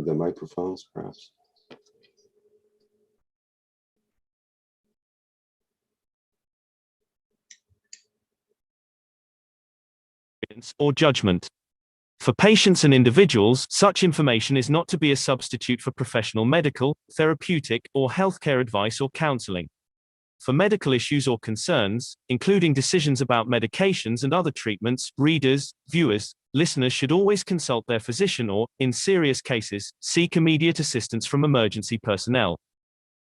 the microphones, perhaps. Or judgment. For patients and individuals, such information is not to be a substitute for professional medical, therapeutic, or healthcare advice or counseling. For medical issues or concerns, including decisions about medications and other treatments, readers, viewers, listeners should always consult their physician or, in serious cases, seek immediate assistance from emergency personnel.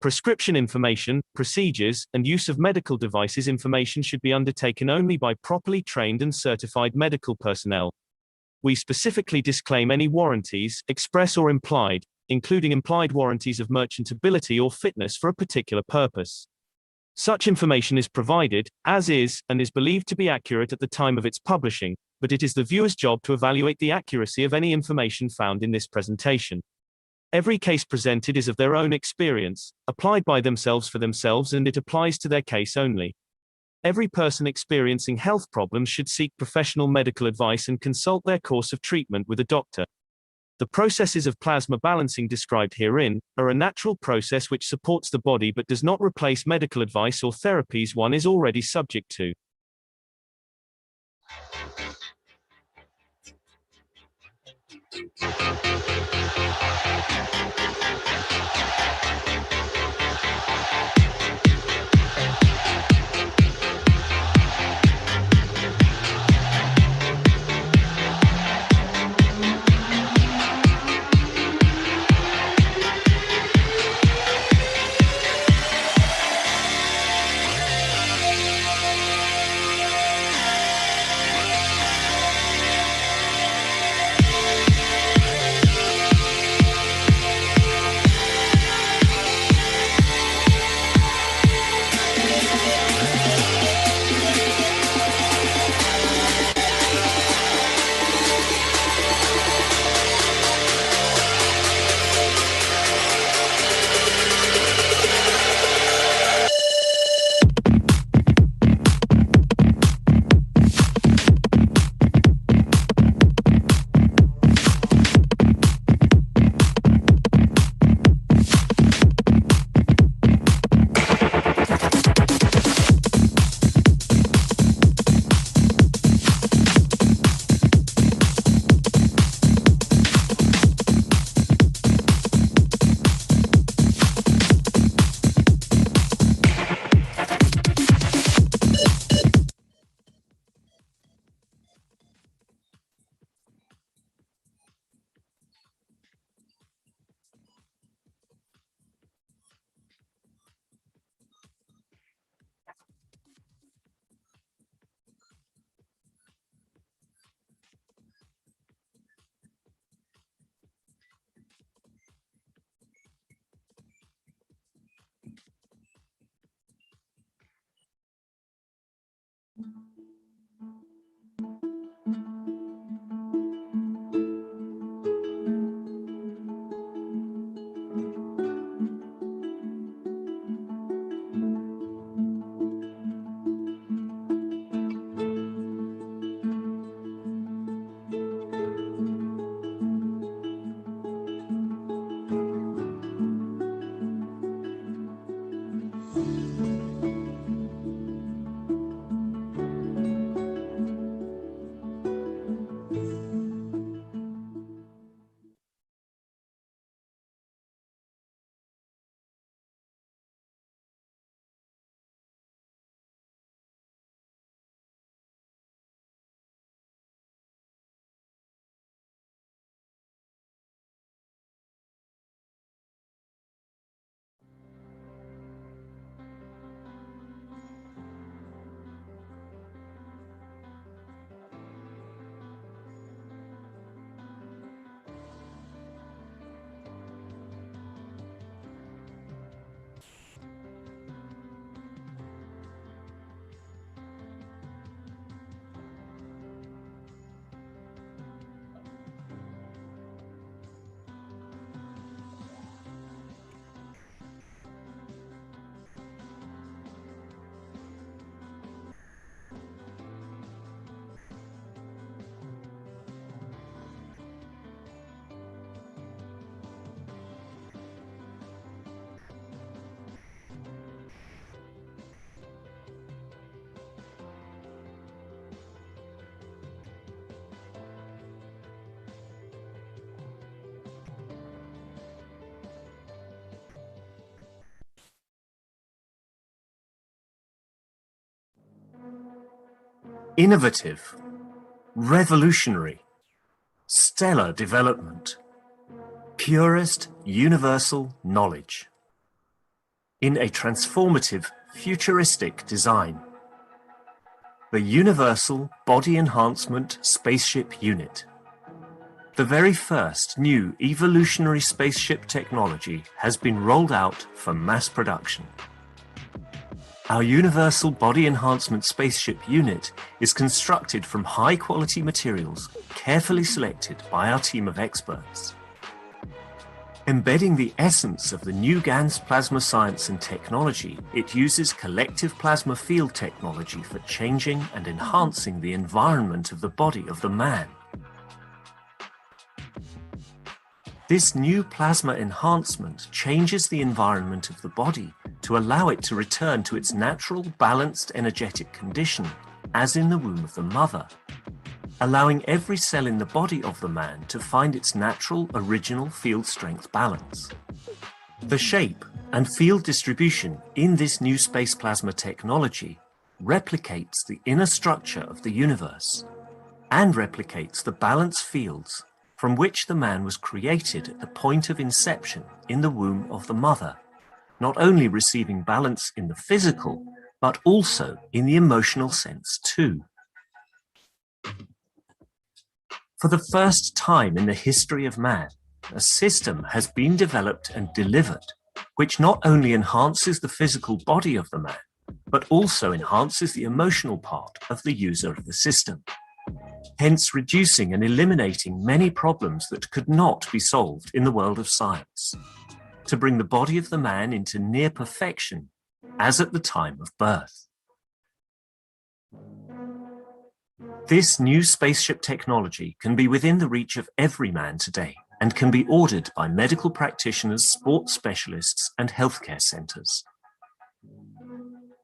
Prescription information, procedures, and use of medical devices information should be undertaken only by properly trained and certified medical personnel. We specifically disclaim any warranties, express or implied, including implied warranties of merchantability or fitness for a particular purpose. Such information is provided, as is, and is believed to be accurate at the time of its publishing, but it is the viewer's job to evaluate the accuracy of any information found in this presentation. Every case presented is of their own experience, applied by themselves for themselves, and it applies to their case only. Every person experiencing health problems should seek professional medical advice and consult their course of treatment with a doctor. The processes of plasma balancing described herein are a natural process which supports the body but does not replace medical advice or therapies one is already subject to. Innovative, revolutionary, stellar development, purest universal knowledge. In a transformative, futuristic design. The Universal Body Enhancement Spaceship Unit. The very first new evolutionary spaceship technology has been rolled out for mass production. Our Universal Body Enhancement Spaceship Unit is constructed from high-quality materials carefully selected by our team of experts. Embedding the essence of the new GANS plasma science and technology, it uses collective plasma field technology for changing and enhancing the environment of the body of the man. This new plasma enhancement changes the environment of the body to allow it to return to its natural, balanced, energetic condition, as in the womb of the mother, allowing every cell in the body of the man to find its natural, original field strength balance. The shape and field distribution in this new space plasma technology replicates the inner structure of the universe and replicates the balance fields from which the man was created at the point of inception in the womb of the mother, not only receiving balance in the physical, but also in the emotional sense too. For the first time in the history of man, a system has been developed and delivered, which not only enhances the physical body of the man, but also enhances the emotional part of the user of the system, hence reducing and eliminating many problems that could not be solved in the world of science, to bring the body of the man into near perfection, as at the time of birth. This new spaceship technology can be within the reach of every man today and can be ordered by medical practitioners, sports specialists, and healthcare centers.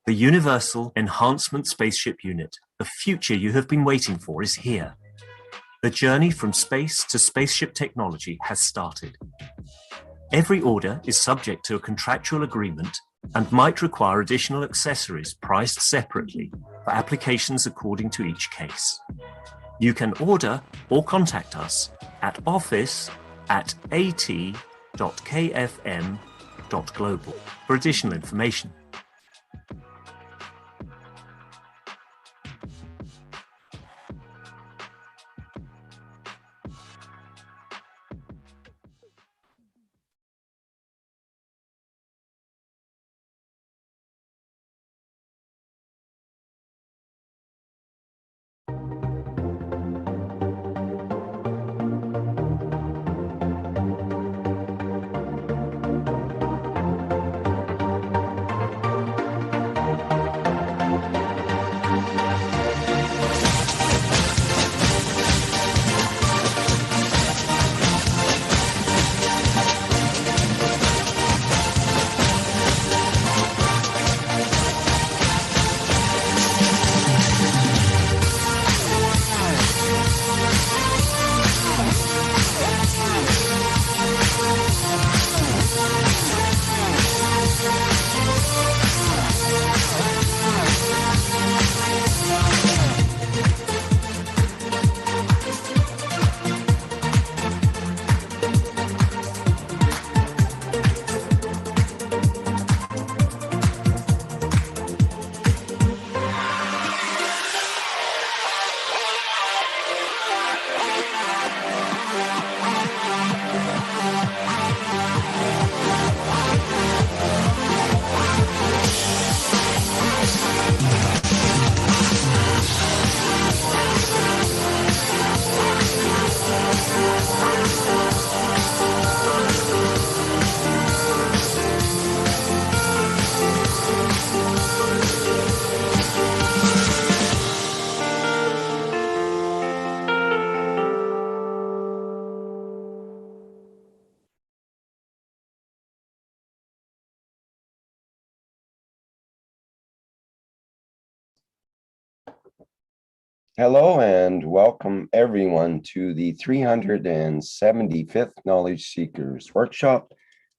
The Universal Enhancement Spaceship Unit, the future you have been waiting for, is here. The journey from space to spaceship technology has started. Every order is subject to a contractual agreement and might require additional accessories priced separately for applications according to each case. You can order or contact us at office@at.kfm.global for additional information. Hello and welcome everyone to the 375th Knowledge Seekers Workshop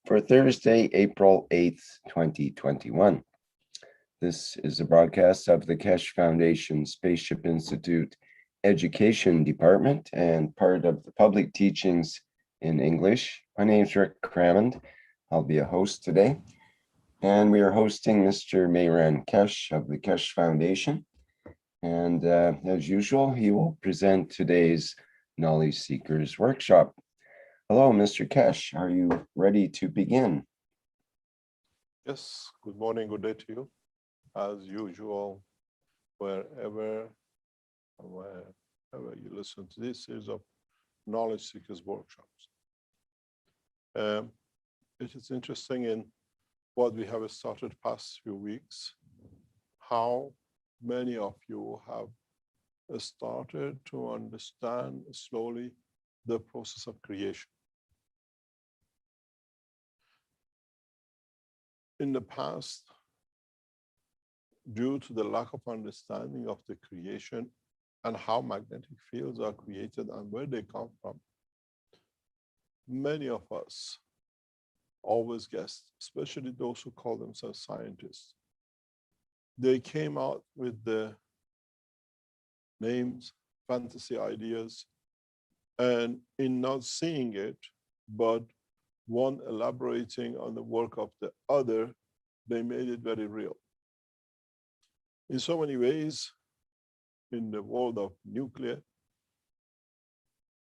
for Thursday, April 8th, 2021. This is a broadcast of the Keshe Foundation Spaceship Institute Education Department and part of the public teachings in English. My name is Rick Crammond. I'll be a host today. And we are hosting Mr. Mehran Keshe of the Keshe Foundation. And as usual, he will present today's Knowledge Seekers Workshop. Hello, Mr. Keshe. Are you ready to begin? Yes, good morning, good day to you. As usual, wherever you listen to this series of Knowledge Seekers Workshops. It is interesting in what we have started past few weeks, how many of you have started to understand slowly the process of creation. In the past, due to the lack of understanding of the creation and how magnetic fields are created and where they come from, many of us always guessed, especially those who call themselves scientists. They came out with the names, fantasy ideas, and in not seeing it, but one elaborating on the work of the other, they made it very real. In so many ways, in the world of nuclear,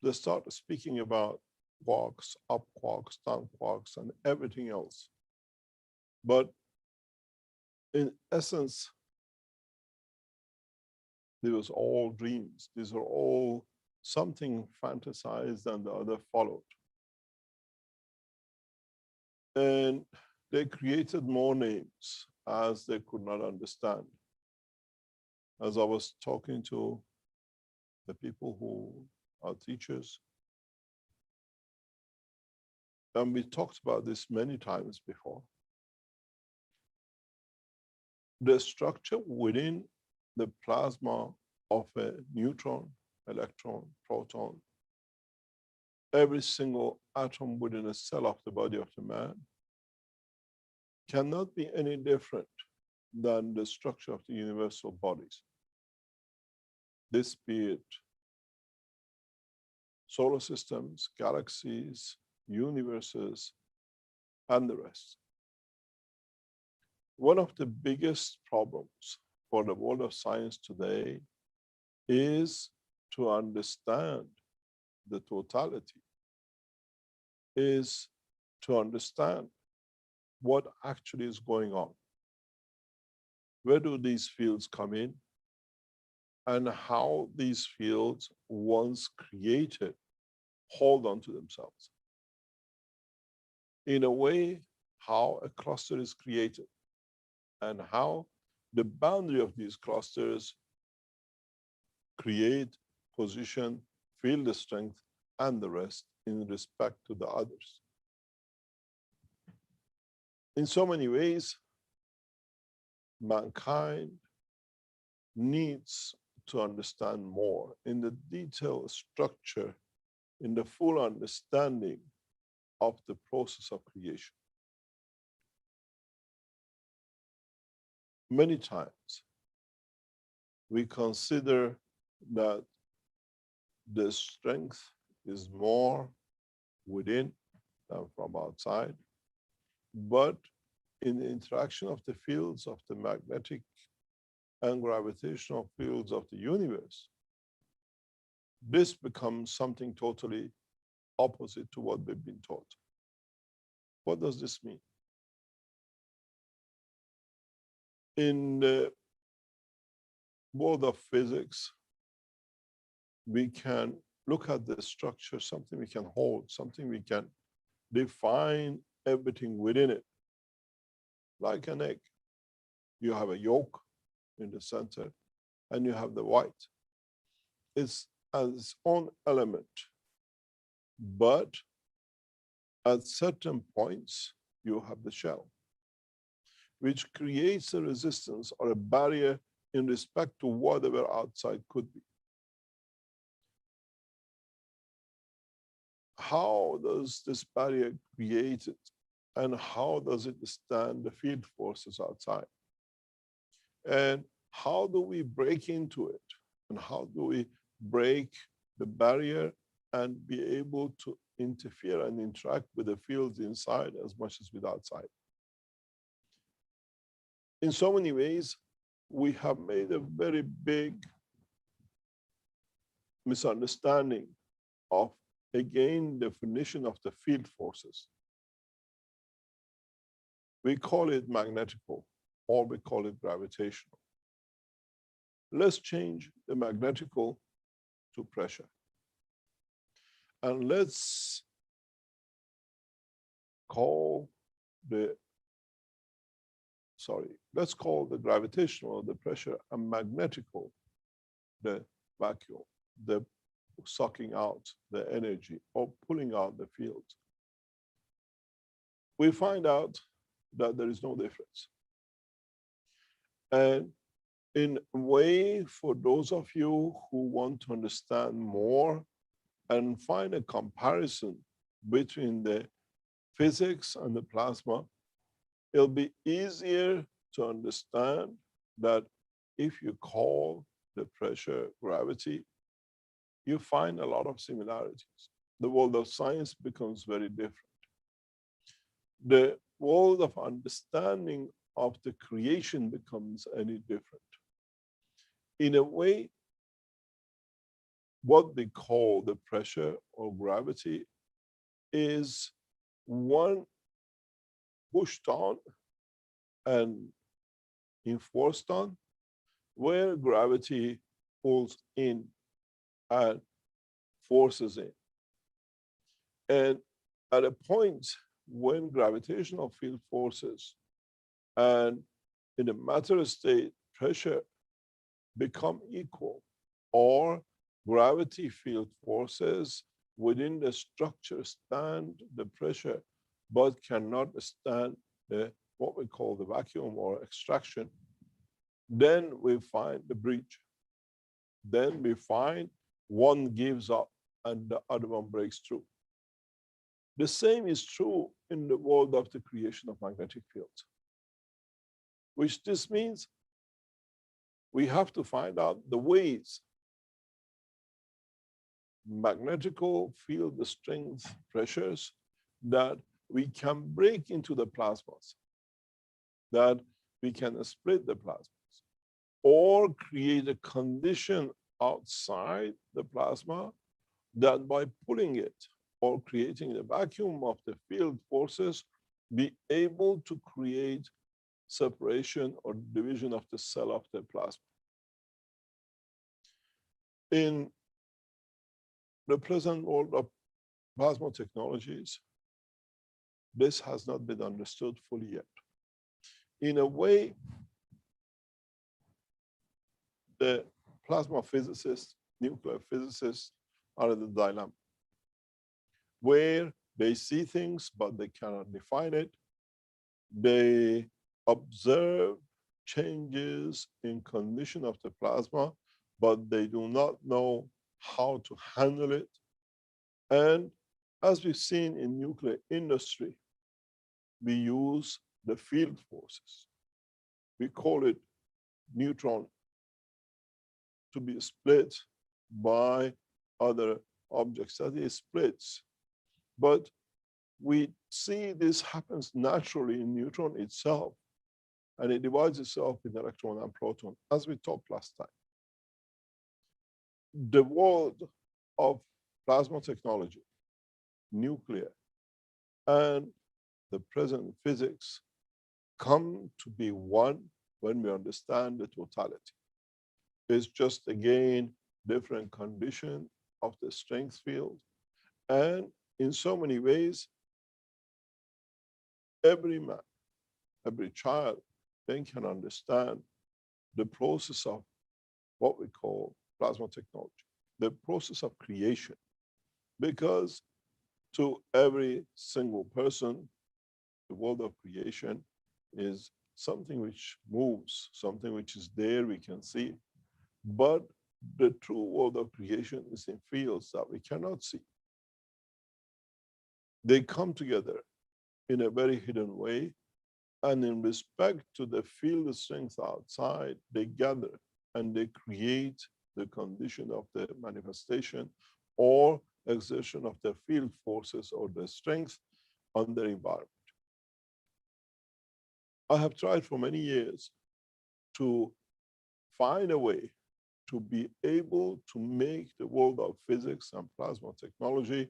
they start speaking about quarks, up quarks, down quarks, and everything else. But in essence, they was all dreams. These are all something fantasized and the other followed. And they created more names as they could not understand. As I was talking to the people who are teachers, and we talked about this many times before, the structure within the plasma of a neutron, electron, proton, every single atom within a cell of the body of the man cannot be any different than the structure of the universal bodies. This be it solar systems, galaxies, universes, and the rest. One of the biggest problems for the world of science today is to understand the totality, is to understand what actually is going on. Where do these fields come in? And how these fields, once created, hold on to themselves. In a way, how a cluster is created and how the boundary of these clusters create, position, field strength, and the rest in respect to the others. In so many ways, mankind needs to understand more in the detailed structure, in the full understanding of the process of creation. Many times, we consider that the strength is more within than from outside, but in the interaction of the fields of the magnetic and gravitational fields of the universe, this becomes something totally opposite to what we've been taught. What does this mean? In the world of physics, we can look at the structure, something we can hold, something we can define everything within it. Like an egg, you have a yolk in the center, and you have the white. It's as its own element, but at certain points, you have the shell, which creates a resistance or a barrier in respect to whatever outside could be. How does this barrier create it? And how does it stand the field forces outside? And how do we break into it? And how do we break the barrier and be able to interfere and interact with the fields inside as much as with outside? In so many ways, we have made a very big misunderstanding of, again, definition of the field forces. We call it magnetical, or we call it gravitational. Let's change the magnetical to pressure. And let's call the gravitational or the pressure, and magnetical, the vacuum, the sucking out the energy or pulling out the field. We find out that there is no difference. And in a way, for those of you who want to understand more and find a comparison between the physics and the plasma, it'll be easier to understand that if you call the pressure gravity, you find a lot of similarities. The world of science becomes very different. The world of understanding of the creation becomes any different. In a way, what we call the pressure or gravity is one pushed on and enforced on, where gravity pulls in and forces in. And at a point when gravitational field forces and in a matter state pressure become equal, or gravity field forces within the structure stand the pressure, but cannot stand the what we call the vacuum or extraction, then we find the breach. Then we find one gives up and the other one breaks through. The same is true in the world of the creation of magnetic fields, which this means we have to find out the ways magnetical field strength pressures that we can break into the plasmas, that we can split the plasmas, or create a condition outside the plasma that by pulling it or creating the vacuum of the field forces, be able to create separation or division of the cell of the plasma. In the present world of plasma technologies, this has not been understood fully yet. In a way, the plasma physicists, nuclear physicists are in the dilemma where they see things, but they cannot define it. They observe changes in condition of the plasma, but they do not know how to handle it. And as we've seen in nuclear industry, we use the field forces. We call it neutron to be split by other objects, that is splits. But we see this happens naturally in neutron itself, and it divides itself in electron and proton, as we talked last time. The world of plasma technology, nuclear, and the present physics come to be one when we understand the totality. It's just, again, different condition of the strength field. And in so many ways, every man, every child then can understand the process of what we call plasma technology, the process of creation. Because to every single person, the world of creation is something which moves, something which is there, we can see. But the true world of creation is in fields that we cannot see. They come together in a very hidden way, And in respect to the field strength outside, they gather and they create the condition of the manifestation or exertion of the field forces or the strength on their environment. I have tried for many years to find a way to be able to make the world of physics and plasma technology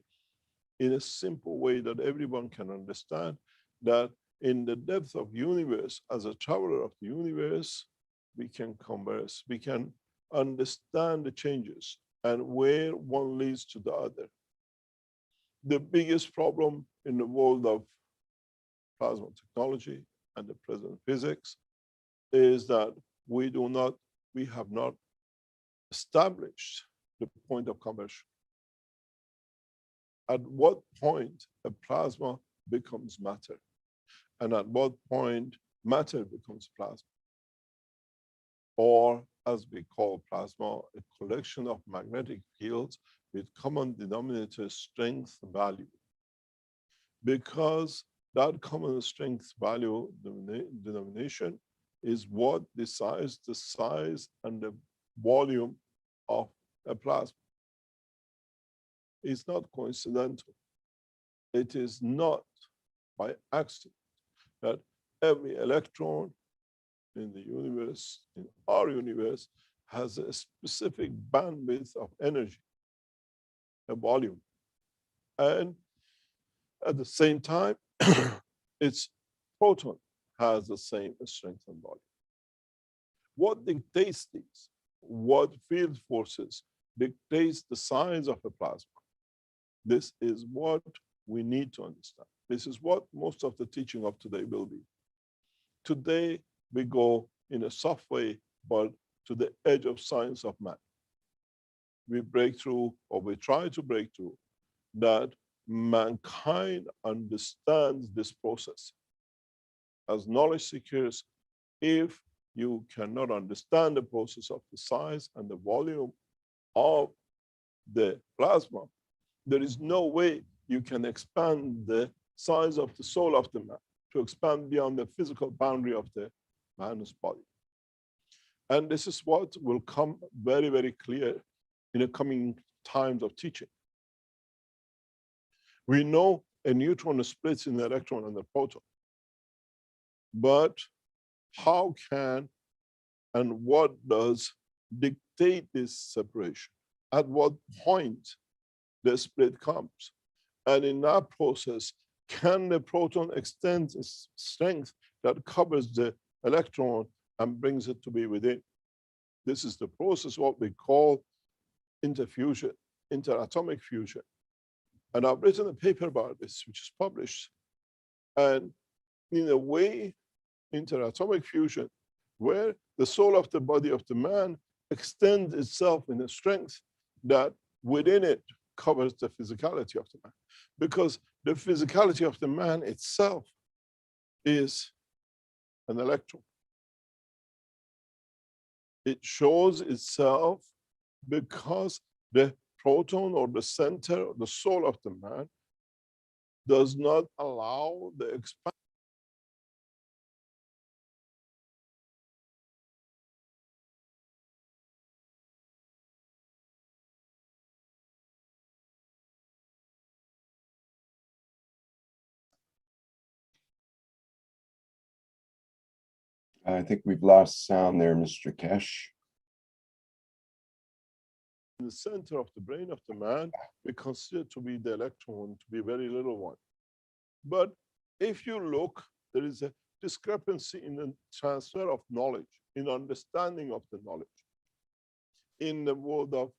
in a simple way that everyone can understand, that in the depth of universe, as a traveler of the universe, we can converse, we can understand the changes and where one leads to the other. The biggest problem in the world of plasma technology and the present physics is that we have not established the point of conversion. At what point a plasma becomes matter? And at what point matter becomes plasma? Or, as we call plasma, a collection of magnetic fields with common denominator strength value. Because that common strength value denomination is what decides the size and the volume of a plasma. It's not coincidental. It is not by accident that every electron in the universe, in our universe, has a specific bandwidth of energy, a volume. And at the same time, its proton has the same strength and volume. What dictates these? What field forces dictates the size of a plasma? This is what we need to understand. This is what most of the teaching of today will be. Today, we go in a soft way, but to the edge of science of man. We break through, or we try to break through, that mankind understands this process. As knowledge seekers, if you cannot understand the process of the size and the volume of the plasma, there is no way you can expand the size of the soul of the man, to expand beyond the physical boundary of the man's body. And this is what will come very, very clear in the coming times of teaching. We know a neutron splits in the electron and the proton. But how can and what does dictate this separation? At what point the split comes? And in that process, can the proton extend its strength that covers the electron and brings it to be within? This is the process, what we call interfusion, interatomic fusion. And I've written a paper about this, which is published. And in a way, interatomic fusion, where the soul of the body of the man extends itself in a strength that within it covers the physicality of the man. Because the physicality of the man itself is an electron. It shows itself because the proton or the center, the soul of the man, does not allow the expansion. I think we've lost sound there, Mr. Kesh. In the center of the brain of the man, we consider to be the electron, to be a very little one. But if you look, there is a discrepancy in the transfer of knowledge, in understanding of the knowledge. In the world of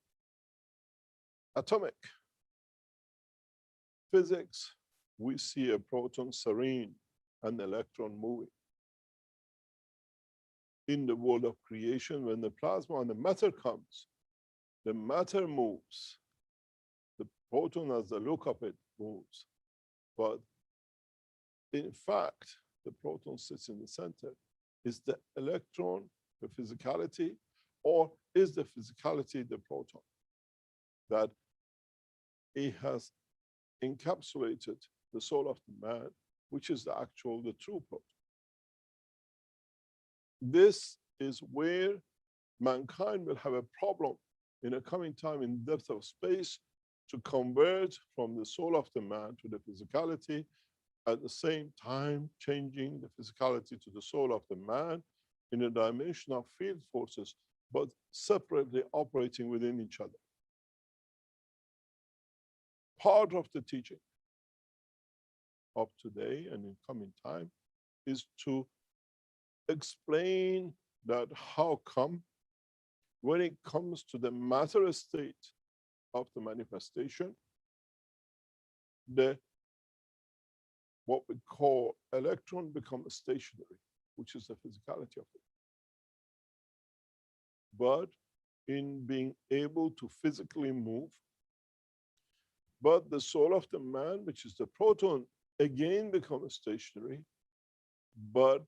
atomic physics, we see a proton serene and electron moving. In the world of creation, when the plasma and the matter comes, the matter moves. The proton, as the look of it, moves. But in fact, the proton sits in the center. Is the electron the physicality, or is the physicality the proton? That it has encapsulated the soul of the man, which is the true proton. This is where mankind will have a problem in a coming time in depth of space to convert from the soul of the man to the physicality, at the same time changing the physicality to the soul of the man in a dimension of field forces, but separately operating within each other. Part of the teaching of today and in coming time is to explain that how come when it comes to the matter state of the manifestation, the what we call electron becomes stationary, which is the physicality of it. But in being able to physically move, but the soul of the man, which is the proton, again becomes stationary, but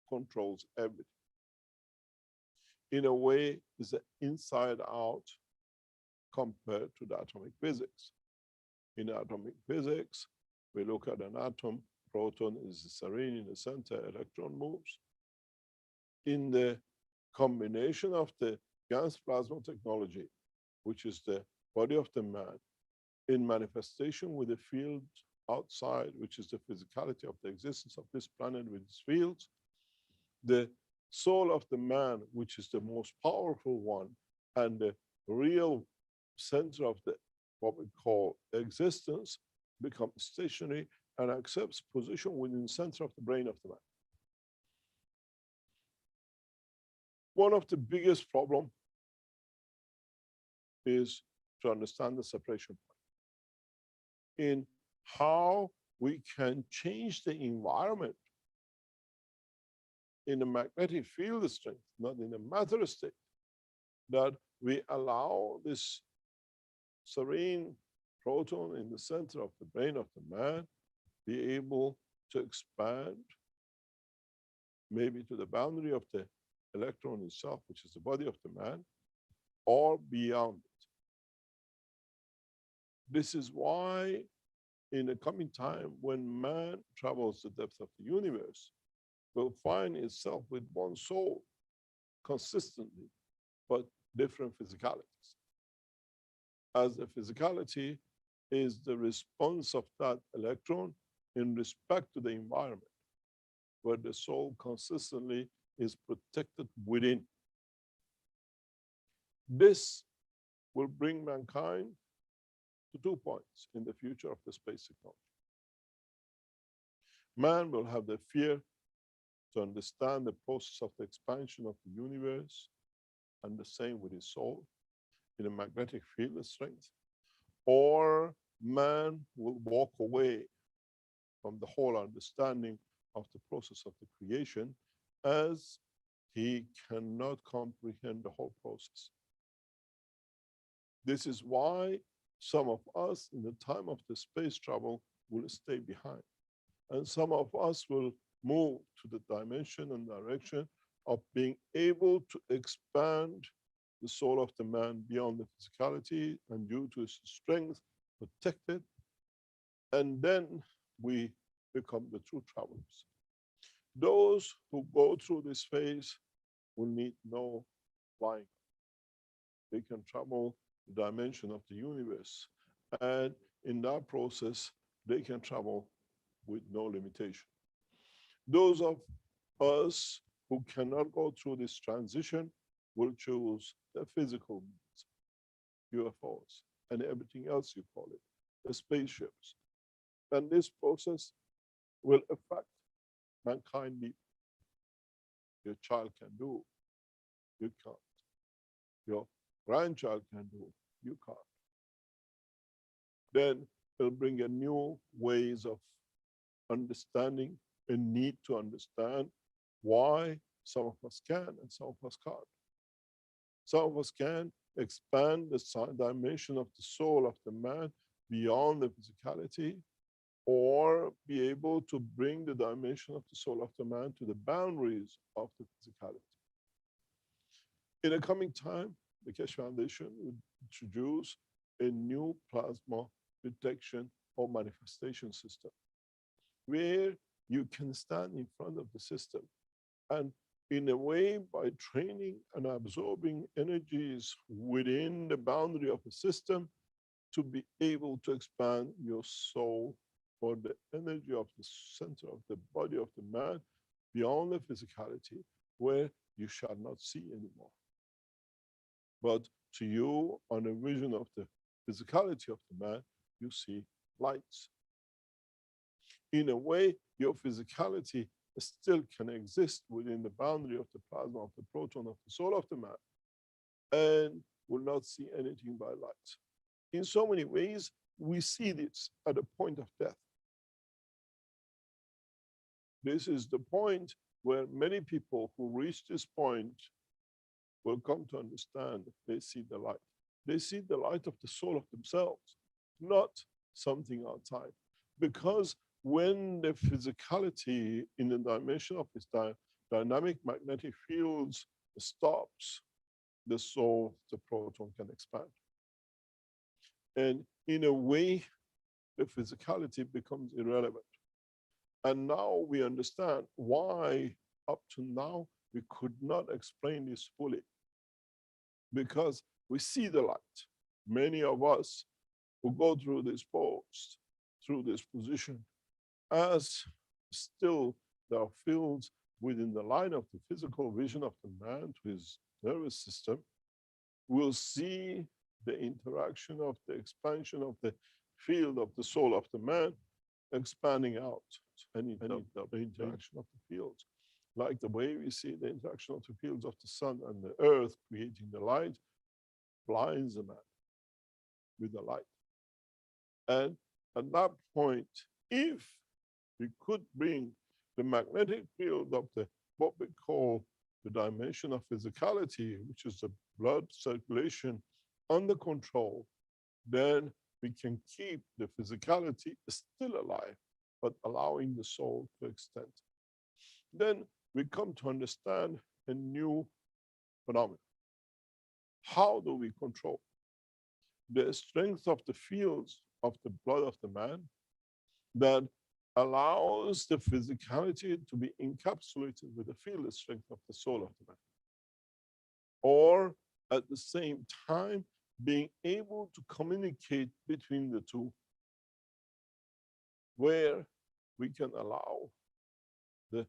controls everything. In a way, is an inside out compared to the atomic physics. In atomic physics, we look at an atom, proton is serene in the center, electron moves. In the combination of the gas plasma technology, which is the body of the man, in manifestation with the field outside, which is the physicality of the existence of this planet with its fields, the soul of the man, which is the most powerful one, and the real center of the what we call existence, becomes stationary and accepts position within the center of the brain of the man. One of the biggest problems is to understand the separation point in how we can change the environment in a magnetic field strength, not in a matter state, that we allow this serene proton in the center of the brain of the man be able to expand maybe to the boundary of the electron itself, which is the body of the man, or beyond it. This is why in the coming time, when man travels the depth of the universe, will find itself with one soul consistently, but different physicalities. As the physicality is the response of that electron in respect to the environment, where the soul consistently is protected within. This will bring mankind to 2 points in the future of the space technology. Man will have the fear to understand the process of the expansion of the universe, and the same with his soul in a magnetic field strength, or man will walk away from the whole understanding of the process of the creation as he cannot comprehend the whole process. This is why some of us in the time of the space travel will stay behind. And some of us will move to the dimension and direction of being able to expand the soul of the man beyond the physicality and due to his strength, protect it. And then we become the true travelers. Those who go through this phase will need no flying. They can travel the dimension of the universe. And in that process, they can travel with no limitation. Those of us who cannot go through this transition will choose the physical means, UFOs, and everything else you call it, the spaceships. And this process will affect mankind deeply. Your child can do, you can't. Your grandchild can do, you can't. Then it'll bring a new ways of understanding and need to understand why some of us can and some of us can't. Some of us can expand the dimension of the soul of the man beyond the physicality, or be able to bring the dimension of the soul of the man to the boundaries of the physicality. In the coming time, the Keshe Foundation will introduce a new plasma detection or manifestation system, where you can stand in front of the system And in a way, by training and absorbing energies within the boundary of the system, to be able to expand your soul or the energy of the center of the body of the man beyond the physicality, where you shall not see anymore. But to you, on a vision of the physicality of the man, you see lights. In a way, your physicality still can exist within the boundary of the plasma, of the proton, of the soul of the man, and will not see anything by light. In so many ways, we see this at the point of death. This is the point where many people who reach this point will come to understand they see the light. They see the light of the soul of themselves, not something outside. Because when the physicality in the dimension of this dynamic magnetic fields stops, the soul, the proton can expand. And in a way, the physicality becomes irrelevant. And now we understand why up to now we could not explain this fully. Because we see the light. Many of us who go through this post, through this position, as still there are fields within the line of the physical vision of the man to his nervous system, will see the interaction of the expansion of the field of the soul of the man expanding out, and the interaction of the fields. Like the way we see the interaction of the fields of the sun and the earth creating the light, blinds the man with the light. And at that point, if we could bring the magnetic field of the what we call the dimension of physicality, which is the blood circulation, under control, then we can keep the physicality still alive, but allowing the soul to extend. Then we come to understand a new phenomenon. How do we control the strength of the fields of the blood of the man that allows the physicality to be encapsulated with the field strength of the soul of the man? Or at the same time, being able to communicate between the two, where we can allow the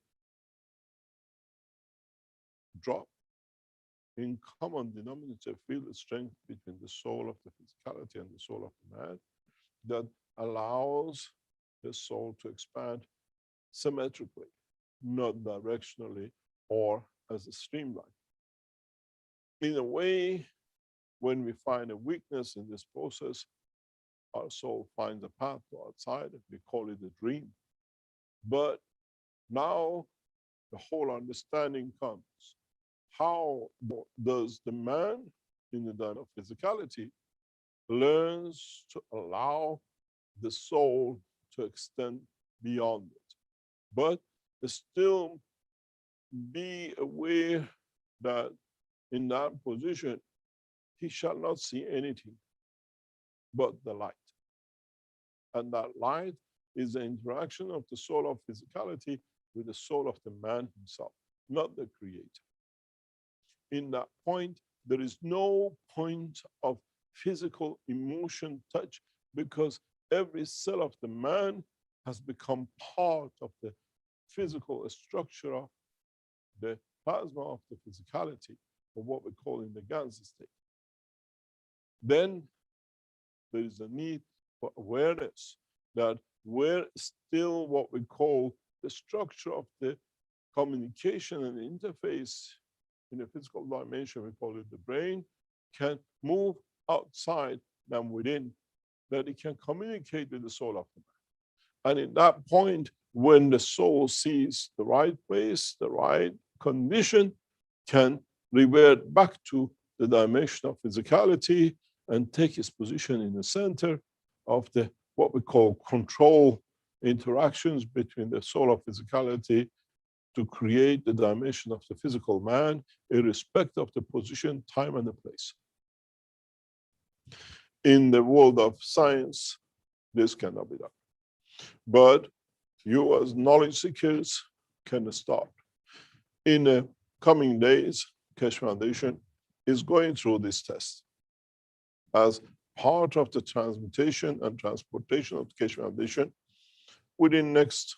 drop in common denominator field strength between the soul of the physicality and the soul of the man that allows the soul to expand symmetrically, not directionally or as a streamline. In a way, when we find a weakness in this process, our soul finds a path to outside, and we call it a dream. But now the whole understanding comes. How does the man in the dynamic of physicality learns to allow the soul to extend beyond it, but still be aware that in that position, he shall not see anything but the light. And that light is the interaction of the soul of physicality with the soul of the man himself, not the creator. In that point, there is no point of physical emotion touch, because every cell of the man has become part of the physical structure of the plasma of the physicality, or what we call in the Ganzi state. Then there is a need for awareness that we're still what we call the structure of the communication and interface in the physical dimension, we call it the brain, can move outside than within, that it can communicate with the soul of the man. And in that point, when the soul sees the right place, the right condition, can revert back to the dimension of physicality and take its position in the center of the what we call control interactions between the soul of physicality to create the dimension of the physical man, irrespective of the position, time, and the place. In the world of science, this cannot be done. But you as knowledge seekers can start. In the coming days, Keshe Foundation is going through this test. As part of the transmutation and transportation of the Keshe Foundation, within next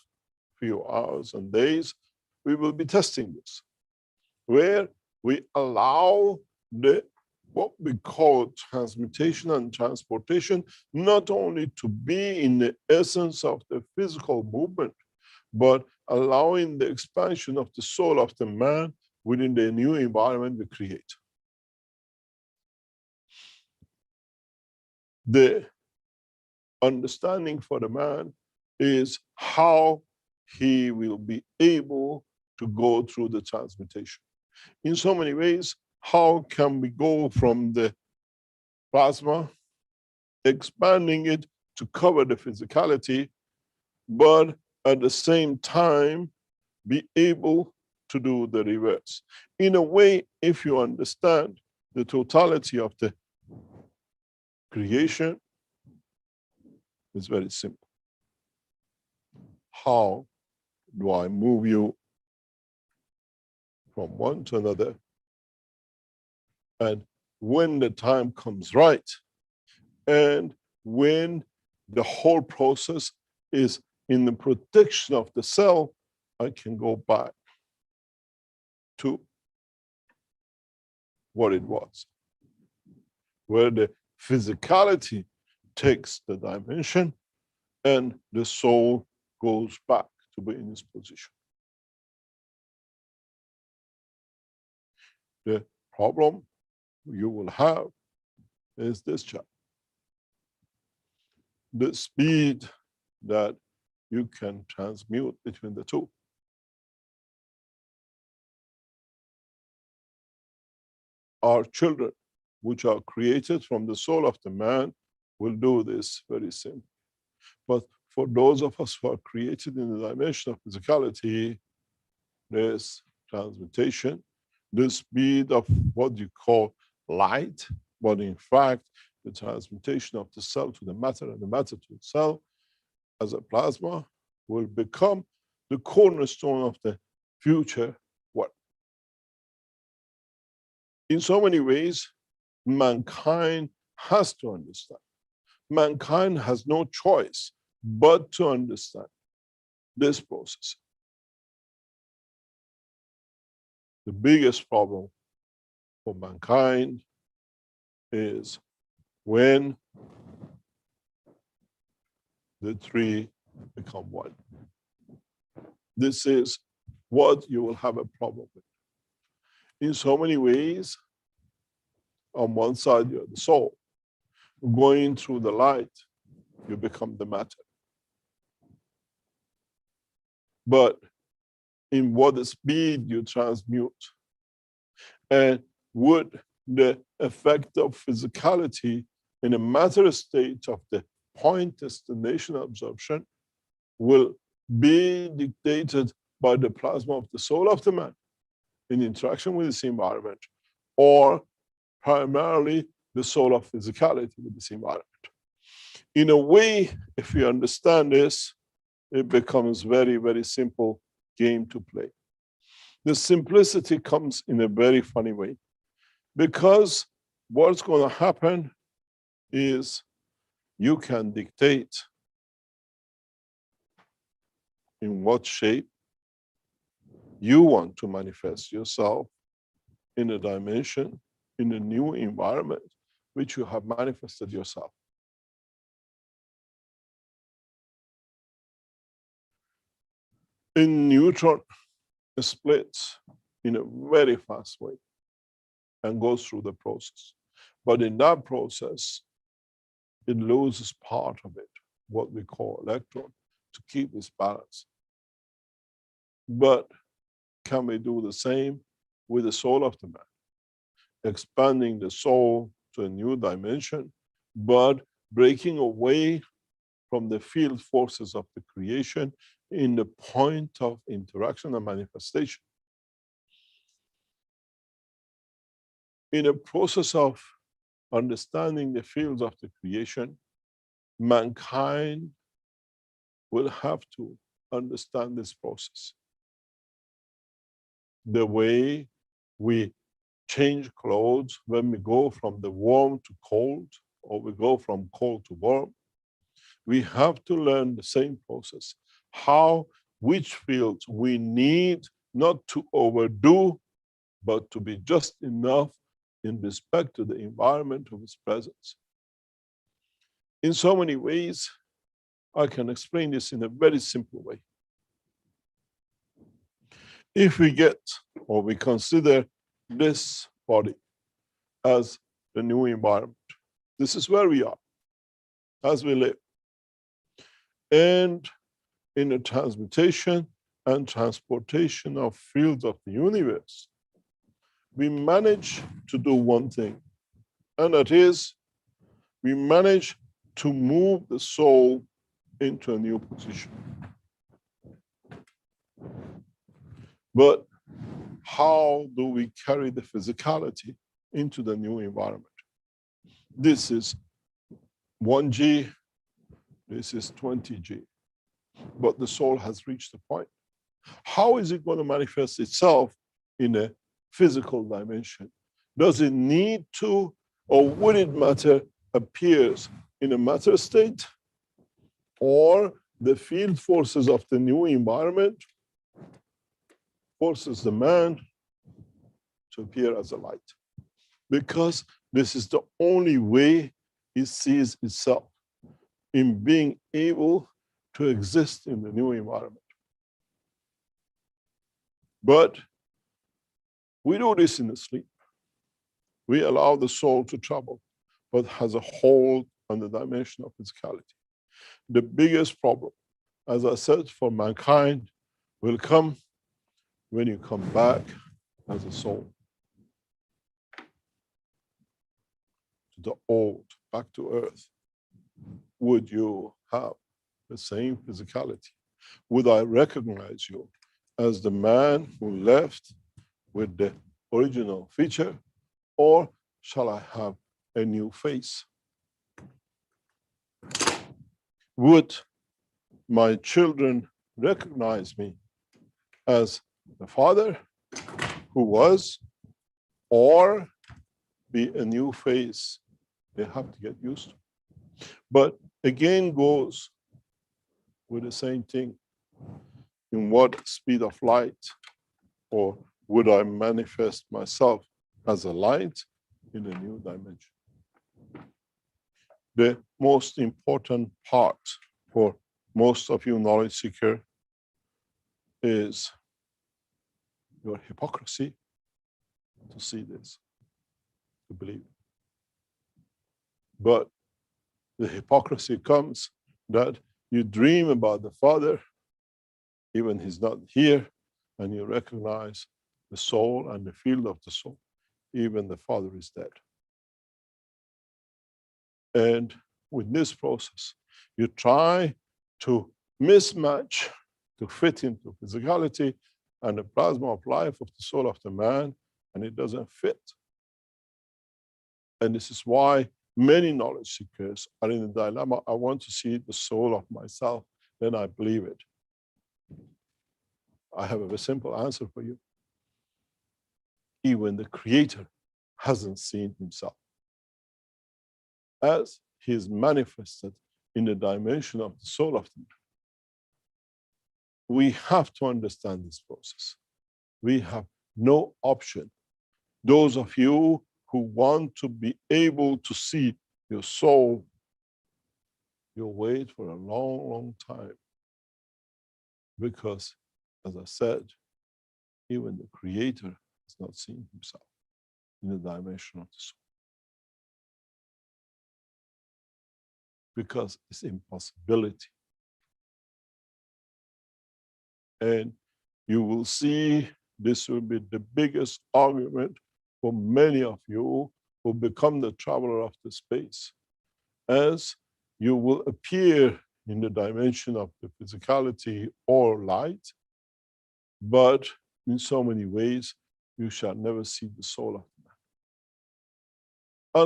few hours and days, we will be testing this, where we allow the what we call transmutation and transportation not only to be in the essence of the physical movement, but allowing the expansion of the soul of the man within the new environment we create. The understanding for the man is how he will be able to go through the transmutation. In so many ways, how can we go from the plasma, expanding it to cover the physicality, but at the same time be able to do the reverse? In a way, if you understand the totality of the creation, it's very simple. How do I move you from one to another? And when the time comes right, and when the whole process is in the protection of the cell, I can go back to what it was, where the physicality takes the dimension and the soul goes back to be in its position. The problem you will have is this chap. The speed that you can transmute between the two. Our children, which are created from the soul of the man, will do this very simply. But for those of us who are created in the dimension of physicality, there's transmutation, the speed of what you call light, but in fact, the transmutation of the cell to the matter and the matter to the cell as a plasma will become the cornerstone of the future work. In so many ways, mankind has to understand. Mankind has no choice but to understand this process. The biggest problem for mankind is when the three become one. This is what you will have a problem with. In so many ways, on one side you're the soul. Going through the light, you become the matter. But in what speed you transmute, and would the effect of physicality in a matter state of the point destination absorption will be dictated by the plasma of the soul of the man in interaction with this environment, or primarily the soul of physicality with this environment. In a way, if you understand this, it becomes very, very simple game to play. The simplicity comes in a very funny way, because what's going to happen is you can dictate in what shape you want to manifest yourself in a dimension, in a new environment, which you have manifested yourself. In neutron, it splits in a very fast way and goes through the process. But in that process, it loses part of it, what we call electron, to keep its balance. But can we do the same with the soul of the man? Expanding the soul to a new dimension, but breaking away from the field forces of the creation in the point of interaction and manifestation. In a process of understanding the fields of the creation, mankind will have to understand this process. the way we change clothes when we go from the warm to cold, or we go from cold to warm. We have to learn the same process, which fields we need not to overdo, but to be just enough in respect to the environment of its presence. In so many ways, I can explain this in a very simple way. If we get, or we consider this body as the new environment, this is where we are, as we live. And in the transmutation and transportation of fields of the universe, we manage to do one thing, and that is, we manage to move the soul into a new position. But how do we carry the physicality into the new environment? This is 1G, this is 20G, but the soul has reached the point. How is it going to manifest itself in a physical dimension? Does it need to, or would it matter appears in a matter state, or the field forces of the new environment forces the man to appear as a light? Because this is the only way it sees itself, in being able to exist in the new environment. But we do this in the sleep. We allow the soul to travel, but has a hold on the dimension of physicality. The biggest problem, as I said, for mankind will come when you come back as a soul to the old, back to earth. Would you have the same physicality? Would I recognize you as the man who left with the original feature, or shall I have a new face? Would my children recognize me as the father who was, or be a new face they have to get used to? But again goes with the same thing. In what speed of light, or would I manifest myself as a light in a new dimension? The most important part for most of you knowledge seeker is your hypocrisy to see this, to believe it. But the hypocrisy comes that you dream about the Father, even he's not here, and you recognize the soul and the field of the soul, even the Father is dead. And with this process, you try to mismatch, to fit into physicality and the plasma of life of the soul of the man, and it doesn't fit. And this is why many knowledge seekers are in a dilemma. I want to see the soul of myself, then I believe it. I have a very simple answer for you. Even the Creator hasn't seen himself as he is manifested in the dimension of the soul of the man. We have to understand this process. We have no option. Those of you who want to be able to see your soul, you'll wait for a long, long time. Because, as I said, even the Creator has not seen himself in the dimension of the soul. Because it's impossibility. And you will see this will be the biggest argument for many of you who become the traveler of the space, as you will appear in the dimension of the physicality or light, but in so many ways, you shall never see the soul of the man.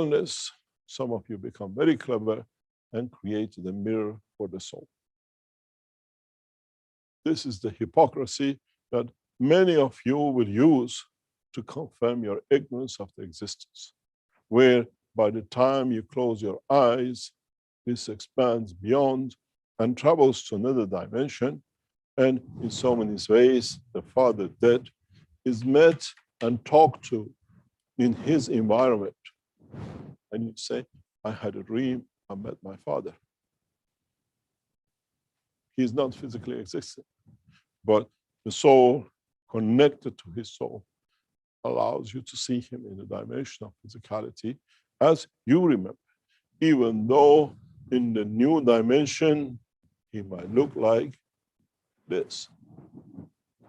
Unless some of you become very clever and create the mirror for the soul. This is the hypocrisy that many of you will use to confirm your ignorance of the existence, where by the time you close your eyes, this expands beyond and travels to another dimension. And in so many ways, the Father dead is met and talked to in his environment. And you say, I had a dream, I met my Father. He's not physically existing, but the soul connected to his soul allows you to see him in the dimension of physicality as you remember, even though in the new dimension, he might look like this,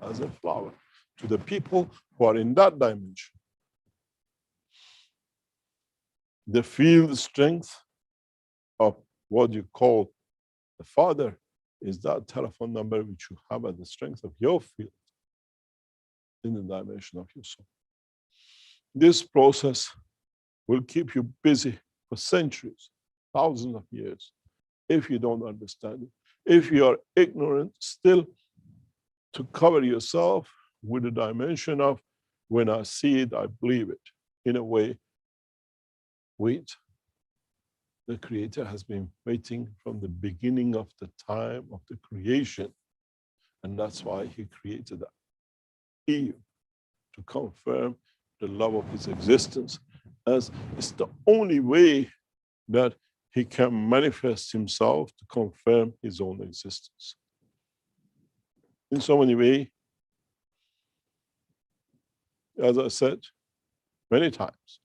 as a flower, to the people who are in that dimension. The field strength of what you call the Father is that telephone number which you have at the strength of your field in the dimension of your soul. This process will keep you busy for centuries, thousands of years, if you don't understand it. If you are ignorant, still to cover yourself with the dimension of, when I see it, I believe it. In a way, wait. The Creator has been waiting from the beginning of the time of the creation. And that's why he created that. Eve, to confirm the love of his existence, as it's the only way that he can manifest himself to confirm his own existence. In so many ways, as I said many times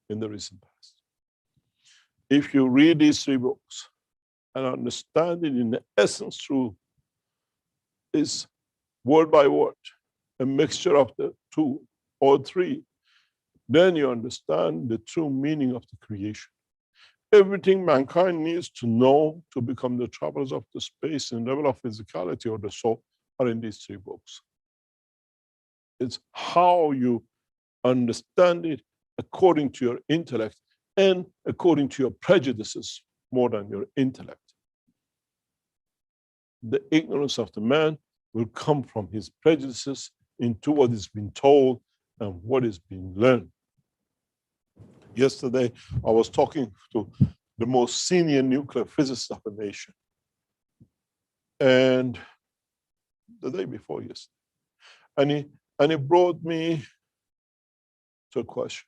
in the recent past, if you read these 3 books and understand it in the essence through is word by word, a mixture of the 2 or 3, then you understand the true meaning of the creation. Everything mankind needs to know to become the travelers of the space and level of physicality or the soul are in these 3 books. It's how you understand it according to your intellect and according to your prejudices more than your intellect. The ignorance of the man will come from his prejudices into what is being told and what is being learned. Yesterday, I was talking to the most senior nuclear physicist of the nation. And the day before yesterday. And he brought me to a question.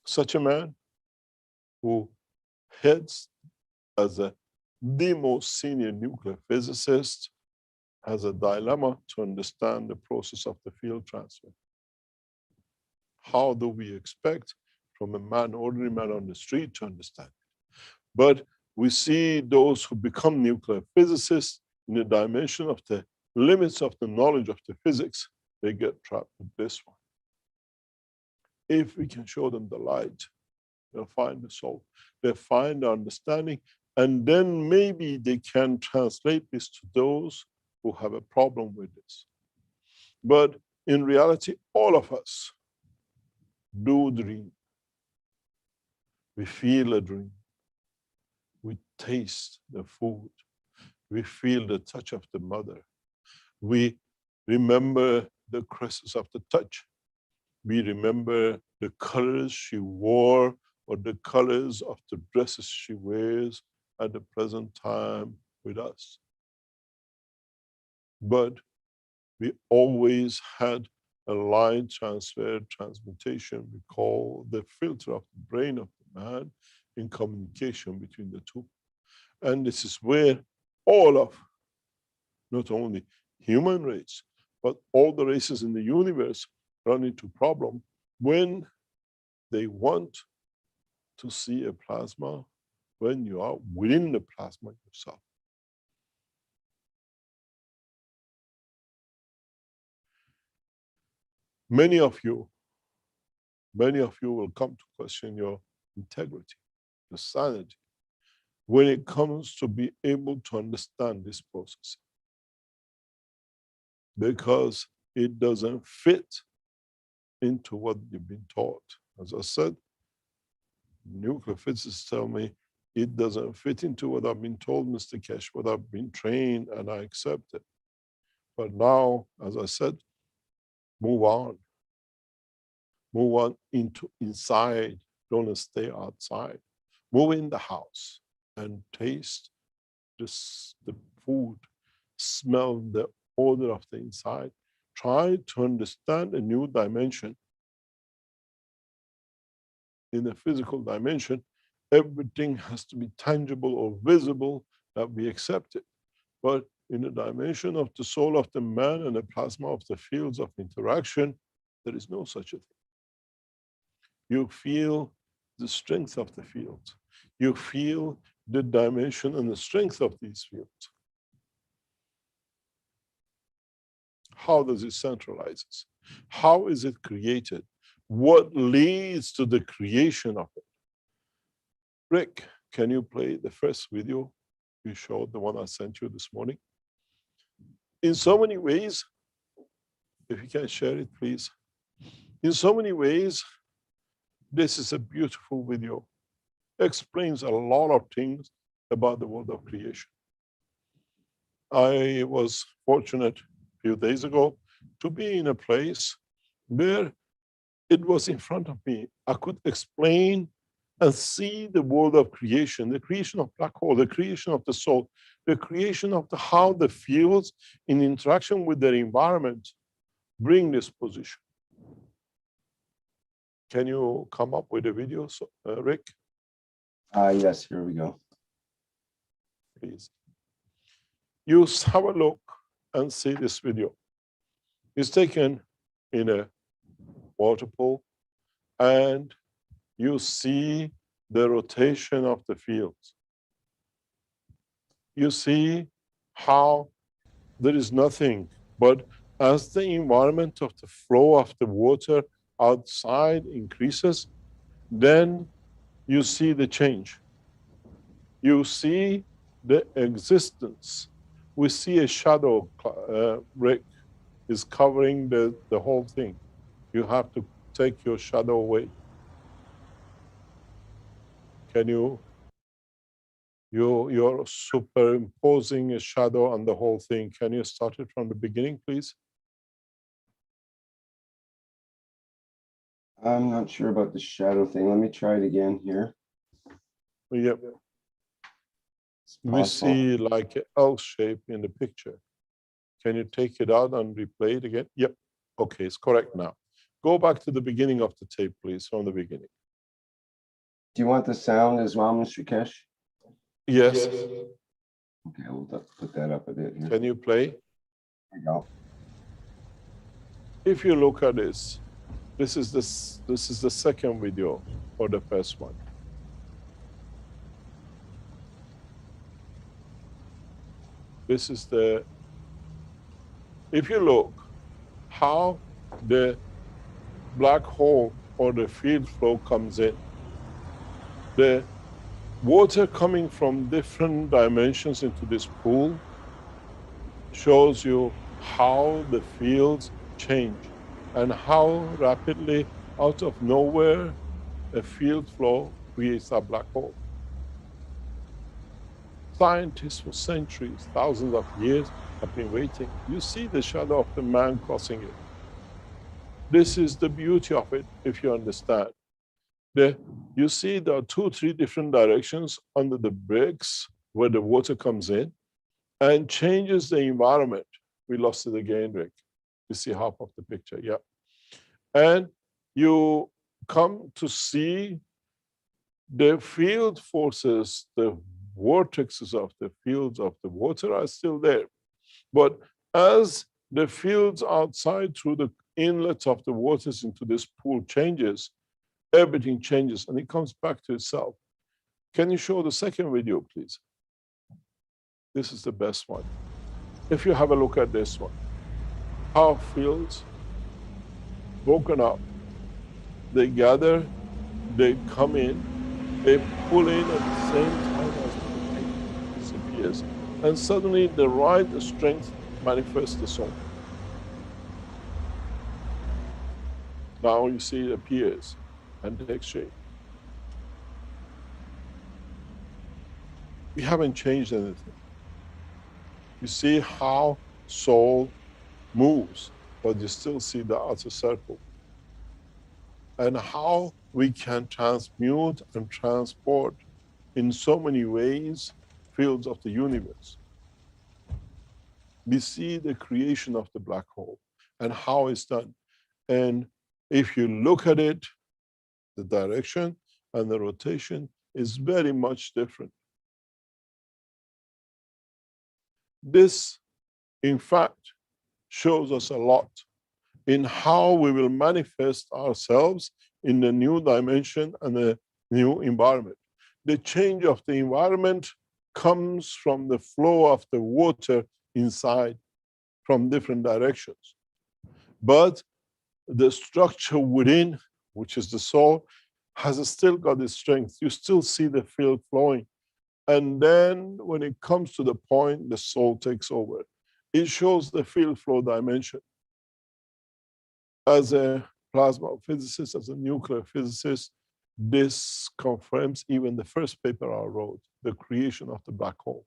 Such a man who heads as the most senior nuclear physicist has a dilemma to understand the process of the field transfer. How do we expect from a man, ordinary man on the street to understand it? But we see those who become nuclear physicists in the dimension of the limits of the knowledge of the physics, they get trapped with this one. If we can show them the light, they'll find the soul, they'll find the understanding, and then maybe they can translate this to those who have a problem with this. But in reality, all of us do dream. We feel a dream. We taste the food. We feel the touch of the mother. We remember the caresses of the touch. We remember the colors she wore or the colors of the dresses she wears at the present time with us. But we always had a line transfer transmutation we call the filter of the brain of the man in communication between the 2. And this is where all of, not only human race, but all the races in the universe run into problem when they want to see a plasma when you are within the plasma yourself. Many of you will come to question your integrity, your sanity, when it comes to be able to understand this process. Because it doesn't fit into what you've been taught. As I said, nuclear physicists tell me it doesn't fit into what I've been told, Mr. Keshe, what I've been trained, and I accept it. But now, as I said, move on. Move on into inside. Don't stay outside. Move in the house and taste this, the food, smell the odor of the inside. Try to understand a new dimension. In the physical dimension, everything has to be tangible or visible that we accept it. But in the dimension of the soul of the man and the plasma of the fields of interaction, there is no such a thing. You feel the strength of the field. You feel the dimension and the strength of these fields. How does it centralize? How is it created? What leads to the creation of it? Rick, can you play the first video you showed, the one I sent you this morning? In so many ways, if you can share it, please. In so many ways, this is a beautiful video. Explains a lot of things about the world of creation. I was fortunate a few days ago to be in a place where it was in front of me. I could explain and see the world of creation, the creation of black hole, the creation of the soul, the creation of how the fields in interaction with their environment bring this position. Can you come up with a video, Rick? Yes, here we go. Please. You have a look and see this video. It's taken in a water pool, and you see the rotation of the fields. You see how there is nothing, but as the environment of the flow of the water outside increases, then you see the change. You see the existence. We see a shadow, Rick, is covering the whole thing. You have to take your shadow away. Can you're superimposing a shadow on the whole thing. Can you start it from the beginning, please? I'm not sure about the shadow thing. Let me try it again here. Yep. It's We possible. see like an L shape in the picture. Can you take it out and replay it again? Yep. Okay, it's correct now. Go back to the beginning of the tape, please, from the beginning. Do you want the sound as well, Mr. Kesh? Yes. Okay, we'll put that up a bit here. Can you play? There you go. If you look at this is the second video or the first one. This is the, if you look how the black hole or the field flow comes in, the water coming from different dimensions into this pool shows you how the fields change and how rapidly out of nowhere a field flow creates a black hole. Scientists for centuries, thousands of years have been waiting. You see the shadow of the man crossing it. This is the beauty of it, if you understand. You see there are 2 or 3 different directions under the bricks where the water comes in and changes the environment. We lost it again, Rick. You see half of the picture, yeah. And you come to see the field forces, the vortexes of the fields of the water are still there. But as the fields outside through the inlets of the waters into this pool changes, everything changes and it comes back to itself. Can you show the second video, please? This is the best one. If you have a look at this one, how fields broken up, they gather, they come in, they pull in at the same time as the paint disappears. And suddenly the right strength manifests the soul. Now you see it appears and takes shape. We haven't changed anything. You see how soul moves, but you still see the outer circle. And how we can transmute and transport in so many ways fields of the universe. We see the creation of the black hole and how it's done. And if you look at it, the direction and the rotation is very much different. This, in fact, shows us a lot in how we will manifest ourselves in the new dimension and the new environment. The change of the environment comes from the flow of the water inside from different directions. But the structure within, which is the soul, has still got its strength. You still see the field flowing. And then when it comes to the point, the soul takes over. It shows the field flow dimension. As a plasma physicist, as a nuclear physicist, this confirms even the first paper I wrote, the creation of the black hole.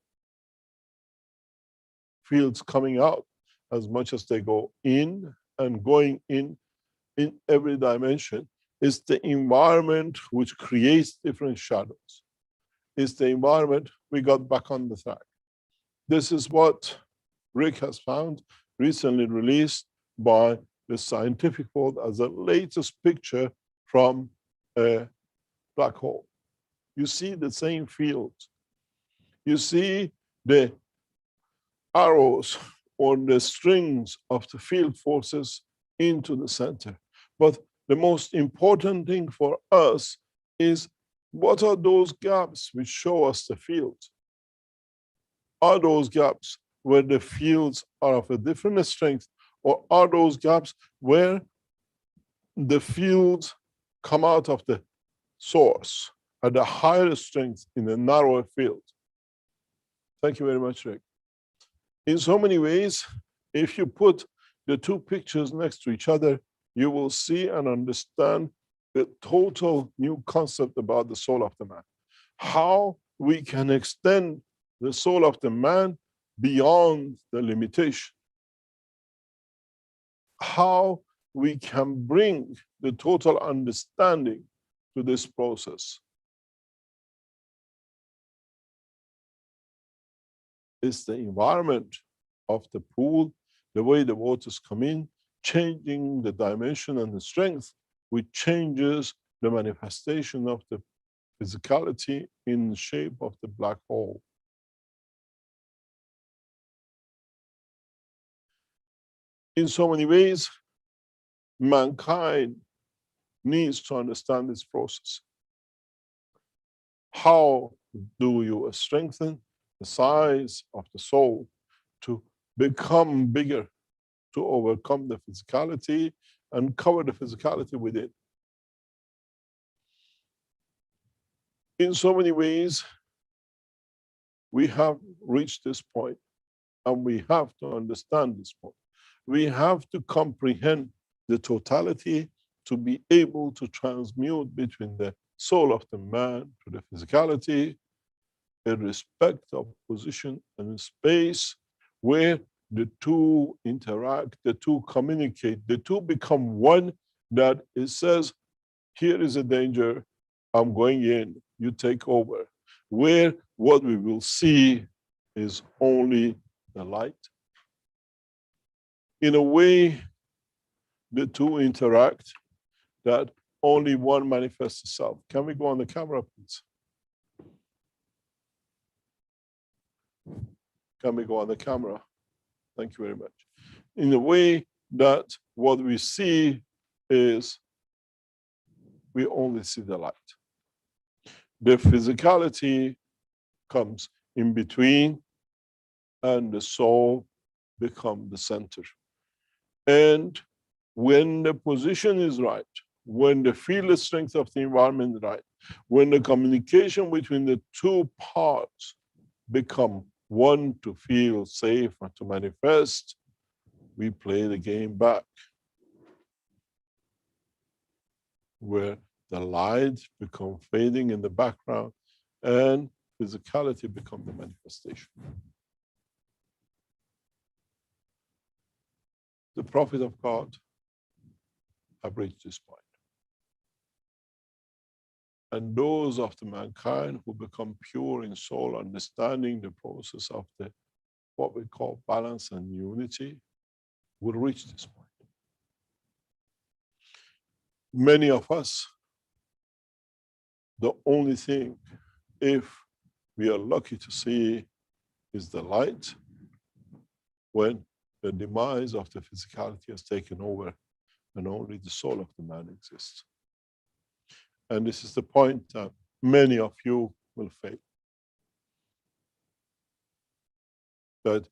Fields coming out as much as they go in and going in every dimension. It's the environment which creates different shadows. It's the environment we got back on the track. This is what Rick has found, recently released by the scientific world as the latest picture from a black hole. You see the same field. You see the arrows or the strings of the field forces into the center. But the most important thing for us is, what are those gaps which show us the field? Are those gaps where the fields are of a different strength, or are those gaps where the fields come out of the source at a higher strength in a narrower field? Thank you very much, Rick. In so many ways, if you put the two pictures next to each other, you will see and understand the total new concept about the soul of the man. How we can extend the soul of the man beyond the limitation. How we can bring the total understanding to this process. It's the environment of the pool, the way the waters come in, changing the dimension and the strength, which changes the manifestation of the physicality in the shape of the black hole. In so many ways, mankind needs to understand this process. How do you strengthen the size of the soul to become bigger, to overcome the physicality and cover the physicality within? In so many ways, we have reached this point, and we have to understand this point. We have to comprehend the totality to be able to transmute between the soul of the man to the physicality, in respect of position and space, where the two interact, the two communicate, the two become one, that it says, here is a danger, I'm going in, you take over. Where what we will see is only the light. In a way, the two interact, that only one manifests itself. Can we go on the camera, please? Can we go on the camera? Thank you very much. In a way that what we see is, we only see the light. The physicality comes in between, and the soul becomes the center. And when the position is right, when the field strength of the environment is right, when the communication between the two parts become one to feel safe and to manifest, we play the game back, where the light become fading in the background and physicality become the manifestation. the prophet of God have reached this point. And those of the mankind who become pure in soul, understanding the process of the what we call balance and unity, will reach this point. Many of us, the only thing, if we are lucky to see, is the light when the demise of the physicality has taken over and only the soul of the man exists. And this is the point that many of you will fail. That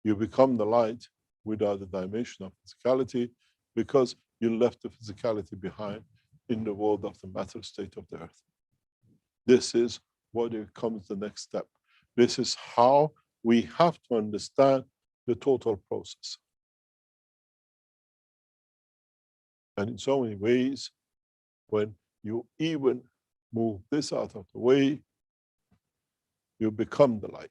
you become the light without the dimension of physicality because you left the physicality behind in the world of the matter state of the earth. This is what becomes the next step. This is how we have to understand the total process. And in so many ways, when you even move this out of the way, you become the light.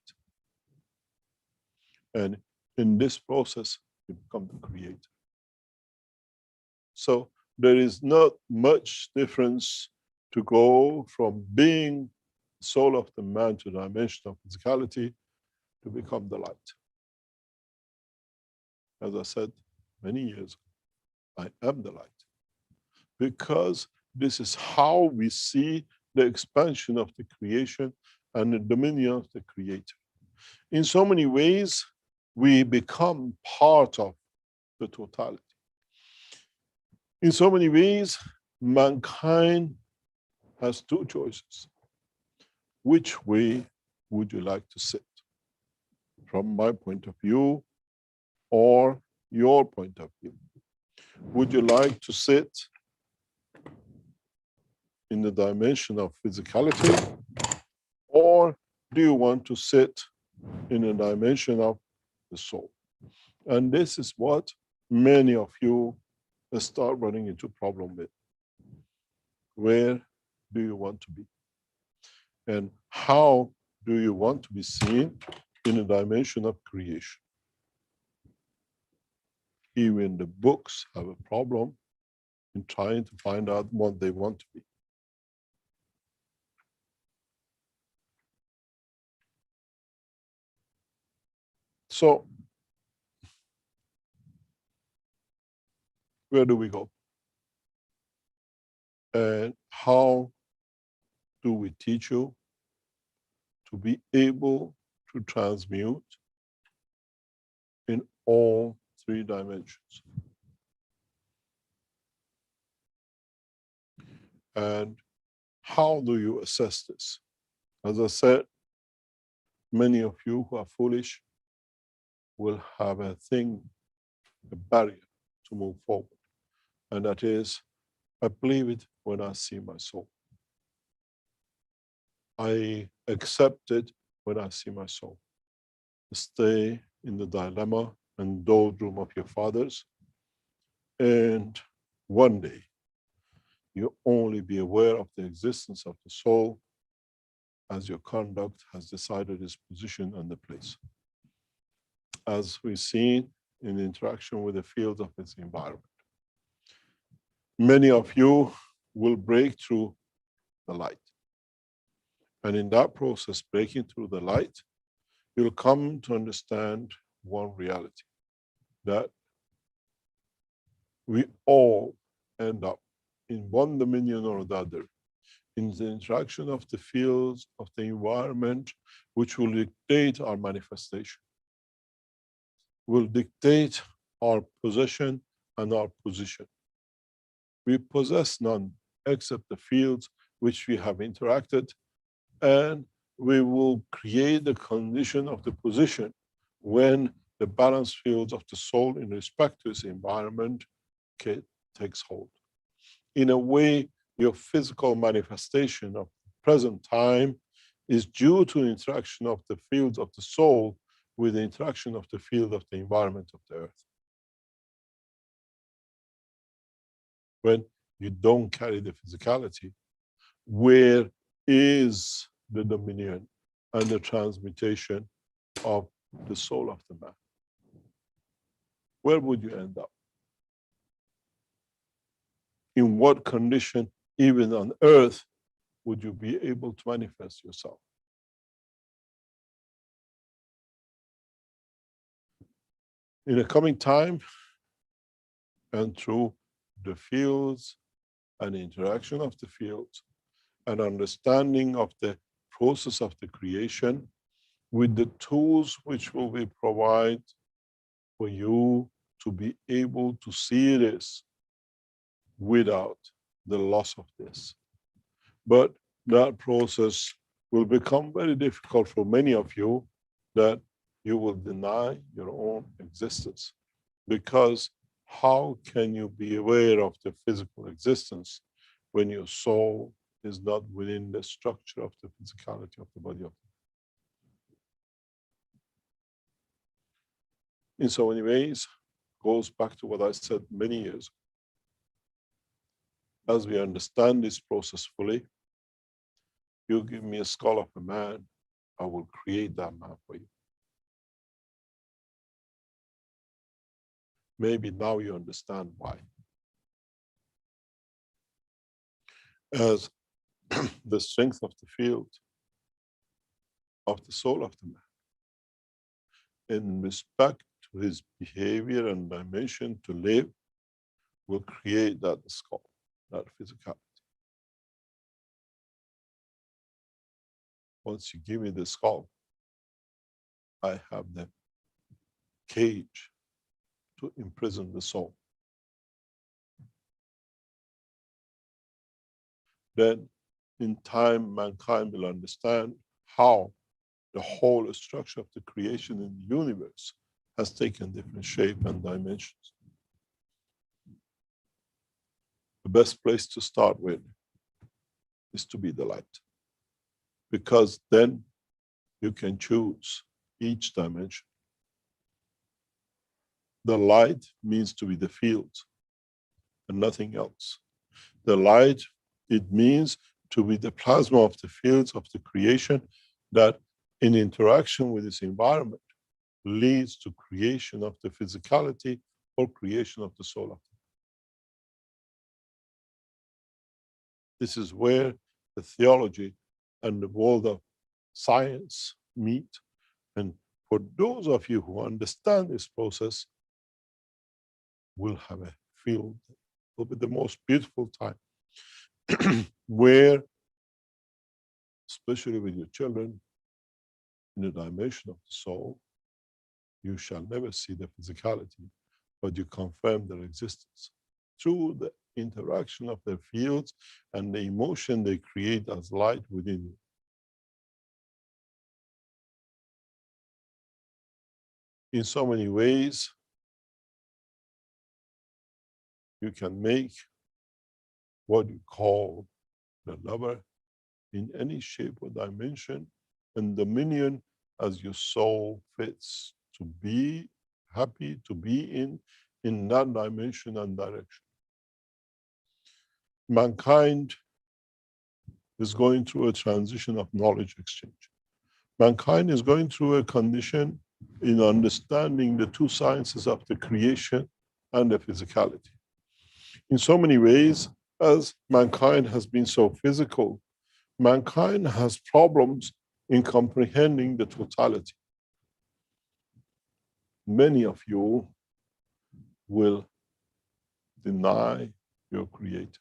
And in this process, you become the creator. So there is not much difference to go from being soul of the man to the dimension of physicality to become the light. As I said many years ago, I am the light. Because this is how we see the expansion of the creation and the dominion of the creator. In so many ways, we become part of the totality. In so many ways, mankind has two choices. Which way would you like to sit? From my point of view or your point of view? Would you like to sit in the dimension of physicality, or do you want to sit in the dimension of the soul? And this is what many of you start running into problem with. Where do you want to be? And how do you want to be seen in a dimension of creation? Even the books have a problem in trying to find out what they want to be. So, where do we go? And how do we teach you to be able to transmute in all three dimensions? And how do you assess this? As I said, many of you who are foolish will have a thing, a barrier to move forward. And that is, I believe it when I see my soul. I accept it when I see my soul. Stay in the dilemma and doldrum of your fathers. And one day, you'll only be aware of the existence of the soul as your conduct has decided its position and the place. As we've seen in the interaction with the field of its environment. Many of you will break through the light. And in that process, breaking through the light, you'll come to understand one reality, that we all end up in one dominion or the other, in the interaction of the fields of the environment, which will dictate our manifestation, will dictate our possession and our position. We possess none except the fields which we have interacted, and we will create the condition of the position when the balanced fields of the soul in respect to its environment takes hold. In a way, your physical manifestation of present time is due to the interaction of the fields of the soul with the interaction of the field of the environment of the earth. When you don't carry the physicality, where is the dominion and the transmutation of the soul of the man? Where would you end up? in what condition, even on earth, would you be able to manifest yourself? In the coming time, and through the fields and interaction of the fields, and understanding of the process of the creation, with the tools which will be provided for you to be able to see this without the loss of this. But that process will become very difficult for many of you, that you will deny your own existence. Because how can you be aware of the physical existence when your soul is not within the structure of the physicality of the body of the in so many ways, goes back to what I said many years ago. As we understand this process fully, you give me a skull of a man, I will create that man for you. Maybe now you understand why. As the strength of the field of the soul of the man, in respect to his behavior and dimension to live, will create that skull, that physicality. Once you give me the skull, I have the cage to imprison the soul. Then in time, mankind will understand how the whole structure of the creation in the universe has taken different shape and dimensions. The best place to start with is to be the light, because then you can choose each dimension. The light means to be the field and nothing else. The light, it means to be the plasma of the fields of the creation that in interaction with this environment leads to creation of the physicality or creation of the soul of the. This is where the theology and the world of science meet. And for those of you who understand this process, will have a field, will be the most beautiful time, where, especially with your children, in the dimension of the soul, you shall never see the physicality, but you confirm their existence through the interaction of their fields and the emotion they create as light within you. In so many ways, you can make what you call the lover in any shape or dimension and dominion as your soul fits, to be happy, to be in that dimension and direction. Mankind is going through a transition of knowledge exchange. Mankind is going through a condition in understanding the two sciences of the creation and the physicality. In so many ways, as mankind has been so physical, mankind has problems in comprehending the totality. Many of you will deny your creator,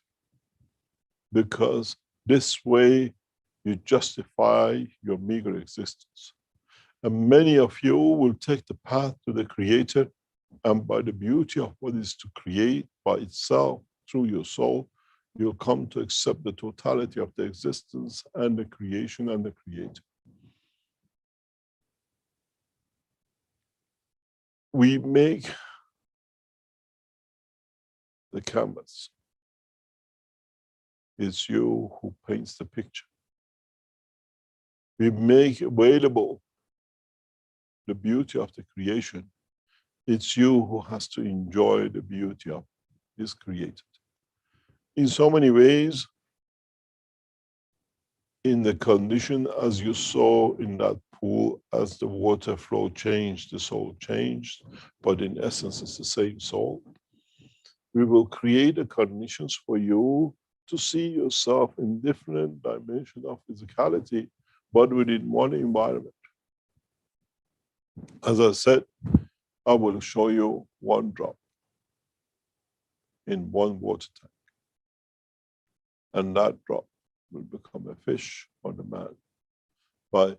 because this way you justify your meager existence. And many of you will take the path to the creator, and by the beauty of what is to create by itself through your soul, you'll come to accept the totality of the existence and the creation and the creator. We make the canvas. It's you who paints the picture. We make available the beauty of the creation. It's you who has to enjoy the beauty of this created. In so many ways, in the condition as you saw in that pool, as the water flow changed, the soul changed, but in essence it's the same soul. we will create the conditions for you to see yourself in different dimensions of physicality, but within one environment. As I said, I will show you one drop in one water tank. And that drop will become a fish on the man by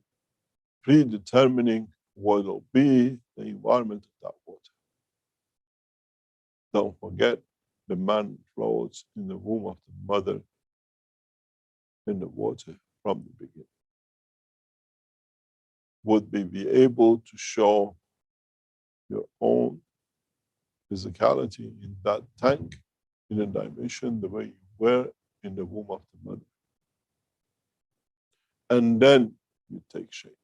predetermining what will be the environment of that water. Don't forget, the man floats in the womb of the mother in the water from the beginning. Would we be able to show your own physicality in that tank, in a dimension the way you were in the womb of the mother? And then you take shape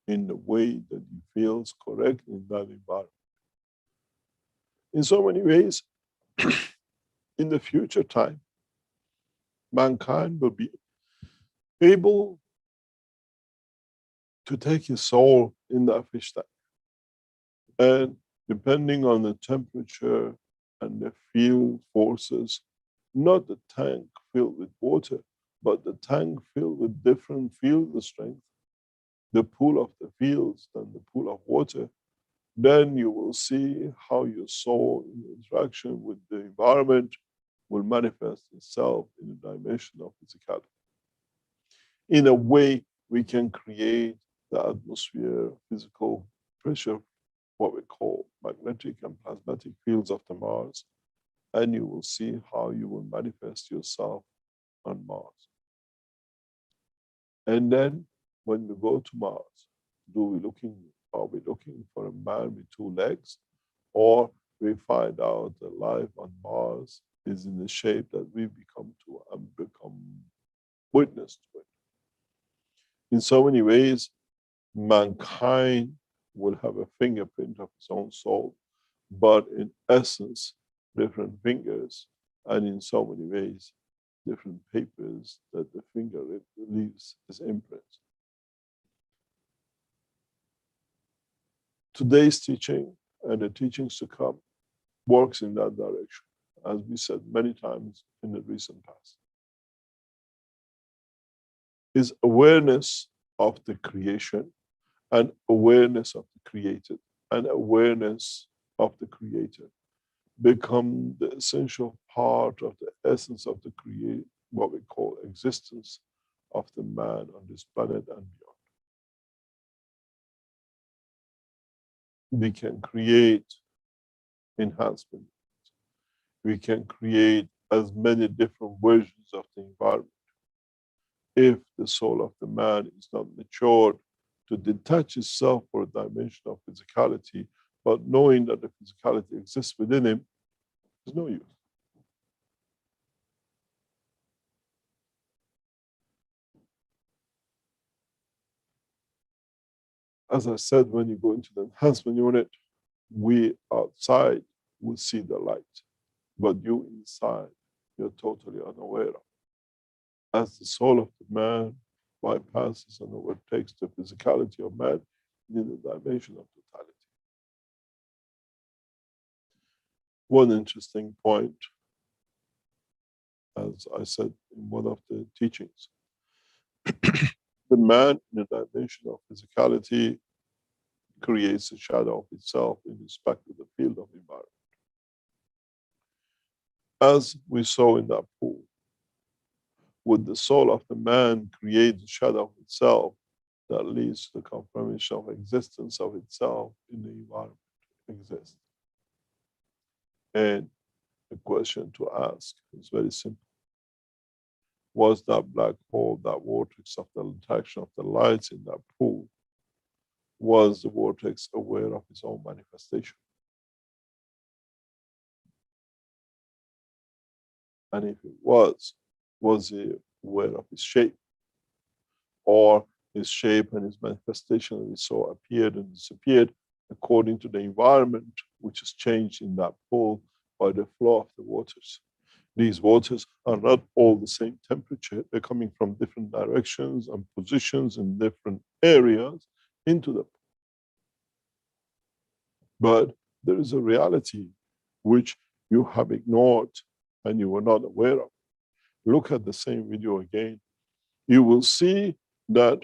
in the way that you feels correct in that environment. In so many ways, in the future time, mankind will be able to take his soul in that fish tank. And depending on the temperature and the field forces, not the tank filled with water, but the tank filled with different field strength, the pool of the fields and the pool of water, then you will see how your soul in interaction with the environment will manifest itself in a dimension of physicality. In a way, we can create the atmosphere, physical pressure, what we call magnetic and plasmatic fields of the Mars, and you will see how you will manifest yourself on Mars. And then when we go to Mars, are we looking for a man with two legs, or we find out that life on Mars is in the shape that we become witness to it. In so many ways, mankind will have a fingerprint of its own soul, but in essence, different fingers, and in so many ways, different papers that the finger leaves as imprints. Today's teaching and the teachings to come works in that direction, as we said many times in the recent past. Is awareness of the creation and awareness of the created and awareness of the creator become the essential part of the essence of the what we call existence of the man on this planet and beyond. We can create enhancement. We can create as many different versions of the environment. If the soul of the man is not matured to detach itself for a dimension of physicality, but knowing that the physicality exists within him, there's no use. As I said, when you go into the enhancement unit, we outside will see the light, but you inside, you're totally unaware of. As the soul of the man bypasses and overtakes the physicality of man in the dimension of totality. One interesting point, as I said in one of the teachings, the man in the dimension of physicality creates a shadow of itself in respect to the field of environment. As we saw in that pool, would the soul of the man create the shadow of itself that leads to the confirmation of existence of itself in the environment exists? And the question to ask is very simple. Was that black hole, that vortex of the interaction of the lights in that pool, was the vortex aware of its own manifestation? And if it was it aware of its shape? Or his shape and his manifestation that we saw appeared and disappeared according to the environment which is changed in that pool by the flow of the waters. These waters are not all the same temperature. They're coming from different directions and positions in different areas into the pool. But there is a reality which you have ignored and you were not aware of. Look at the same video again. You will see that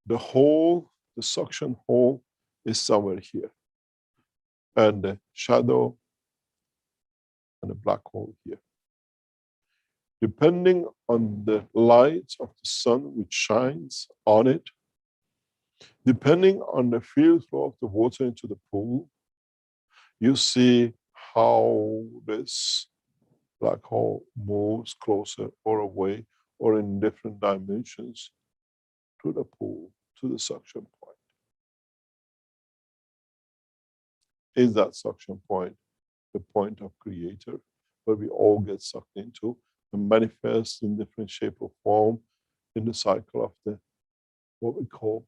the hole, the suction hole, is somewhere here. And the shadow and the black hole here. Depending on the light of the sun which shines on it, depending on the field flow of the water into the pool, you see how this black hole moves closer or away or in different dimensions to the pool, to the suction point. Is that suction point the point of creator, where we all get sucked into and manifest in different shape or form in the cycle of the, what we call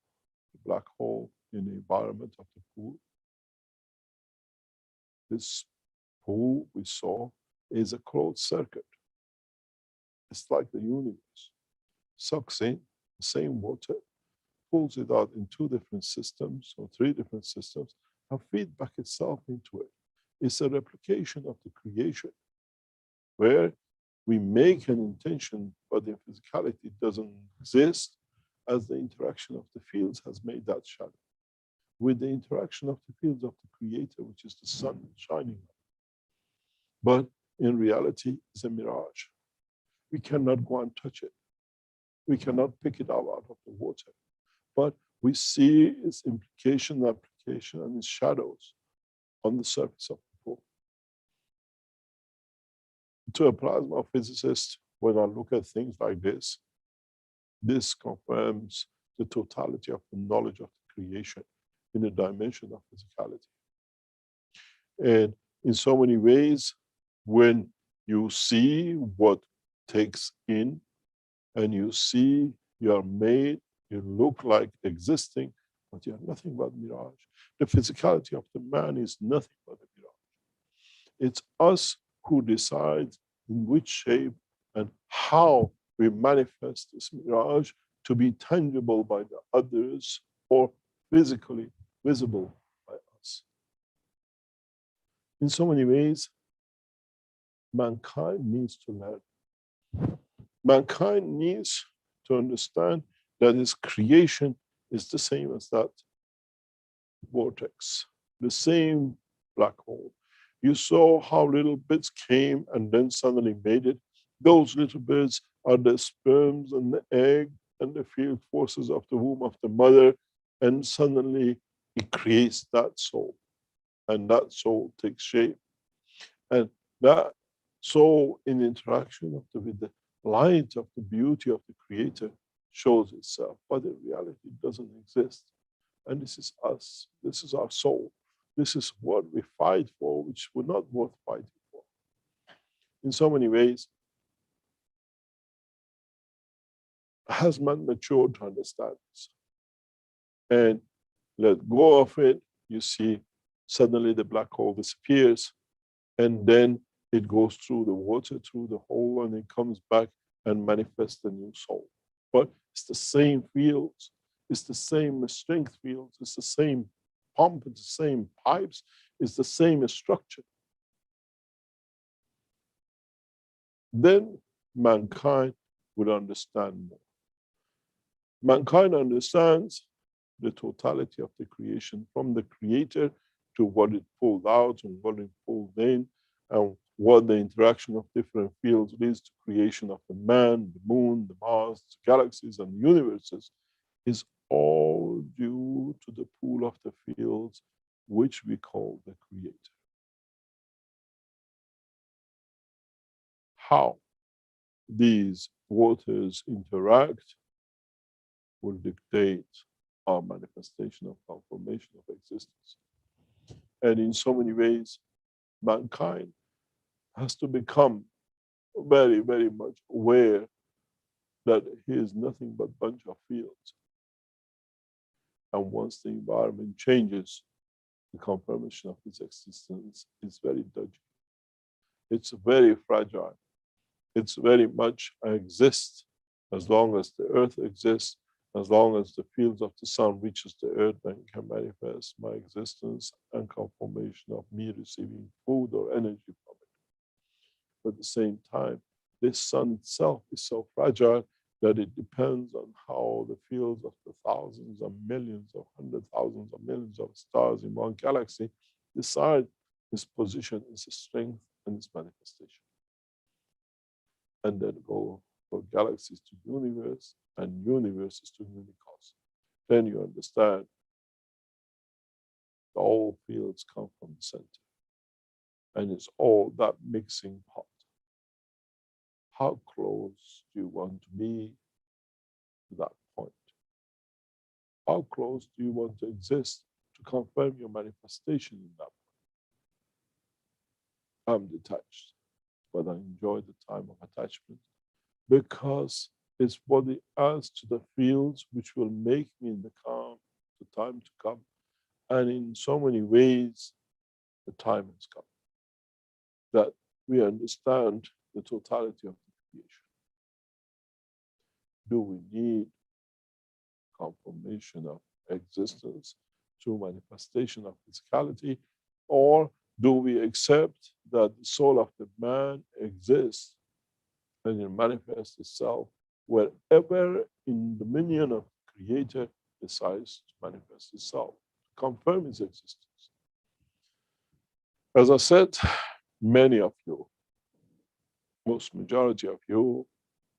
the black hole in the environment of the pool? This pool we saw is a closed circuit. It's like the universe. Sucks in the same water, pulls it out in 2 different systems or 3 different systems, and feed back itself into it. It's a replication of the creation, where we make an intention, but the physicality doesn't exist, as the interaction of the fields has made that shadow. With the interaction of the fields of the creator, which is the sun shining. But in reality, it's a mirage. We cannot go and touch it. We cannot pick it up out of the water. But we see its implication, application, and its shadows on the surface of the pool. To a plasma physicist, when I look at things like this confirms the totality of the knowledge of the creation in the dimension of physicality. And in so many ways, when you see what takes in and you see you are made, you look like existing, but you are nothing but mirage. The physicality of the man is nothing but a mirage. It's us who decide in which shape and how we manifest this mirage to be tangible by the others or physically visible by us. In so many ways, mankind needs to learn. Mankind needs to understand that his creation is the same as that vortex, the same black hole. You saw how little bits came and then suddenly made it. Those little bits are the sperms and the egg and the field forces of the womb of the mother, and suddenly it creates that soul, and that soul takes shape. And that soul, in interaction with the light of the beauty of the creator, shows itself, but in reality it doesn't exist. And this is us, this is our soul. This is what we fight for, which we're not worth fighting for. In so many ways, has man matured to understand this? And let go of it, you see, suddenly the black hole disappears, and then it goes through the water, through the hole, and it comes back and manifests a new soul. But it's the same fields, it's the same strength fields, it's the same pump, it's the same pipes, it's the same structure. Then mankind would understand more. Mankind understands the totality of the creation, from the creator to what it pulled out and what it pulled in, and what the interaction of different fields leads to creation of the man, the moon, the Mars, the galaxies, and the universes, is all due to the pool of the fields, which we call the creator. How these waters interact will dictate our manifestation of transformation of existence. And in so many ways, mankind has to become very, very much aware that he is nothing but a bunch of fields. And once the environment changes, the confirmation of his existence is very dodgy. It's very fragile. It's very much I exist as long as the earth exists, as long as the fields of the sun reaches the earth, then can manifest my existence and confirmation of me receiving food or energy from it. But at the same time, this sun itself is so fragile that it depends on how the fields of the thousands of millions of hundred thousands of millions of stars in one galaxy decide its position, its strength, and its manifestation. And then go from galaxies to universe and universes to unicos. Then you understand the all fields come from the center. And it's all that mixing pot. How close do you want to be to that point? How close do you want to exist to confirm your manifestation in that point? I'm detached, but I enjoy the time of attachment because it's what it adds to the fields which will make me in the time to come. And in so many ways, the time has come that we understand the totality of the creation. Do we need confirmation of existence through manifestation of physicality, or do we accept that the soul of the man exists and it manifests itself wherever in the dominion of the Creator decides to manifest itself, confirm its existence? As I said, many of you, most majority of you,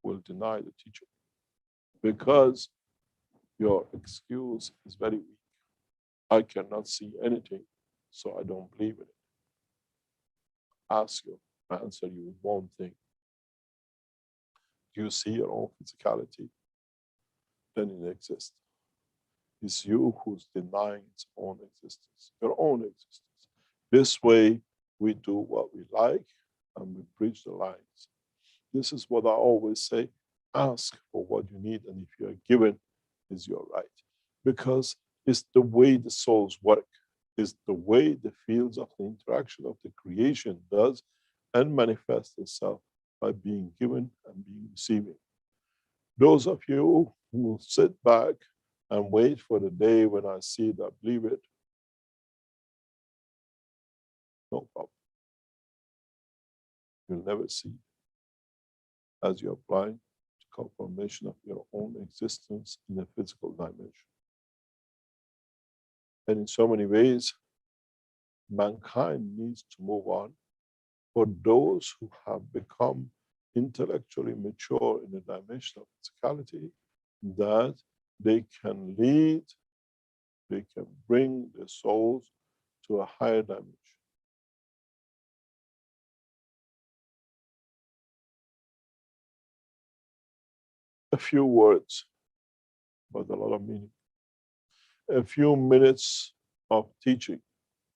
will deny the teaching because your excuse is very weak. I cannot see anything, so I don't believe in it. Ask you, answer you with one thing. Do you see your own physicality? Then it exists. It's you who's denying its own existence, your own existence. This way, we do what we like and we bridge the lines. This is what I always say, ask for what you need, and if you are given, is your right. Because it's the way the souls work, it's the way the fields of the interaction of the creation does and manifests itself by being given and being receiving. Those of you who will sit back and wait for the day when I see it, I believe it, no problem. You'll never see it as you're blind to confirmation of your own existence in the physical dimension. And in so many ways, mankind needs to move on. For those who have become intellectually mature in the dimension of physicality, that they can lead, they can bring their souls to a higher dimension. A few words, but a lot of meaning. A few minutes of teaching,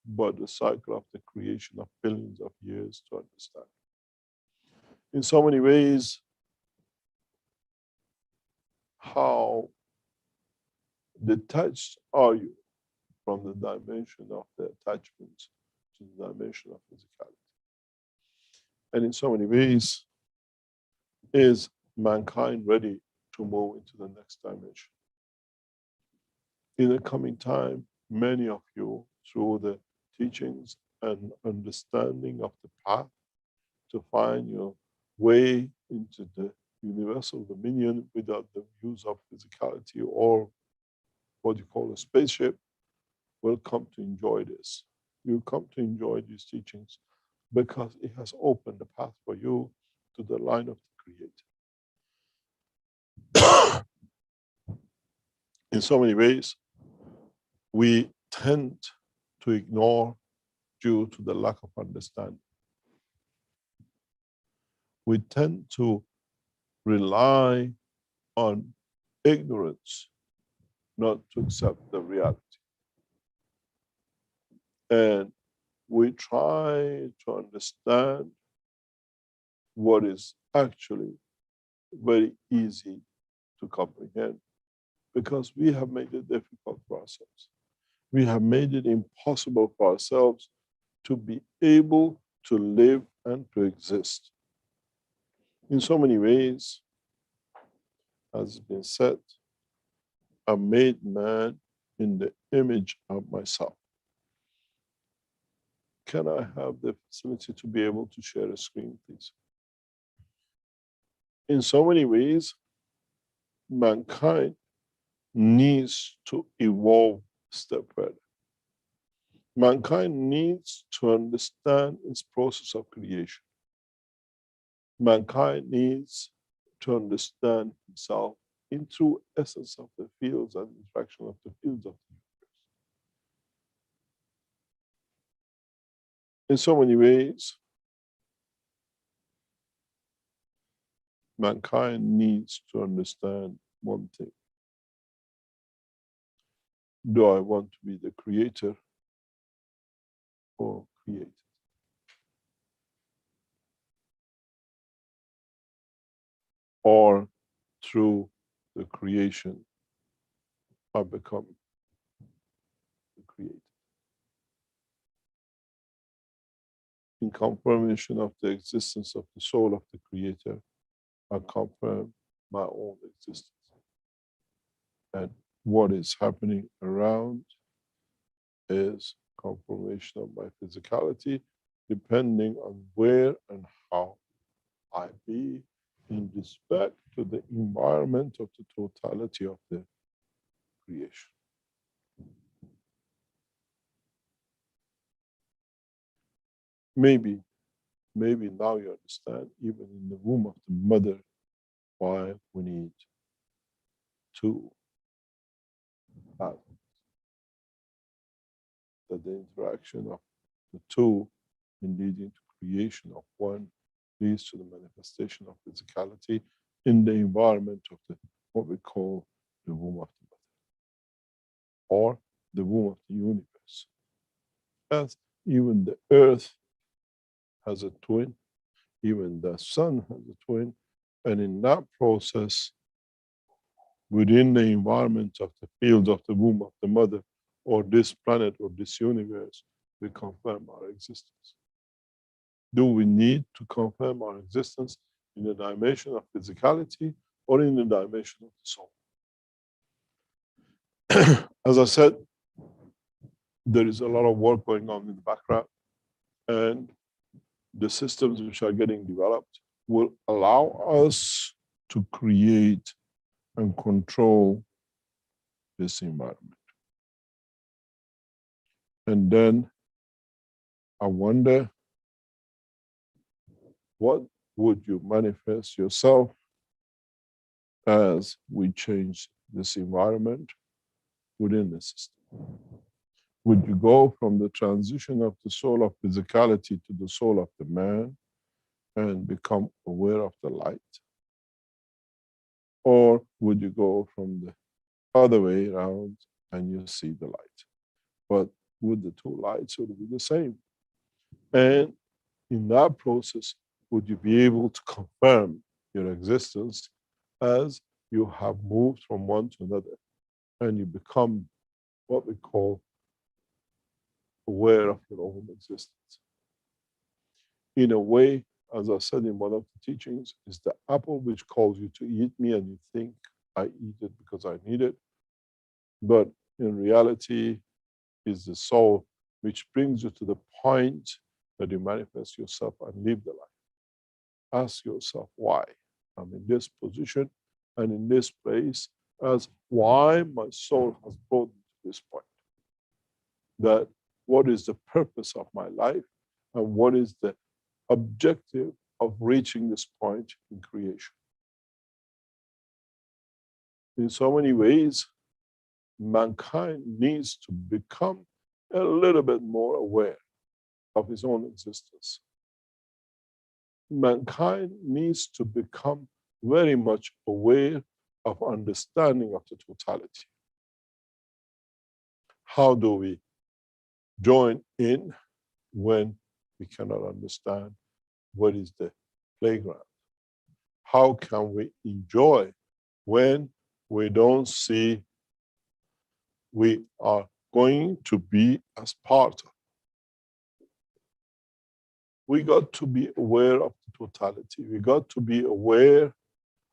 but the cycle of the creation of billions of years to understand. In so many ways, how detached are you from the dimension of the attachments to the dimension of physicality? And in so many ways, is mankind ready to move into the next dimension? In the coming time, many of you, through the teachings and understanding of the path to find your way into the universal dominion without the use of physicality or what you call a spaceship, will come to enjoy this. You come to enjoy these teachings because it has opened the path for you to the line of the Creator. In so many ways, we tend to ignore due to the lack of understanding. We tend to rely on ignorance, not to accept the reality. And we try to understand what is actually very easy to comprehend because we have made it difficult for ourselves. We have made it impossible for ourselves to be able to live and to exist. In so many ways, as has been said, I made man in the image of myself. Can I have the facility to be able to share a screen, please? In so many ways, mankind needs to evolve a step further. Mankind needs to understand its process of creation. Mankind needs to understand himself in true essence of the fields and interaction of the fields of the universe. In so many ways, mankind needs to understand one thing. Do I want to be the creator or created? Or through the creation, I become the creator. In confirmation of the existence of the soul of the creator, I confirm my own existence. And what is happening around is confirmation of my physicality, depending on where and how I be in respect to the environment of the totality of the creation. Maybe now you understand, even in the womb of the mother, why we need two patterns. That the interaction of the two in leading to creation of one leads to the manifestation of physicality in the environment of the what we call the womb of the mother, or the womb of the universe. As even the earth has a twin, even the sun has a twin, and in that process, within the environment of the field of the womb of the mother, or this planet or this universe, we confirm our existence. Do we need to confirm our existence in the dimension of physicality or in the dimension of the soul? As I said, there is a lot of work going on in the background, and the systems which are getting developed will allow us to create and control this environment. And then I wonder, what would you manifest yourself as we change this environment within the system? Would you go from the transition of the soul of physicality to the soul of the man and become aware of the light? Or would you go from the other way around and you see the light? But would the two lights would be the same? And in that process, would you be able to confirm your existence as you have moved from one to another and you become what we call aware of your own existence? In a way, as I said in one of the teachings, is the apple which calls you to eat me and you think I eat it because I need it. But in reality, is the soul which brings you to the point that you manifest yourself and live the life. Ask yourself why I'm in this position and in this place, as why my soul has brought me to this point. That what is the purpose of my life and what is the objective of reaching this point in creation. In so many ways, mankind needs to become a little bit more aware of his own existence. Mankind needs to become very much aware of understanding of the totality. How do we join in when we cannot understand what is the playground? How can we enjoy when we don't see we are going to be as part of? We got to be aware of the totality. We got to be aware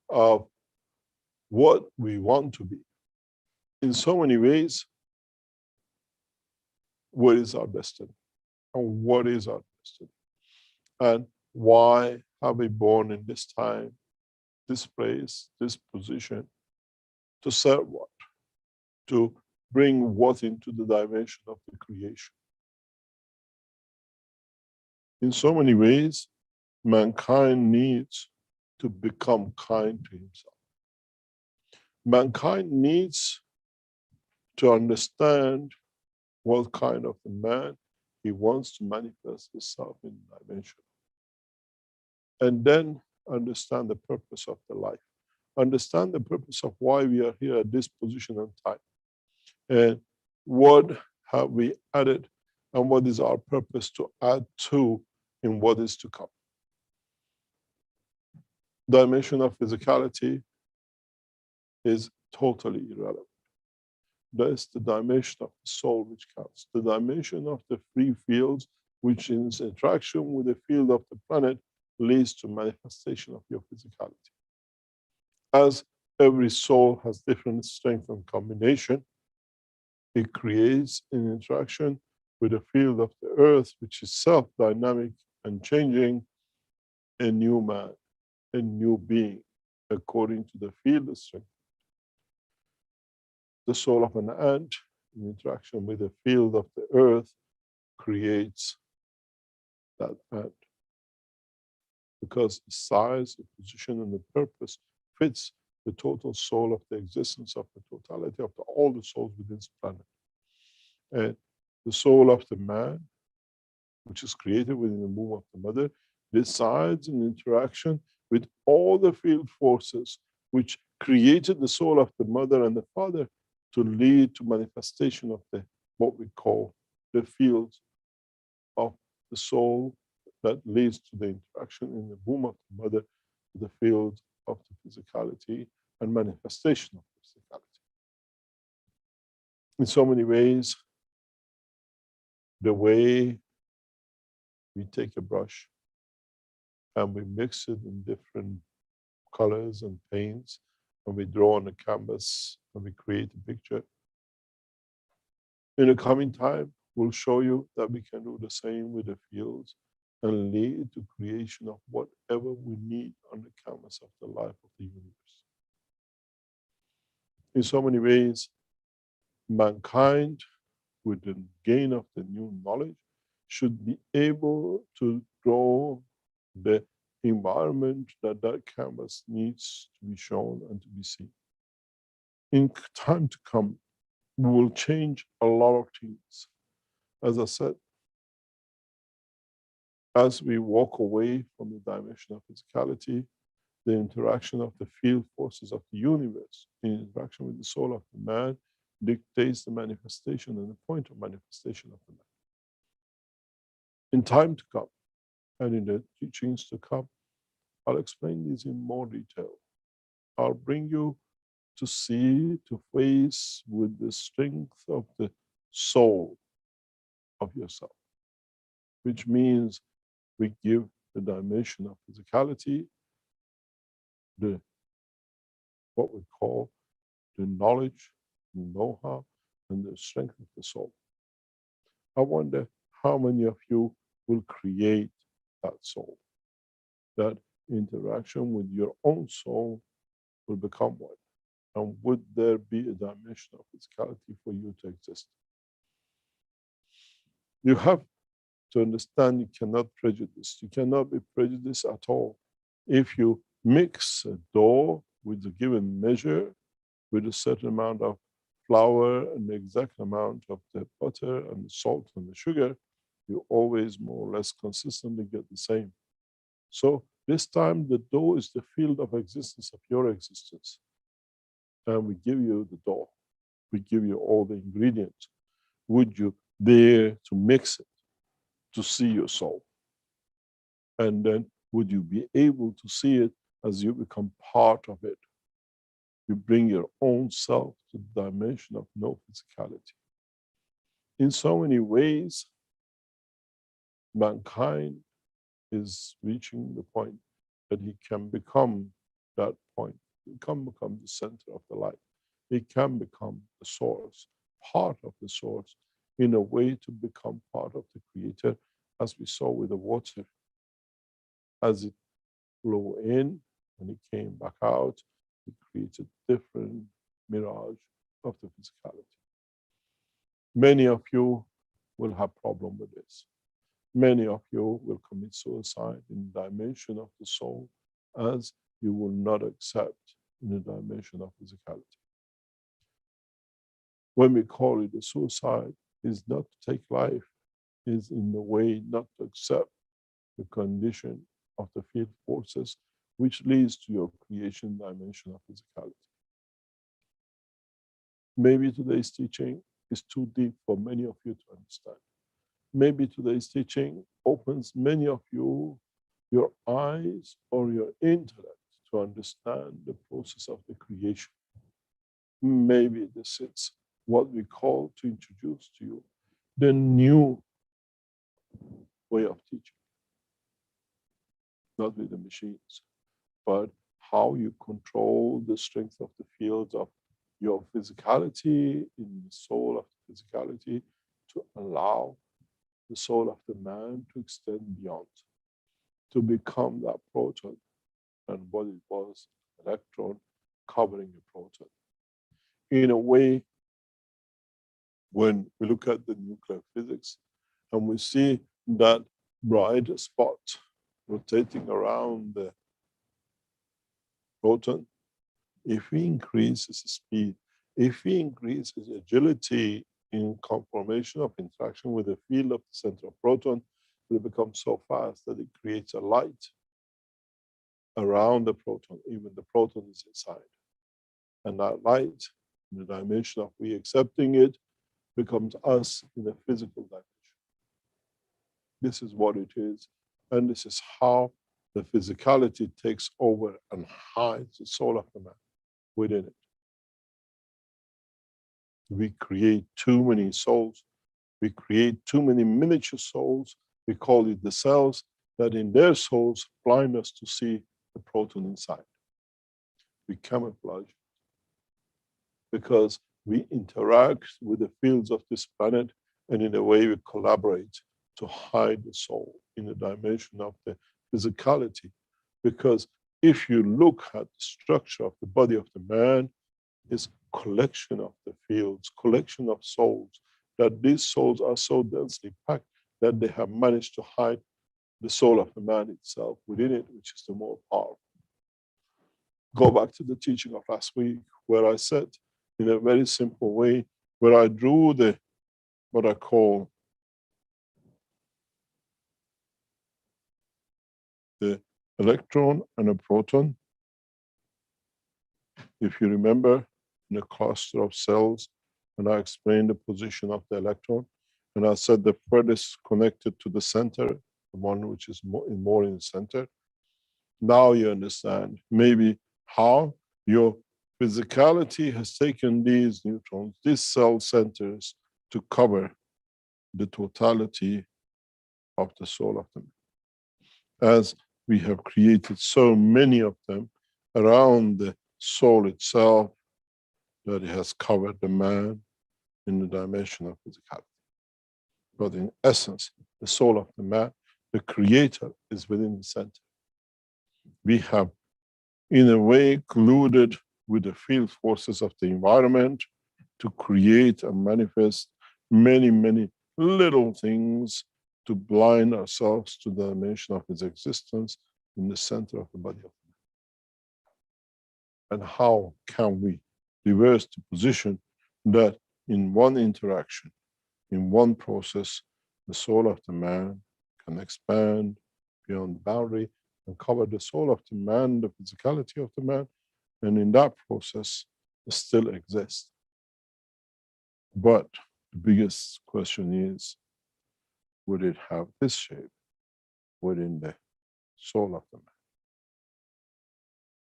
of what we want to be. In so many ways, what is our destiny? and what is our destiny. And why are we born in this time, this place, this position? To serve what? To bring what into the dimension of the creation. In so many ways, mankind needs to become kind to himself. Mankind needs to understand what kind of the man he wants to manifest himself in the dimension. And then understand the purpose of the life. Understand the purpose of why we are here at this position and time. And what have we added and what is our purpose to add to in what is to come. Dimension of physicality is totally irrelevant. That is the dimension of the soul which counts. The dimension of the free fields, which in its interaction with the field of the planet leads to manifestation of your physicality. As every soul has different strength and combination, it creates an interaction with the field of the earth, which is self-dynamic and changing, a new man, a new being, according to the field strength. The soul of an ant, in interaction with the field of the earth, creates that ant. Because the size, the position, and the purpose fits the total soul of the existence of the totality of all the souls within this planet. And the soul of the man, which is created within the womb of the mother, decides in interaction with all the field forces which created the soul of the mother and the father to lead to manifestation of the what we call the fields of the soul that leads to the interaction in the womb of the mother to the field of the physicality and manifestation of physicality. In so many ways, the way we take a brush and we mix it in different colors and paints, and we draw on a canvas and we create a picture. In the coming time, we'll show you that we can do the same with the fields and lead to creation of whatever we need on the canvas of the life of the universe. In so many ways, mankind, with the gain of the new knowledge, should be able to draw the environment that that canvas needs to be shown and to be seen. In time to come, we will change a lot of things. As I said, as we walk away from the dimension of physicality, the interaction of the field forces of the universe in interaction with the soul of the man dictates the manifestation and the point of manifestation of the man. In time to come, and in the teachings to come, I'll explain these in more detail. I'll bring you to see, to face with the strength of the soul of yourself, which means we give the dimension of physicality, what we call the knowledge, the know-how, and the strength of the soul. I wonder how many of you will create that soul, that interaction with your own soul will become one. And would there be a dimension of physicality for you to exist? You have to understand you cannot prejudice. You cannot be prejudiced at all. If you mix a dough with a given measure, with a certain amount of flour and the exact amount of the butter and the salt and the sugar, you always more or less consistently get the same. So this time the dough is the field of existence of your existence. And we give you the dough. We give you all the ingredients. Would you dare to mix it to see your soul? And then would you be able to see it as you become part of it? You bring your own self to the dimension of no physicality. In so many ways, mankind is reaching the point that he can become that point. He can become the center of the light. He can become the source, part of the source, in a way to become part of the Creator, as we saw with the water. As it flew in and it came back out, it created different mirage of the physicality. Many of you will have problem with this. Many of you will commit suicide in the dimension of the soul, as you will not accept in the dimension of physicality. When we call it a suicide, is not to take life, is in the way not to accept the condition of the field forces, which leads to your creation dimension of physicality. Maybe today's teaching is too deep for many of you to understand. Maybe today's teaching opens many of you, your eyes or your intellect to understand the process of the creation. Maybe this is what we call to introduce to you the new way of teaching. Not with the machines, but how you control the strength of the fields of your physicality in the soul of the physicality to allow the soul of the man to extend beyond, to become that proton and what it was, electron covering a proton. In a way, when we look at the nuclear physics and we see that bright spot rotating around the proton, if we increase its speed, if we increase its agility in conformation of interaction with the field of the center of proton, it will become so fast that it creates a light around the proton, even the proton is inside. And that light, in the dimension of we accepting it, becomes us in a physical dimension. This is what it is. And this is how the physicality takes over and hides the soul of the man within it. We create too many souls. We create too many miniature souls. We call it the cells that in their souls blind us to see the proton inside. We camouflage because we interact with the fields of this planet, and in a way we collaborate to hide the soul in the dimension of the physicality. Because if you look at the structure of the body of the man, it's collection of the fields, collection of souls, that these souls are so densely packed that they have managed to hide the soul of the man itself within it, which is the more powerful. Go back to the teaching of last week, where I said in a very simple way, where I drew the what I call the electron and a proton. If you remember, in a cluster of cells, and I explained the position of the electron, and I said the furthest connected to the center, the one which is more in the center. Now you understand maybe how your physicality has taken these neutrons, these cell centers, to cover the totality of the soul of them. As we have created so many of them around the soul itself, that it has covered the man in the dimension of physicality. But in essence, the soul of the man, the creator, is within the center. We have, in a way, colluded with the field forces of the environment to create and manifest many, many little things to blind ourselves to the dimension of his existence in the center of the body of man. And how can we reverse the position that in one interaction, in one process, the soul of the man can expand beyond the boundary and cover the soul of the man, the physicality of the man, and in that process, it still exists. But the biggest question is, would it have this shape within the soul of the man?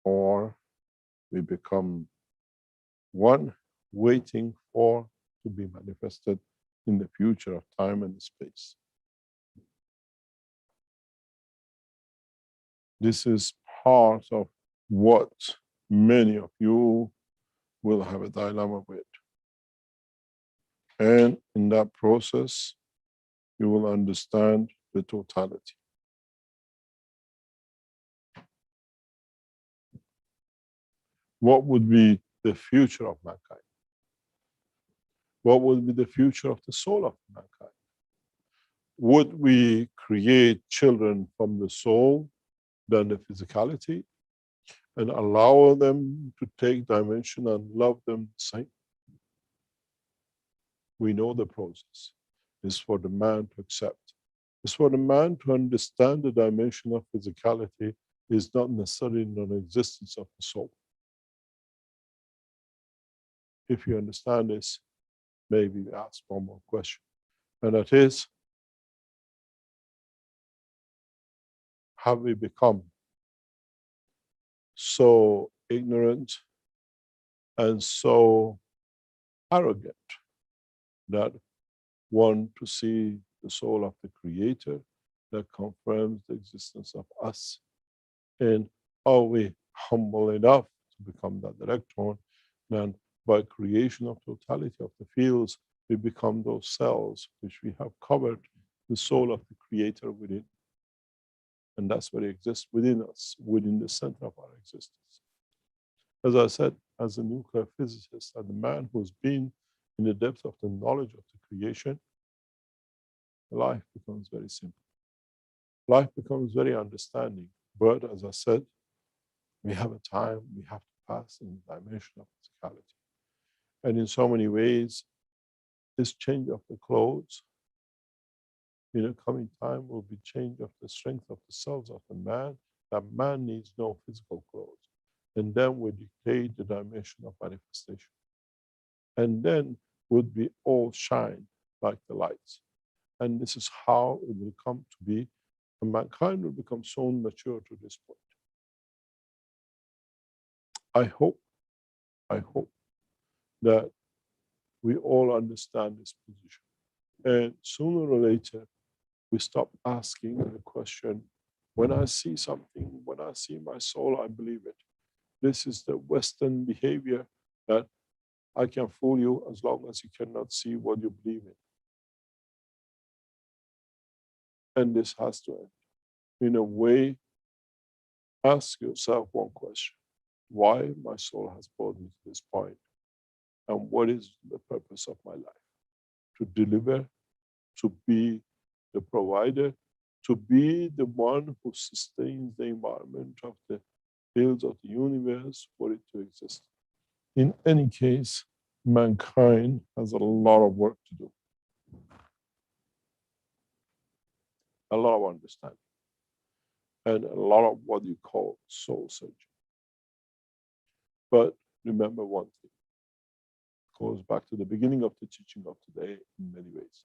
Or we become one waiting for to be manifested in the future of time and space. This is part of what many of you will have a dilemma with. And in that process, you will understand the totality. What would be the future of mankind? What would be the future of the soul of mankind? Would we create children from the soul than the physicality and allow them to take dimension and love them the same? We know the process. It's for the man to accept. It's for the man to understand the dimension of physicality is not necessarily non-existence of the soul. If you understand this, maybe we ask one more question. And that is, have we become so ignorant and so arrogant that want to see the soul of the Creator that confirms the existence of us? And are we humble enough to become that direct one? And by creation of totality of the fields, we become those cells which we have covered the soul of the Creator within. And that's what exists within us, within the center of our existence. As I said, as a nuclear physicist and the man who's been in the depth of the knowledge of the creation, life becomes very simple. Life becomes very understanding. But as I said, we have a time we have to pass in the dimension of physicality. And in so many ways, this change of the clothes in a coming time will be change of the strength of the cells of the man, that man needs no physical clothes. And then we dictate the dimension of manifestation. And then would be all shine like the lights. And this is how it will come to be, and mankind will become so mature to this point. I hope that we all understand this position. And sooner or later, we stop asking the question, when I see something, when I see my soul, I believe it. This is the Western behavior that I can fool you as long as you cannot see what you believe in. And this has to end. In a way, ask yourself one question. Why my soul has brought me to this point? And what is the purpose of my life? To deliver, to be the provider, to be the one who sustains the environment of the fields of the universe for it to exist. In any case, mankind has a lot of work to do. A lot of understanding. And a lot of what you call soul searching. But remember one thing. It goes back to the beginning of the teaching of today in many ways.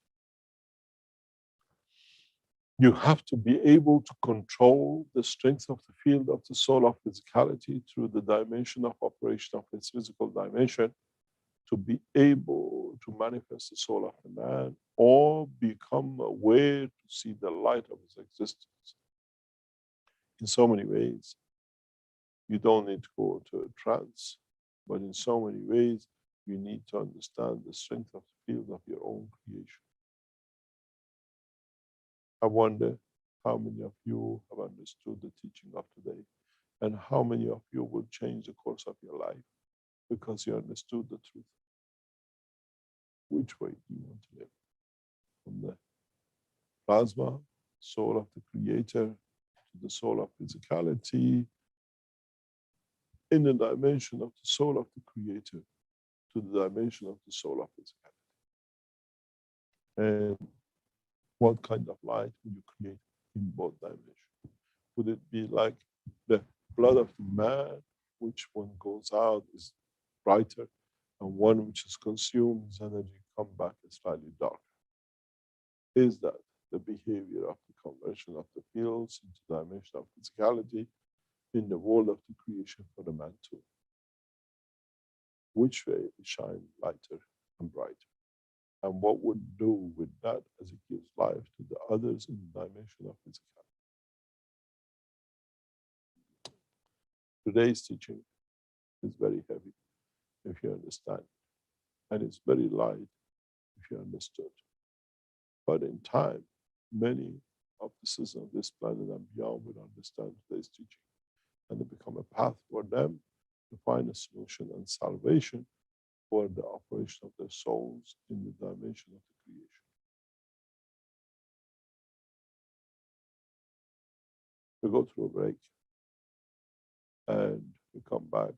You have to be able to control the strength of the field of the soul of physicality through the dimension of operation of its physical dimension to be able to manifest the soul of the man or become aware to see the light of his existence. In so many ways, you don't need to go to a trance, but in so many ways, you need to understand the strength of the field of your own creation. I wonder how many of you have understood the teaching of today and how many of you will change the course of your life because you understood the truth. Which way do you want to live? From the plasma, soul of the Creator, to the soul of physicality, in the dimension of the soul of the Creator, to the dimension of the soul of physicality. And what kind of light would you create in both dimensions? Would it be like the blood of the man, which one goes out is brighter, and one which is consumed his energy come back is slightly darker? Is that the behavior of the conversion of the fields into the dimension of physicality in the world of the creation for the man too? Which way we shine lighter and brighter? And what would do with that as it gives life to the others in the dimension of physicality? Today's teaching is very heavy, if you understand. And it's very light, if you understood. But in time, many of the citizens of this planet and beyond will understand today's teaching, and it become a path for them to find a solution and salvation for the operation of their souls in the dimension of the creation. We go through a break and we come back.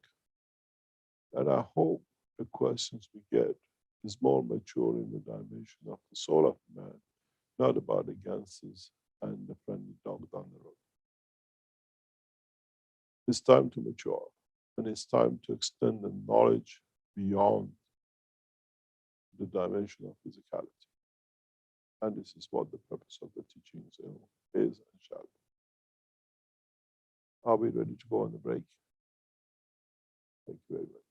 And I hope the questions we get is more mature in the dimension of the soul of man, not about the ganses and the friendly dog down the road. It's time to mature, and it's time to extend the knowledge beyond the dimension of physicality. And this is what the purpose of the teachings is and shall be. Are we ready to go on the break? Thank you very much.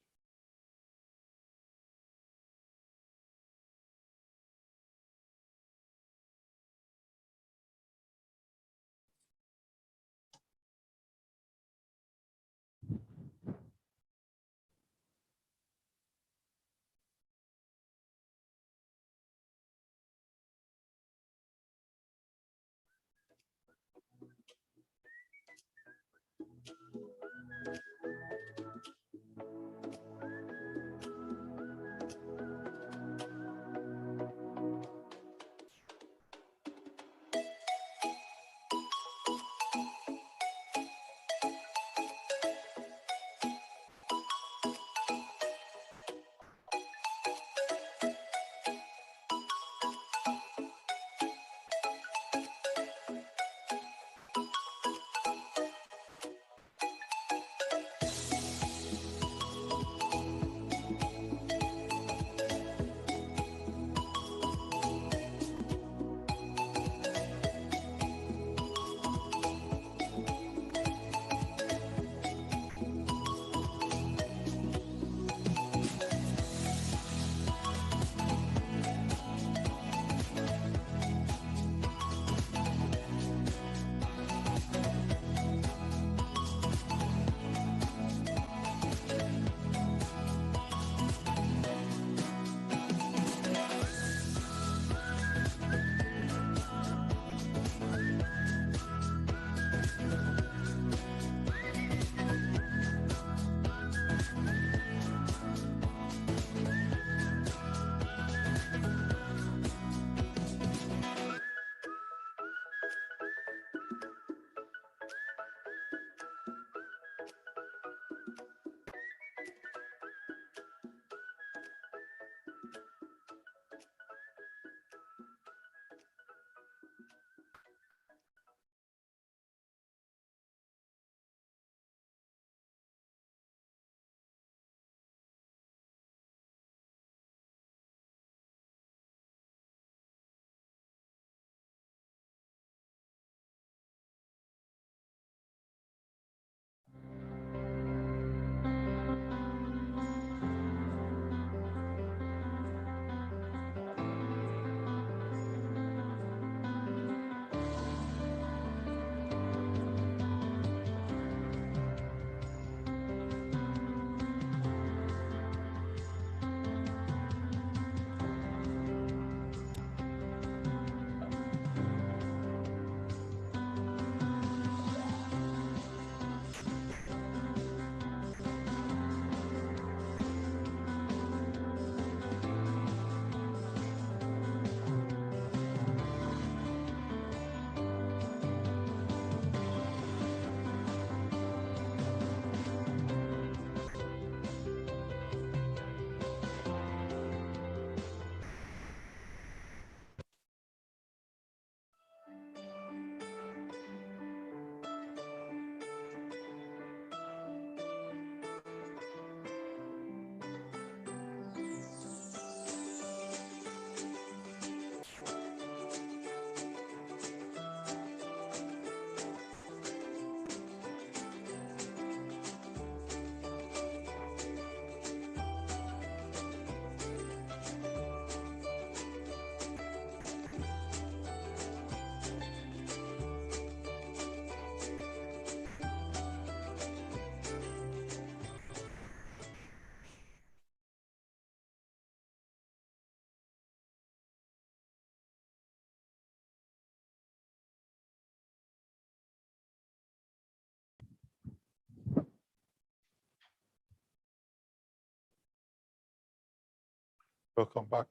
Welcome back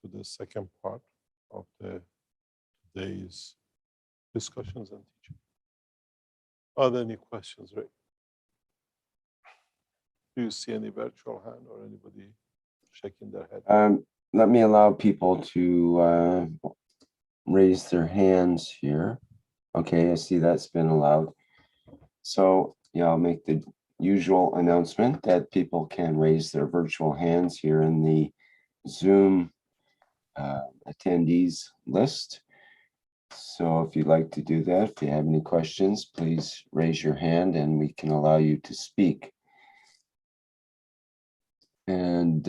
to the second part of today's discussions and teaching. Are there any questions, Ray? Do you see any virtual hand or anybody shaking their head? Let me allow people to raise their hands here. Okay, I see that's been allowed. So yeah, I'll make the usual announcement that people can raise their virtual hands here in the Zoom attendees list. So if you'd like to do that, if you have any questions, please raise your hand and we can allow you to speak. And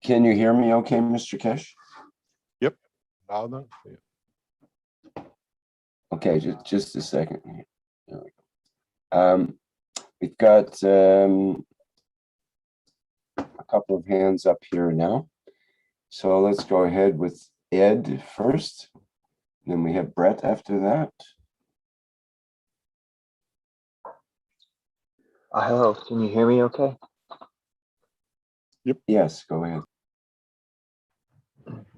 can you hear me okay, Mr. Kesh? Yep, loud and clear. Okay, just a second here. There we go. We've got a couple of hands up here now. So let's go ahead with Ed first. Then we have Brett after that. Hello, can you hear me okay? Yep. Yes, go ahead.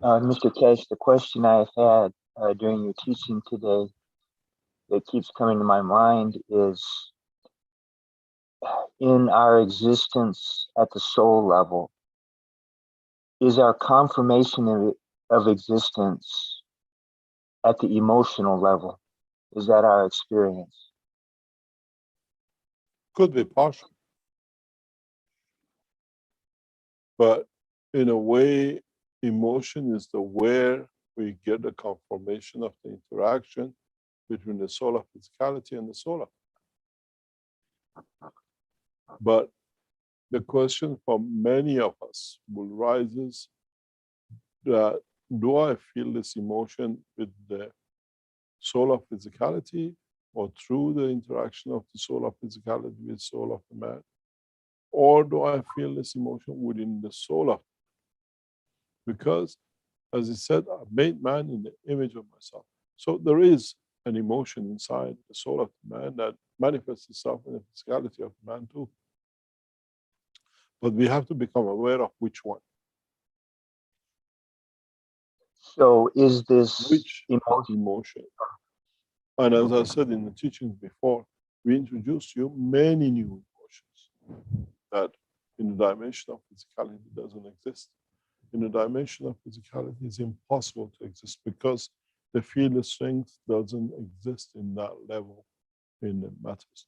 Mr. Kesh, the question I've had during your teaching today that keeps coming to my mind is, in our existence at the soul level, is our confirmation of existence at the emotional level? Is that our experience? Could be partial. But in a way, emotion is the where we get the confirmation of the interaction between the soul of physicality and the soul of. But the question for many of us will rise that, do I feel this emotion with the soul of physicality or through the interaction of the soul of physicality with soul of the man? Or do I feel this emotion within the soul of? Because, as he said, I made man in the image of myself. So there is an emotion inside the soul of the man that manifests itself in the physicality of the man too. But we have to become aware of which one. So is this Which emotion? And as I said in the teachings before, we introduced you many new emotions that in the dimension of physicality doesn't exist. In the dimension of physicality, it's impossible to exist because the field of strength doesn't exist in that level in the matter state.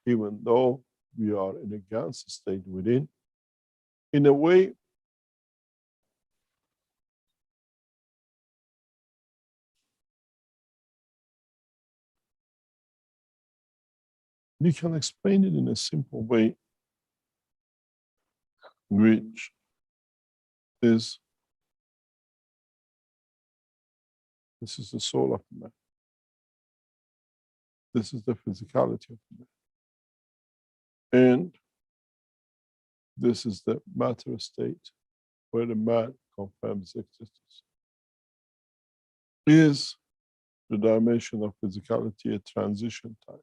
Even though we are in a Gansa state within, in a way, you can explain it in a simple way, which is, this is the soul of the man. This is the physicality of the man. And this is the matter state where the man confirms existence. Is the dimension of physicality a transition time,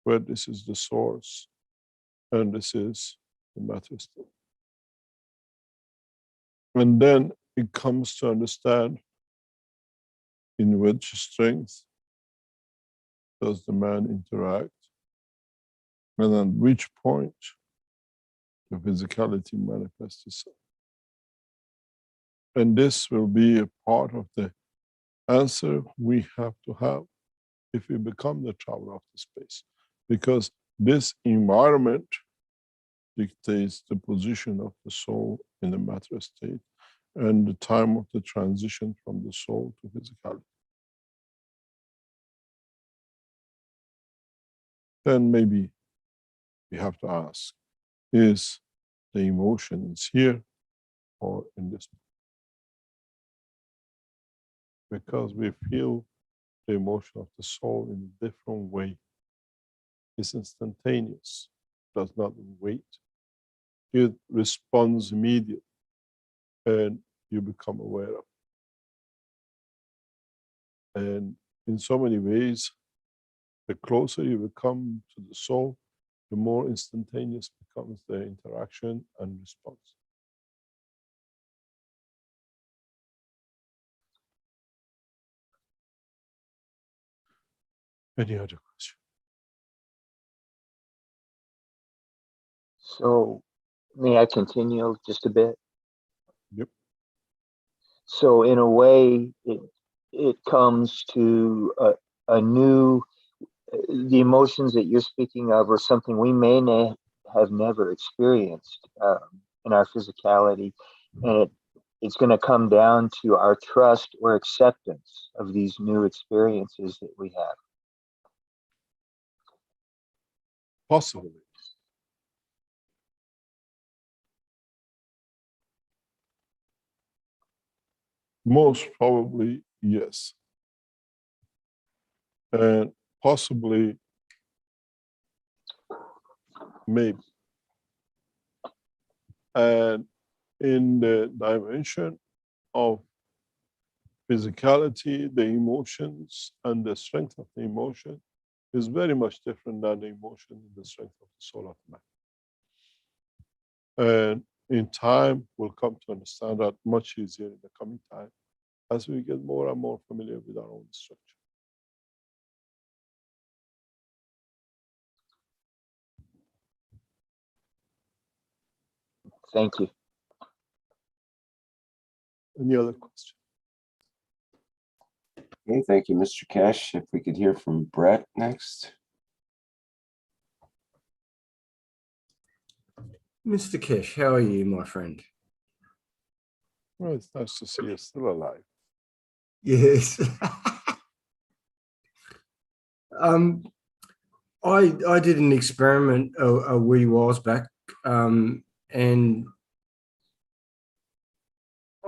where this is the source and this is the matter state? And then it comes to understand in which strength does the man interact, and at which point the physicality manifests itself. And this will be a part of the answer we have to have if we become the traveler of the space, because this environment dictates the position of the soul in the matter state and the time of the transition from the soul to physicality. Then maybe we have to ask, is the emotion is here or in this? Because we feel the emotion of the soul in a different way. It's instantaneous, does not wait. It responds immediately, and you become aware of it. And in so many ways, the closer you become to the soul, the more instantaneous becomes the interaction and response. Any other question? So may I continue just a bit? Yep. So in a way, it comes to a new, the emotions that you're speaking of are something we may have never experienced in our physicality, and it's going to come down to our trust or acceptance of these new experiences that we have. Possibly. Most probably, yes. And possibly, maybe. And in the dimension of physicality, the emotions and the strength of the emotion is very much different than the emotion and the strength of the soul of man. And in time, we'll come to understand that much easier in the coming time as we get more and more familiar with our own structure. Thank you. Any other question? Okay, thank you, Mr. Cash. If we could hear from Brett next. Mr. Kesh, how are you, my friend? Well, it's nice to see you still alive. Yes. I did an experiment a wee whiles back, and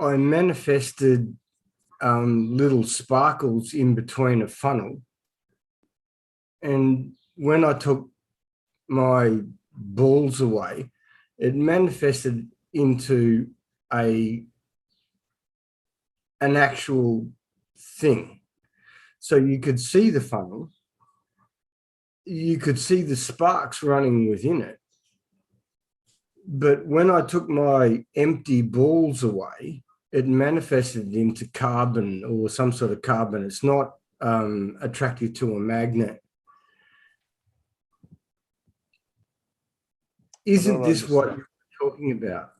I manifested little sparkles in between a funnel. And when I took my balls away, it manifested into an actual thing. So you could see the funnel, you could see the sparks running within it. But when I took my empty balls away, it manifested into carbon or some sort of carbon. It's not attractive to a magnet. Isn't this what you're talking about?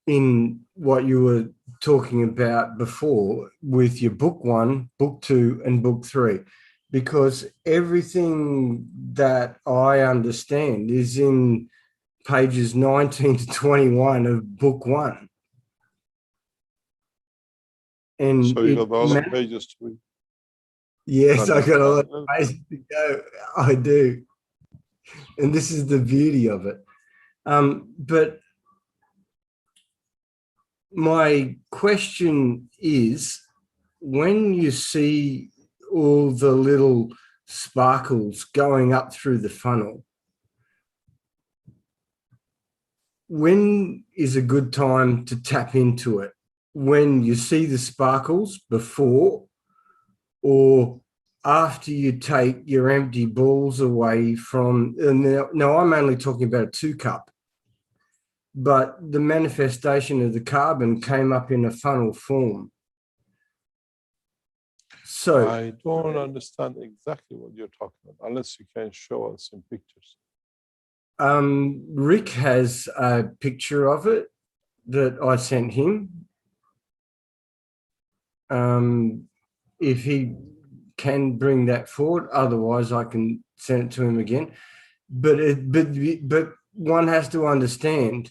In what you were talking about before with your book 1, book 2, and book 3, because everything that I understand is in pages 19 to 21 of book 1. And So you got all the pages to read. Yes, I got a lot of pages to go. I do. And this is the beauty of it. But my question is, when you see all the little sparkles going up through the funnel, when is a good time to tap into it? When you see the sparkles before, or after you take your empty balls away from, now I'm only talking about a 2-cup, but the manifestation of the carbon came up in a funnel form. So I don't understand exactly what you're talking about, unless you can show us some pictures. Rick has a picture of it that I sent him. If he can bring that forward, otherwise I can send it to him again. But one has to understand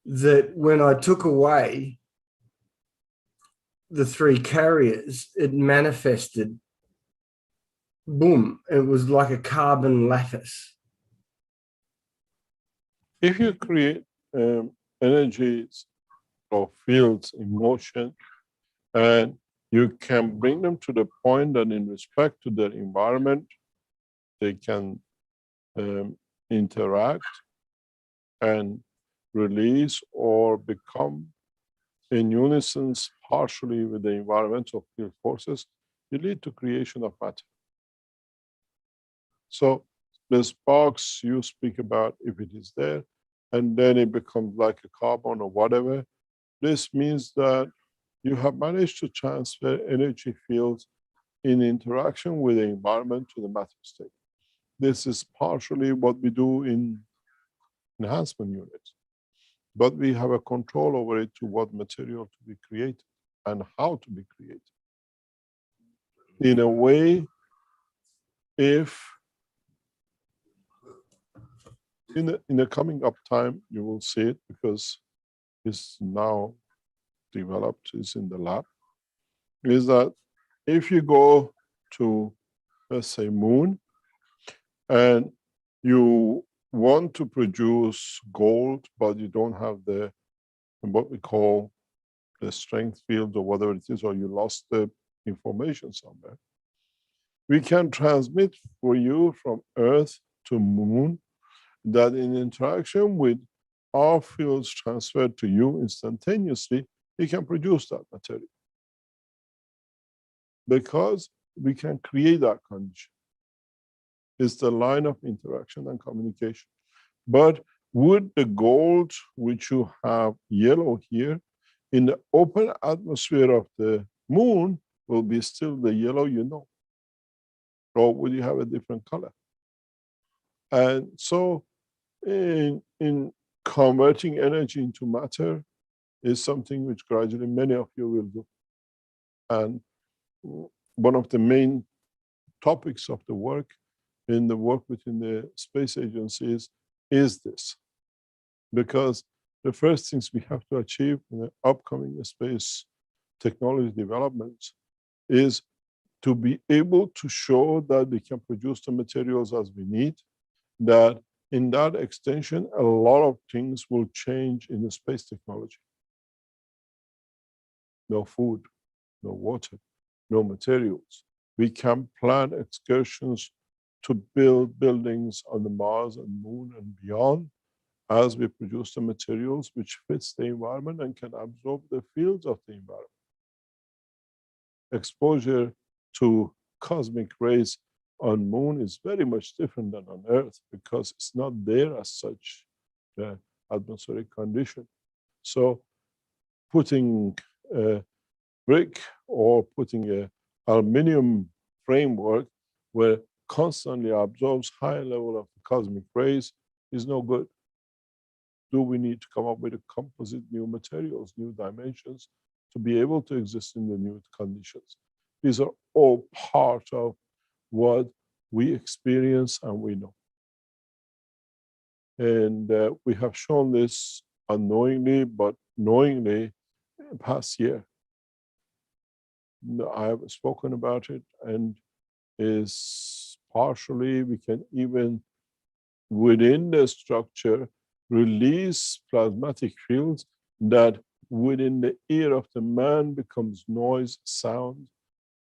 that when I took away the 3 carriers, it manifested, boom, it was like a carbon lattice. If you create energies or fields in motion, and you can bring them to the point that in respect to their environment, they can interact and release or become in unison partially with the environmental field forces, you lead to creation of matter. So the sparks you speak about, if it is there, and then it becomes like a carbon or whatever, this means that you have managed to transfer energy fields in interaction with the environment to the matter state. This is partially what we do in enhancement units, but we have a control over it to what material to be created and how to be created. In a way, if in the coming up time, you will see it because it's now developed, it's in the lab, is that if you go to, let's say, moon, and you want to produce gold, but you don't have the, what we call the strength field or whatever it is, or you lost the information somewhere, we can transmit for you from Earth to moon that in interaction with our fields transferred to you instantaneously, you can produce that material. Because we can create that condition. It's the line of interaction and communication. But would the gold, which you have yellow here, in the open atmosphere of the moon, will be still the yellow you know? Or would you have a different color? And so in converting energy into matter is something which gradually many of you will do. And one of the main topics of the work in the work within the space agencies is this. Because the first things we have to achieve in the upcoming space technology developments is to be able to show that we can produce the materials as we need, that in that extension, a lot of things will change in the space technology. No food, no water, no materials. We can plan excursions to build buildings on the Mars and Moon and beyond as we produce the materials which fits the environment and can absorb the fields of the environment. Exposure to cosmic rays on Moon is very much different than on Earth because it's not there as such, the atmospheric condition. So putting a brick or putting a aluminum framework where constantly absorbs high level of the cosmic rays is no good. Do we need to come up with a composite new materials, new dimensions to be able to exist in the new conditions? These are all part of what we experience and we know. And we have shown this unknowingly, but knowingly past year. I have spoken about it, and is partially we can even within the structure release plasmatic fields that within the ear of the man becomes noise, sound,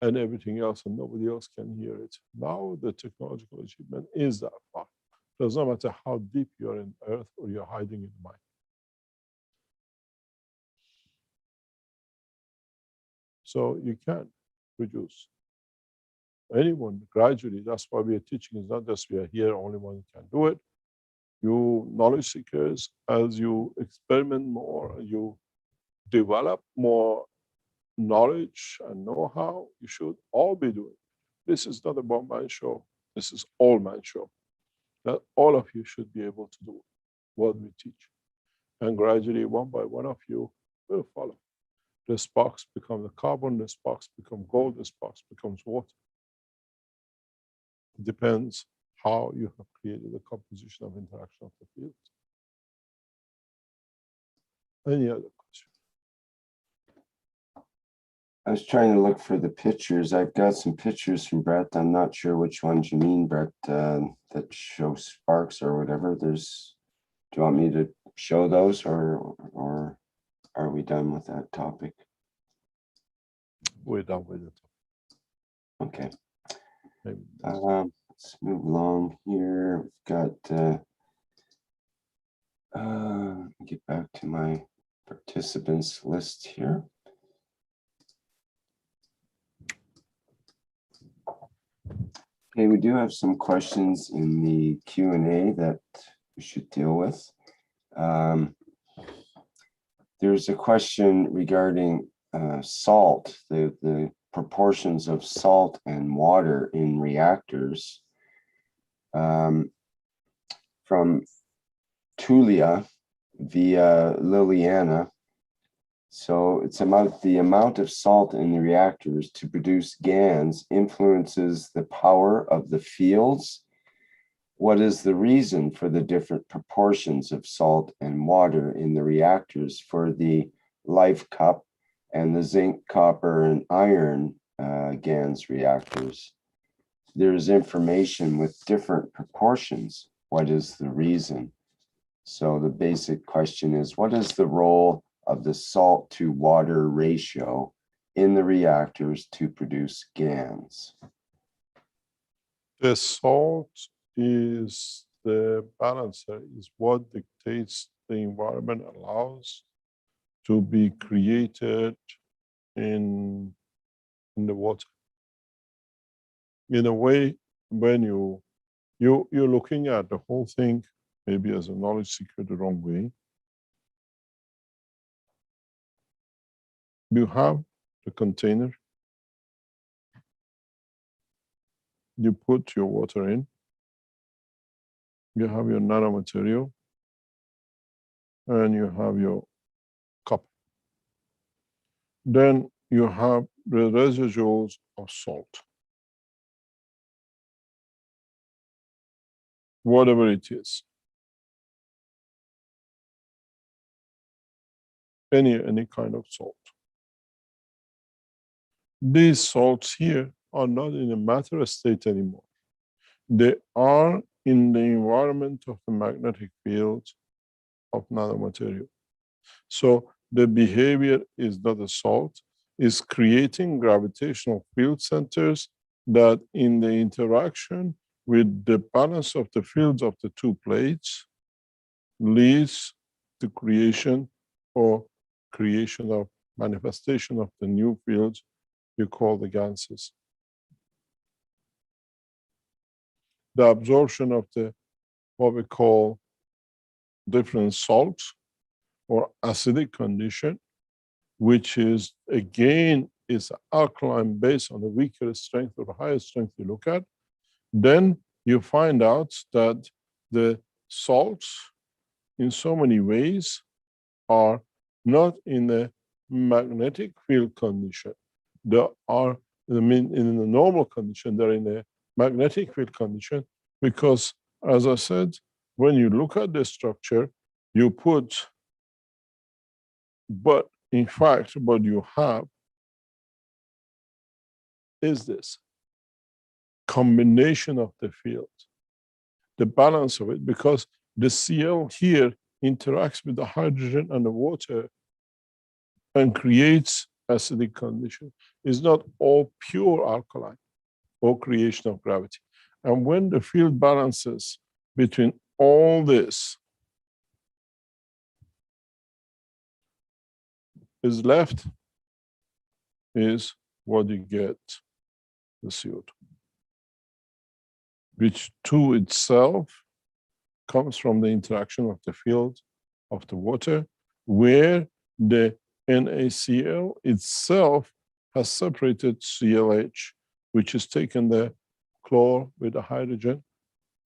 and everything else, and nobody else can hear it. Now the technological achievement is that far. It does not matter how deep you're in Earth or you're hiding in mind. So you can produce. Anyone gradually, that's why we are teaching, is not just we are here, only one can do it. You knowledge seekers, as you experiment more, you develop more knowledge and know-how, you should all be doing. This is not a one-man show. This is all-man show. That all of you should be able to do what we teach. And gradually, one by one of you will follow. The sparks become the carbon, the sparks become gold, the sparks becomes water. It depends how you have created the composition of interaction of the field. Any other question? I was trying to look for the pictures. I've got some pictures from Brett. I'm not sure which ones you mean, Brett, that show sparks or whatever. Do you want me to show those, or are we done with that topic? We're done with it. Okay. Maybe Let's move along here. We've got, get back to my participants list here. Okay, we do have some questions in the Q&A that we should deal with. There's a question regarding salt, the proportions of salt and water in reactors. From Tulia via Liliana. So it's about the amount of salt in the reactors to produce GANs influences the power of the fields. What is the reason for the different proportions of salt and water in the reactors for the Life Cup and the zinc, copper, and iron GANs reactors? There's information with different proportions. What is the reason? So the basic question is, what is the role of the salt to water ratio in the reactors to produce GANs? The salt is the balancer, is what dictates the environment allows to be created in the water. In a way, when you're looking at the whole thing, maybe as a knowledge seeker the wrong way. You have the container, you put your water in, you have your nanomaterial, and you have your cup. Then you have the residuals of salt. Whatever it is. Any kind of salt. These salts here are not in a matter state anymore. They are in the environment of the magnetic field of nanomaterial. So the behavior is not a salt, is creating gravitational field centers that in the interaction with the balance of the fields of the two plates leads to creation or creation of manifestation of the new fields you call the ganses. The absorption of the what we call different salts or acidic condition, which is again is alkaline based on the weaker strength or the higher strength you look at, then you find out that the salts in so many ways are not in a magnetic field condition. They are, I mean, in a normal condition, they're in a magnetic field condition because, as I said, when you look at the structure, you put, but in fact, what you have is this combination of the field, the balance of it, because the Cl here interacts with the hydrogen and the water and creates acidic condition. It's not all pure alkaline or creation of gravity. And when the field balances between all this is left is what you get, the CO2, which to itself comes from the interaction of the field of the water, where the NaCl itself has separated ClH, which has taken the chlor with the hydrogen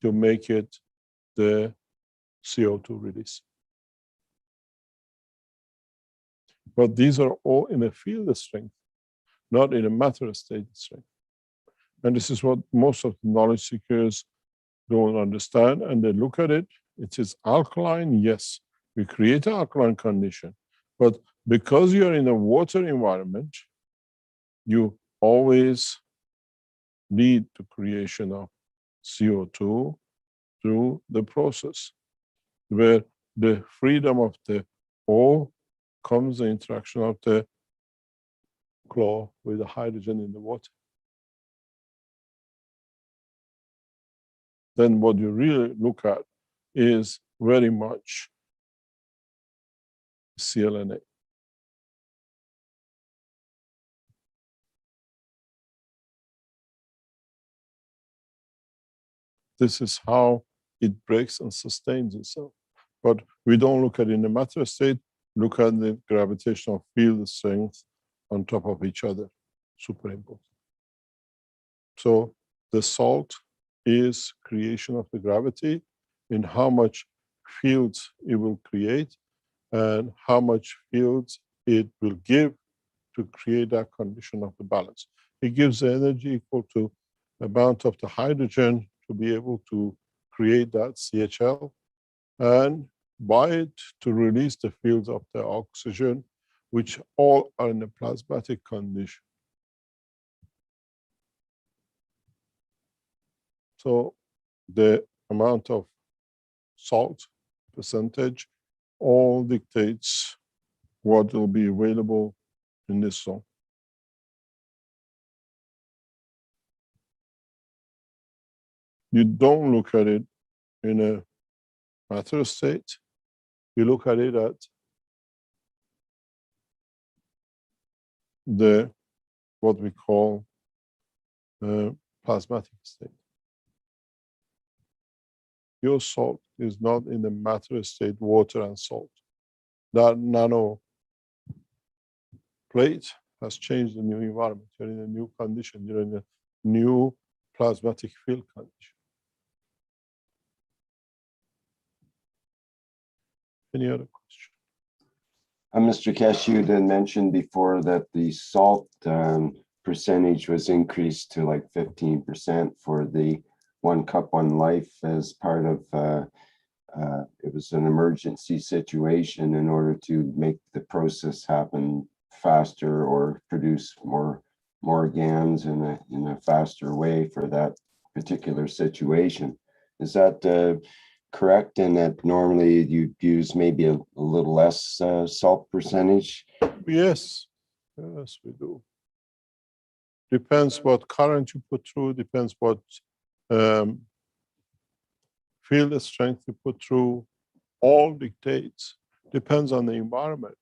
to make it the CO2 release. But these are all in a field strength, not in a matter state strength. And this is what most of the knowledge seekers don't understand, and they look at it. It is alkaline, yes, we create an alkaline condition, but because you are in a water environment, you always lead to creation of CO2 through the process, where the freedom of the O comes the interaction of the chlor with the hydrogen in the water. Then what you really look at is very much CLNA. This is how it breaks and sustains itself. But we don't look at it in the matter state, look at the gravitational field strength on top of each other, superimposed. So the salt is creation of the gravity in how much fields it will create and how much fields it will give to create that condition of the balance. It gives the energy equal to the amount of the hydrogen to be able to create that CHL, and by it to release the fields of the oxygen, which all are in a plasmatic condition. So the amount of salt percentage all dictates what will be available in this zone. You don't look at it in a matter state, you look at it at the what we call plasmatic state. Your salt is not in the matter state, water and salt. That nano plate has changed the new environment. You're in a new condition. You're in a new plasmatic field condition. Any other question? Mr. Kesh, you had mentioned before that the salt percentage was increased to like 15% for the 1 cup, 1 life as part of, it was an emergency situation in order to make the process happen faster or produce more GANs in a faster way for that particular situation. Is that correct? And that normally you use maybe a little less salt percentage? Yes, yes, we do. Depends what current you put through, depends what field strength you put through, all dictates, depends on the environment.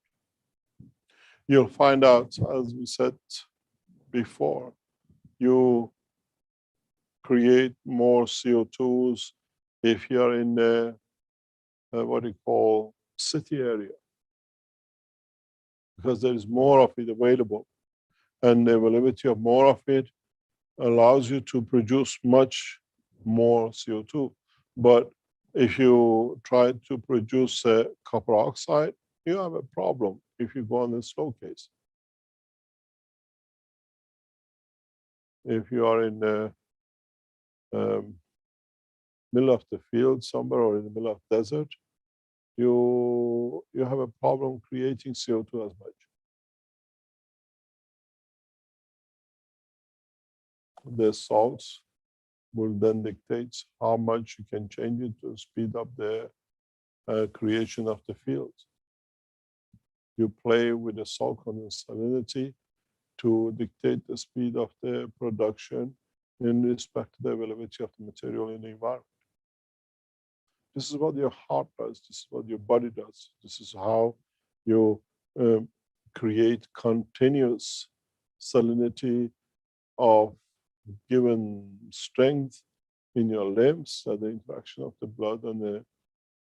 You'll find out, as we said before, you create more CO2s if you're in the, what you call, city area, because there is more of it available. And the availability of more of it allows you to produce much more CO2. But if you try to produce copper oxide, you have a problem if you go on the slow case. If you are in the middle of the field somewhere or in the middle of desert, you have a problem creating CO2 as much. The salts will then dictate how much you can change it to speed up the creation of the field. You play with the salt content salinity to dictate the speed of the production in respect to the availability of the material in the environment. This is what your heart does. This is what your body does. This is how you create continuous salinity of given strength in your limbs, that the interaction of the blood and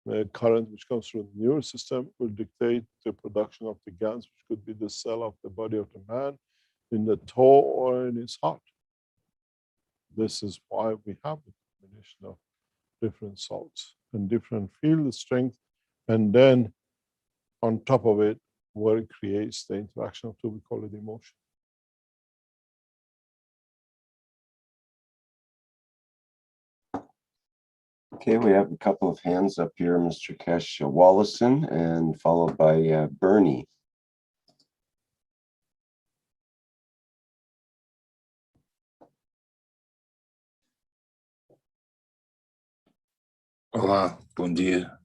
the current which comes through the nervous system will dictate the production of the GANs, which could be the cell of the body of the man, in the toe or in his heart. This is why we have the combination of different salts and different field strength, and then on top of it, where it creates the interaction of two, we call it emotion. Okay, we have a couple of hands up here, Mr. Kesh Wallison, and followed by Bernie. Olá, bom dia.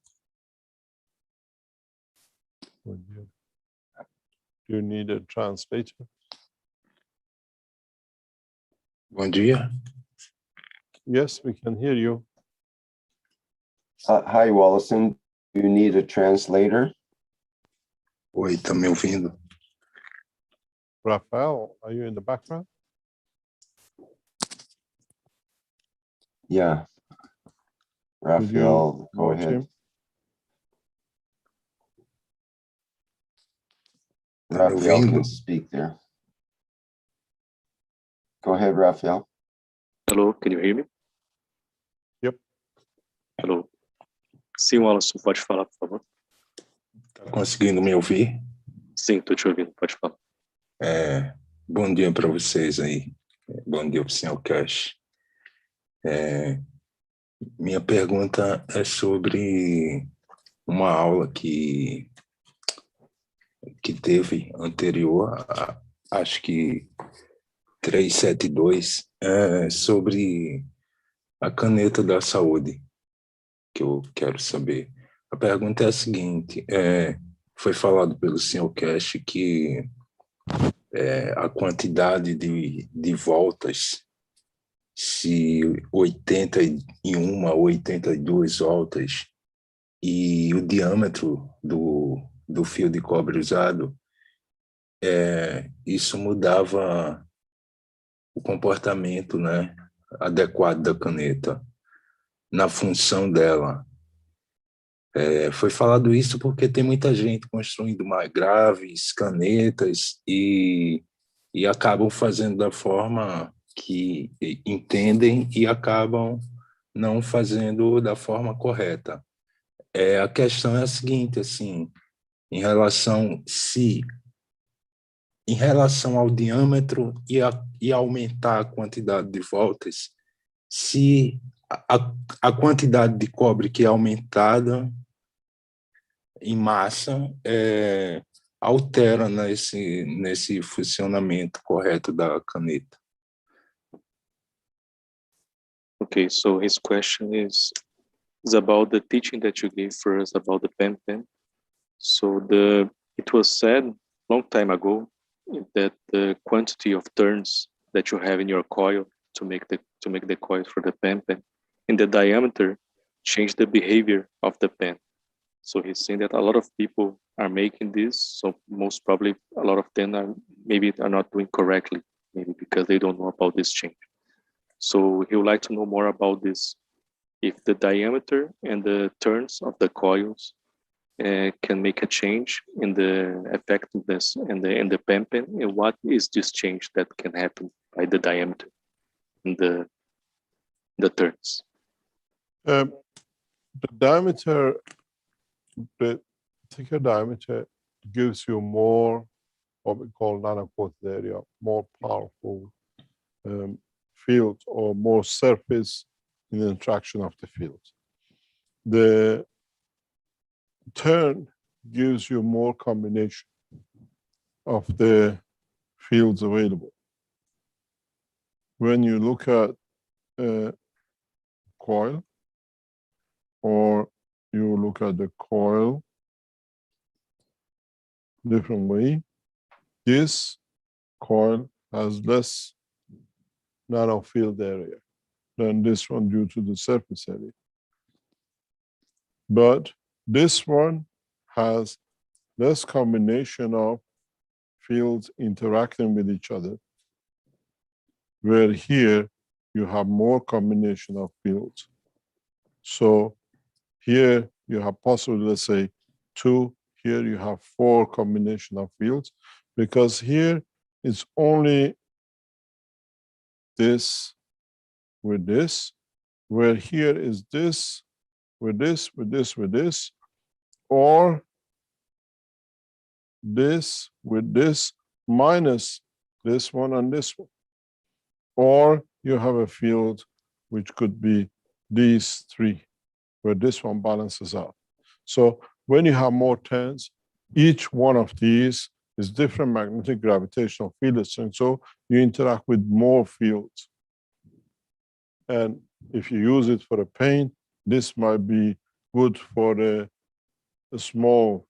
Do you need a translator? Bom dia. Yes, we can hear you. Hi, Wallison. Do you need a translator? Oi, tá me ouvindo? Rafael, are you in the background? Yeah. Raphael, go vote ahead. him? Tá me Raphael ouvindo? can speak there. Go ahead, Raphael. Hello, can you hear me? Yep. Hello. Sim, Wallace, pode falar, por favor. Tá conseguindo me ouvir? Sim, tô te ouvindo, pode falar. Bom dia para vocês aí. Bom dia para o senhor Cash. Minha pergunta é sobre uma aula que teve anterior, acho que 372, sobre a caneta da saúde, que eu quero saber. A pergunta é a seguinte, foi falado pelo senhor Cash que a quantidade de voltas, se 81 ou 82 voltas, e o diâmetro do fio de cobre usado, isso mudava o comportamento, né, adequado da caneta na função dela. Foi falado isso porque tem muita gente construindo mais graves, canetas, e acabam fazendo da forma que entendem e acabam não fazendo da forma correta. A questão é a seguinte, assim, em relação ao diâmetro e aumentar a quantidade de voltas, se a quantidade de cobre que é aumentada em massa altera nesse funcionamento correto da caneta. Okay, so his question is about the teaching that you gave for us about the pen. So it was said long time ago that the quantity of turns that you have in your coil to make the coil for the pen and the diameter change the behavior of the pen. So he's saying that a lot of people are making this, so most probably a lot of them are not doing correctly, maybe because they don't know about this change. So he would like to know more about this, if the diameter and the turns of the coils can make a change in the effectiveness and the pen, and what is this change that can happen by the diameter and the turns. The diameter, the thicker diameter gives you more what we call nanocoated area, more powerful field or more surface in the interaction of the field. The turn gives you more combination of the fields available. When you look at a coil, or you look at the coil different way, this coil has less nano field area than this one due to the surface area. But this one has less combination of fields interacting with each other, where here you have more combination of fields. So here you have possibly, let's say, 2, here you have 4 combination of fields, because here it's only this with this, where here is this with this, with this, with this, or this with this minus this one and this one. Or you have a field which could be these 3, where this one balances out. So when you have more turns, each one of these is different magnetic gravitational field strength, so you interact with more fields. And if you use it for a paint, this might be good for a small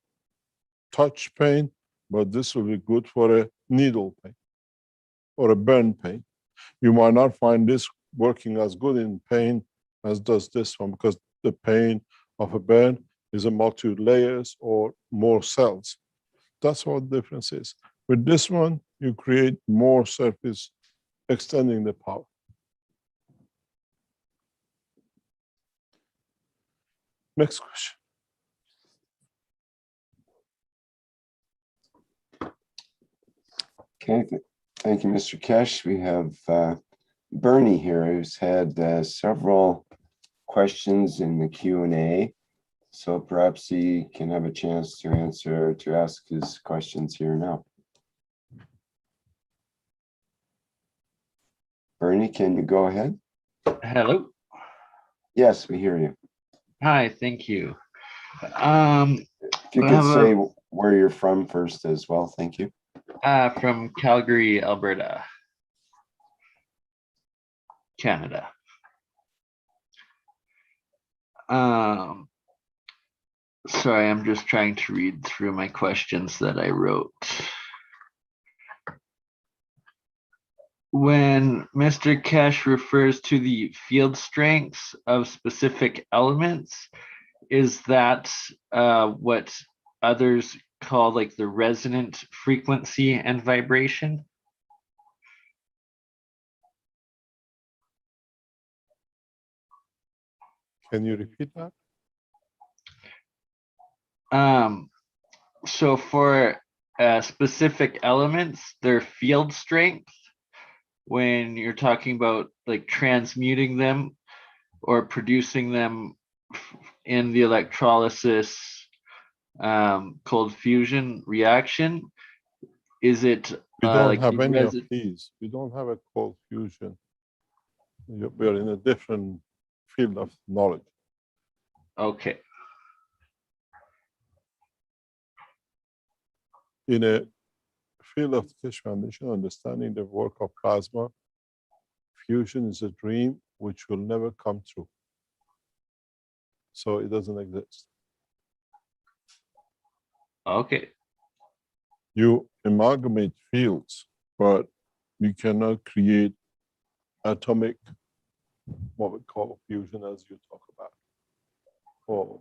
touch paint, but this will be good for a needle paint or a burn paint. You might not find this working as good in paint as does this one, because the paint of a burn is a multi layers or more cells. That's what the difference is. With this one, you create more surface, extending the power. Next question. Okay, thank you, Mr. Kesh. We have Bernie here, who's had several questions in the Q&A. So perhaps he can have a chance to ask his questions here now. Bernie, can you go ahead? Hello. Yes, we hear you. Hi, thank you. If you could say where you're from first as well, thank you. From Calgary, Alberta, Canada. Sorry, I'm just trying to read through my questions that I wrote. When Mr. Kesh refers to the field strengths of specific elements, is that what others call like the resonant frequency and vibration? Can you repeat that? So for specific elements, their field strength, when you're talking about like transmuting them or producing them in the electrolysis cold fusion reaction, is it We don't like have the any of these. We don't have a cold fusion. We are in a different field of knowledge. Okay. In a field of the Keshe Foundation, understanding the work of plasma fusion is a dream which will never come true. So it doesn't exist. Okay. You amalgamate fields, but you cannot create atomic, what we call fusion as you talk about, or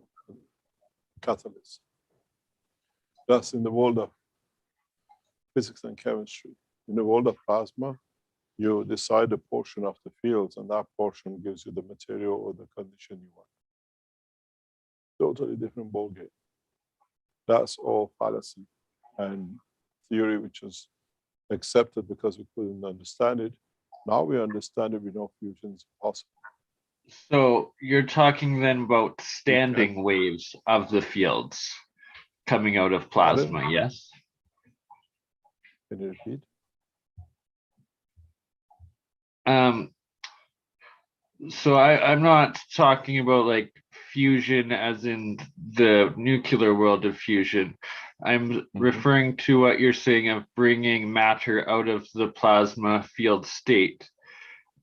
catalyst. That's in the world of physics and chemistry. In the world of plasma, you decide a portion of the fields, and that portion gives you the material or the condition you want. Totally different ballgame. That's all fallacy and theory which is accepted because we couldn't understand it. Now we understand it, we know fusion is possible. So you're talking then about standing waves of the fields coming out of plasma, yes? Can you repeat? So I'm not talking about like fusion as in the nuclear world of fusion. I'm referring to what you're saying of bringing matter out of the plasma field state.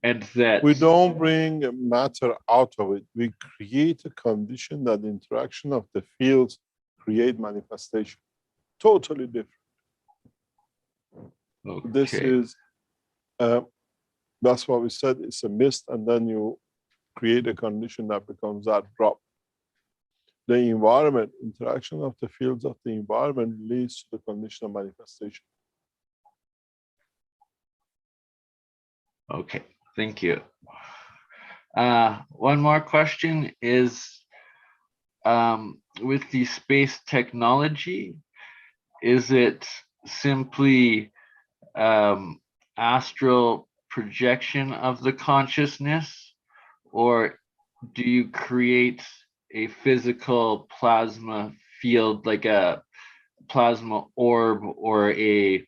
And that we don't bring matter out of it. We create a condition that the interaction of the fields create manifestation. Totally different. Okay. This is, that's what we said, it's a mist, and then you create a condition that becomes that drop. The environment, interaction of the fields of the environment leads to the condition of manifestation. Okay, thank you. One more question is, with the space technology, is it simply astral projection of the consciousness, or do you create a physical plasma field like a plasma orb or a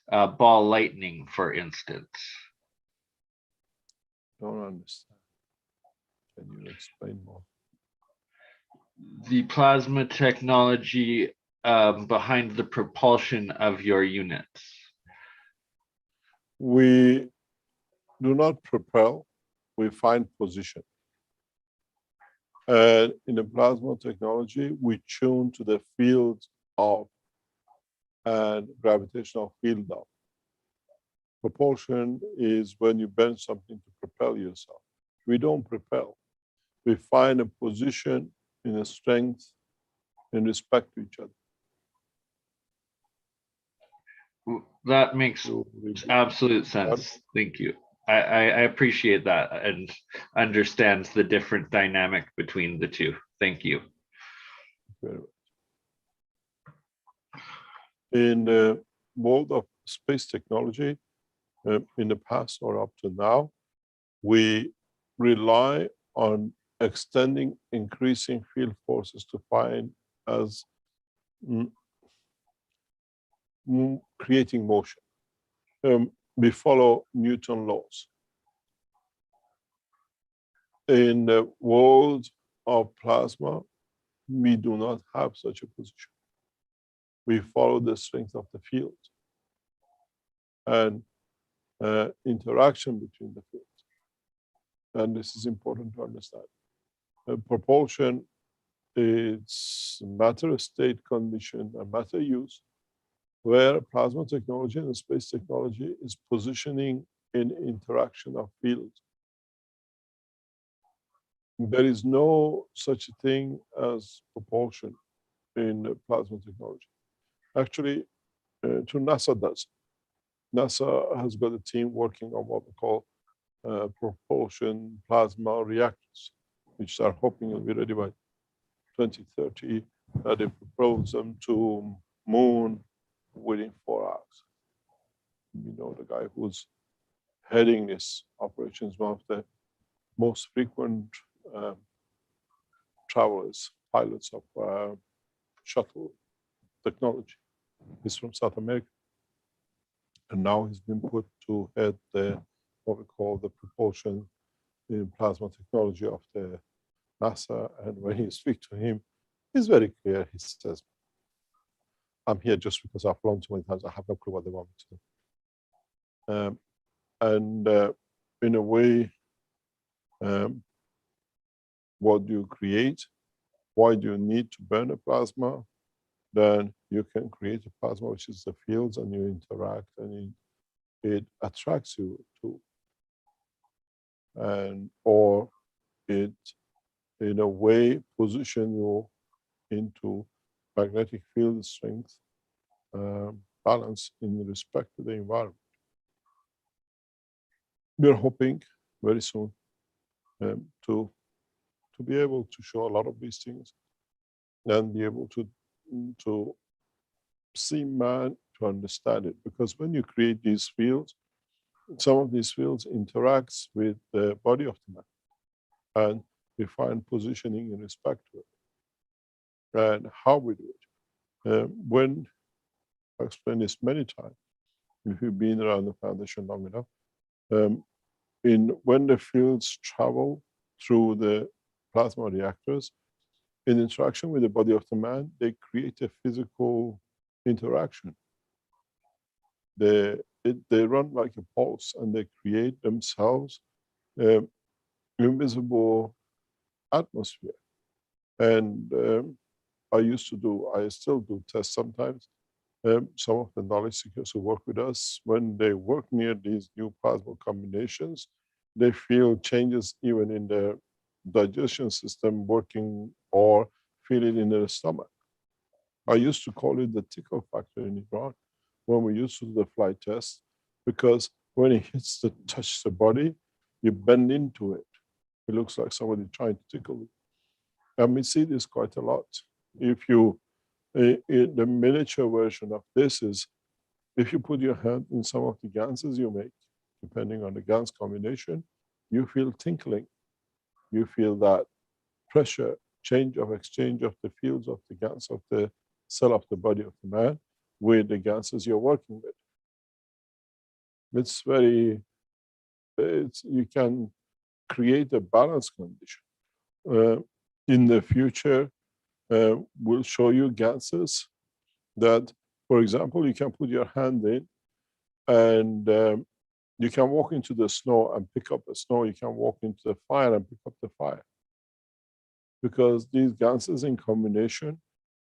ball lightning, for instance? Don't understand. Can you explain more? The plasma technology behind the propulsion of your units. We do not propel, we find position. And in the plasma technology, we tune to the field of and gravitational field of. Propulsion is when you bend something to propel yourself. We don't propel. We find a position in a strength in respect to each other. That makes absolute sense. Thank you. I appreciate that and understand the different dynamic between the two. Thank you. Very much. In the world of space technology, in the past or up to now, we rely on extending increasing field forces to find as creating motion. We follow Newton laws. In the world of plasma, we do not have such a position. We follow the strength of the field and interaction between the fields. And this is important to understand. Propulsion is matter state condition, a matter use, where plasma technology and space technology is positioning in interaction of fields. There is no such thing as propulsion in plasma technology. Actually, NASA does. NASA has got a team working on what we call propulsion plasma reactors, which are hoping will be ready by 2030. They propose them to moon within 4 hours. You know, the guy who's heading this operation is one of the most frequent travelers, pilots of shuttle technology. He's from South America. And now he's been put to head the what we call the propulsion in plasma technology of the NASA. And when you speak to him, he's very clear. He says, I'm here just because I've flown too many times. I have no clue what they want me to do. In a way, what do you create? Why do you need to burn a plasma? Then you can create a plasma, which is the fields, and you interact, and it attracts you to, or it, in a way, position you into magnetic field strength balance in respect to the environment. We're hoping very soon to be able to show a lot of these things and be able to see man, to understand it. Because when you create these fields, some of these fields interacts with the body of the man, and we find positioning in respect to it and how we do it. When I explained this many times, if you've been around the foundation long enough, when the fields travel through the plasma reactors, in interaction with the body of the man, they create a physical interaction. They run like a pulse, and they create themselves invisible atmosphere. And I still do tests sometimes. Some of the knowledge seekers who work with us, when they work near these new plasma combinations, they feel changes even in their digestion system working, or feel it in their stomach. I used to call it the tickle factor in Iran when we used to do the flight test, because when it touches the body, you bend into it. It looks like somebody trying to tickle you. And we see this quite a lot. If you, the miniature version of this is, if you put your hand in some of the ganses you make, depending on the gans combination, you feel tinkling. You feel that pressure, exchange of the fields of the gans of the cell of the body of the man with the ganses you're working with. It's very, you can create a balance condition. In the future, we'll show you ganses that, for example, you can put your hand in and you can walk into the snow and pick up the snow. You can walk into the fire and pick up the fire. Because these ganses in combination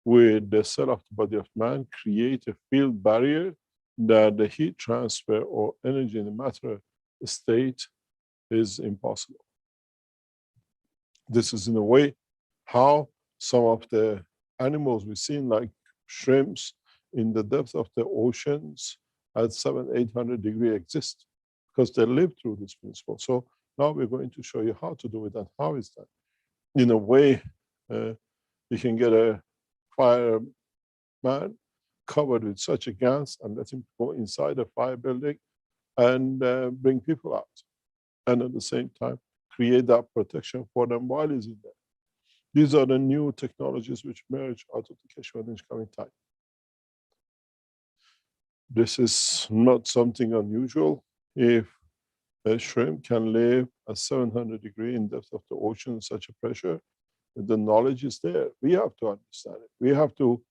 with the cell of the body of man create a field barrier that the heat transfer or energy in the matter state is impossible. This is in a way how some of the animals we've seen, like shrimps in the depth of the oceans at 700-800 degrees exist, because they live through this principle. So now we're going to show you how to do it and how it's done. In a way, You can get a fireman covered with such a gas and let him go inside a fire building and bring people out. And at the same time, create that protection for them while he's in there. These are the new technologies which emerge out of the Keshe Foundation coming time. This is not something unusual. If a shrimp can live at 700 degrees in depth of the ocean, such a pressure, the knowledge is there. We have to understand it. We have to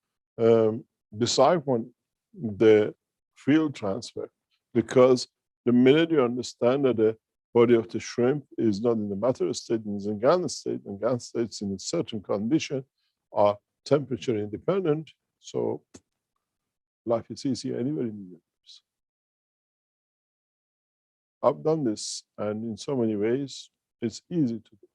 decide on the field transfer, because the minute you understand that the body of the shrimp is not in the matter state, it is in gas state, and gas states in a certain condition are temperature independent, so life is easy anywhere in the universe. I've done this, and in so many ways, it's easy to do.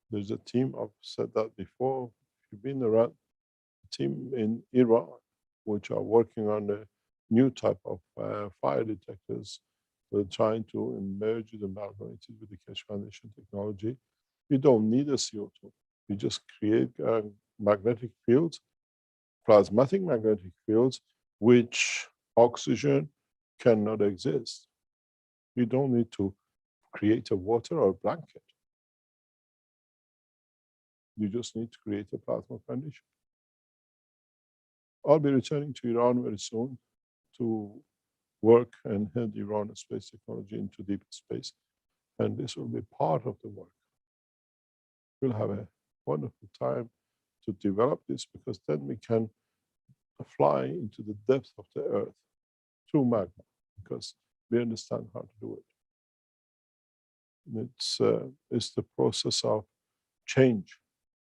There's a team, I've said that before, if you've been around, a team in Iran, which are working on a new type of fire detectors. They're trying to merge the amalgamated with the Keshe Foundation technology. You don't need a CO2. You just create magnetic fields, plasmatic magnetic fields, which oxygen cannot exist. You don't need to create a water or a blanket. You just need to create a plasma condition. I'll be returning to Iran very soon to work and head Iran space technology into deep space. And this will be part of the work. We'll have a wonderful time to develop this, because then we can fly into the depths of the earth through magma, because we understand how to do it. It's the process of change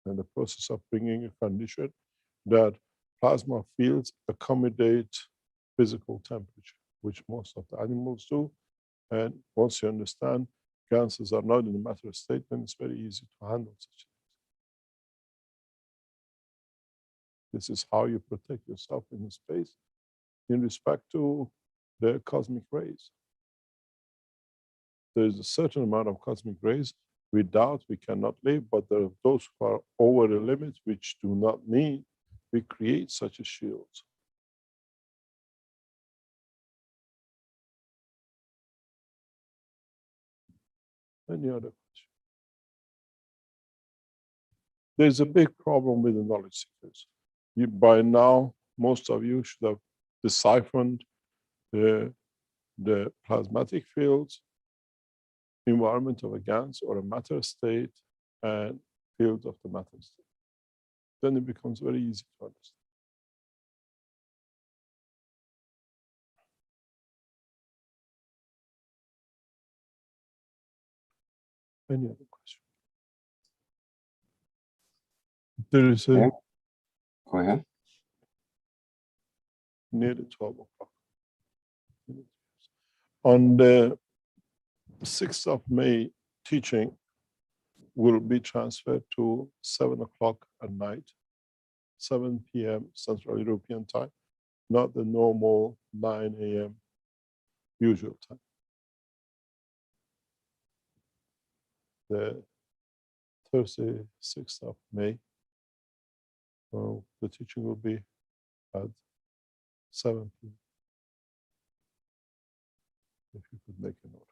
and the process of bringing a condition that plasma fields accommodate physical temperature, which most of the animals do. And once you understand gases are not in the matter state, then it's very easy to handle such things. This is how you protect yourself in space in respect to the cosmic rays. There is a certain amount of cosmic rays without we cannot live, but there are those who are over the limit which do not need. We create such a shield. Any other question? There's a big problem with the knowledge seekers. By now, most of you should have deciphered the plasmatic fields, environment of a gas or a matter state, and field of the matter state. Then it becomes very easy to understand. Any other question? There is a Go ahead. nearly 12 o'clock. On the 6th of May, teaching will be transferred to 7 o'clock at night, 7 p.m. Central European time, not the normal 9 a.m. usual time. The Thursday, 6th of May, the teaching will be at 7 p.m. If you could make a note.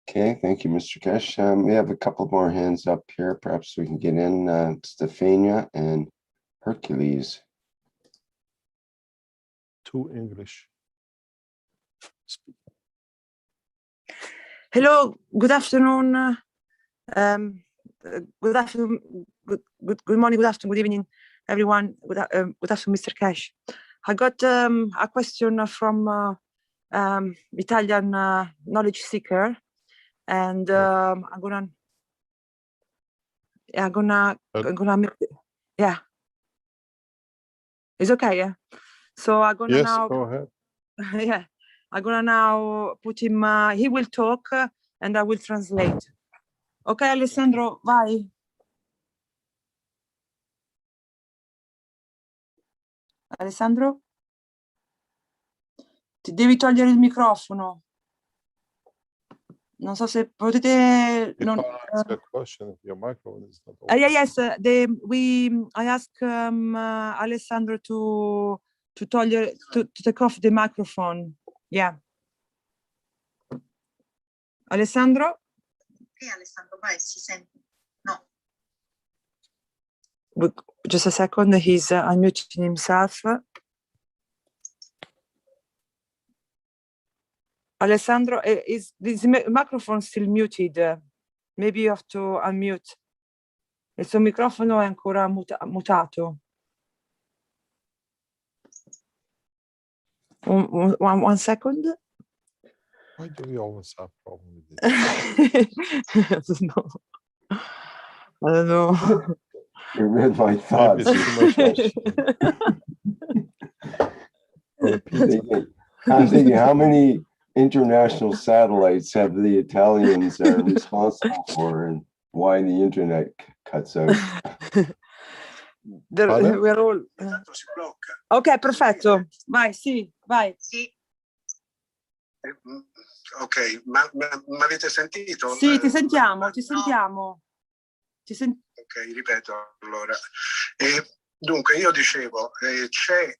Okay, thank you, Mr. Keshe. We have a couple more hands up here. Perhaps we can get in Stefania and Hercules. 2 English. Hello, good afternoon. Good afternoon, good morning, good afternoon, good evening, everyone. Good afternoon, Mr. Keshe. I got a question from Italian knowledge seeker, and I'm gonna yeah. It's okay, yeah. So I'm gonna now. Go ahead. Yeah, I'm gonna now put him. He will talk, and I will translate. Okay, Alessandro, vai. Alessandro? Ti devi togliere il microfono. Non so se potete. You can't ask a question if your microphone is not Yeah, open. yes. I asked Alessandro to take off the microphone. Yeah. Alessandro? Sì, Alessandro, vai, si sente. No. Just a second, he's unmuting himself. Alessandro, is this microphone still muted? Maybe you have to unmute. Il suo microfono è ancora mutato. One second. Why do we always have problem with this? I don't know. You read my Maybe thoughts. it's too much question. I'm thinking, how many international satellites have the Italians are responsible for, and why the internet cuts out? We're all. Si blocca. Ok, perfetto. Vai, sì, vai. Sì. Ok, ma avete sentito? Sì, ti sentiamo, ti sentiamo. Ok, ripeto allora. Dunque, io dicevo, c'è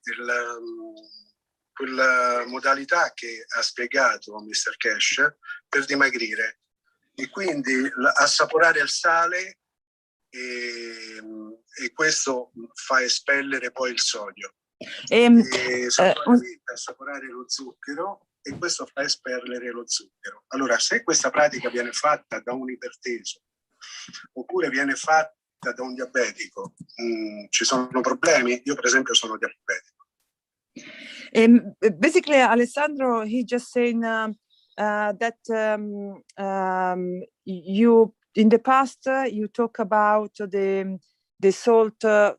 quella modalità che ha spiegato Mr. Cash per dimagrire, e quindi assaporare il sale e questo fa espellere poi il sodio. Assaporare lo zucchero, e questo fa espellere lo zucchero. Allora, se questa pratica viene fatta da un iperteso oppure viene fatta da un diabetico, ci sono problemi? Io per esempio sono diabetico. Basically, Alessandro, he just saying that you in the past you talk about the salt to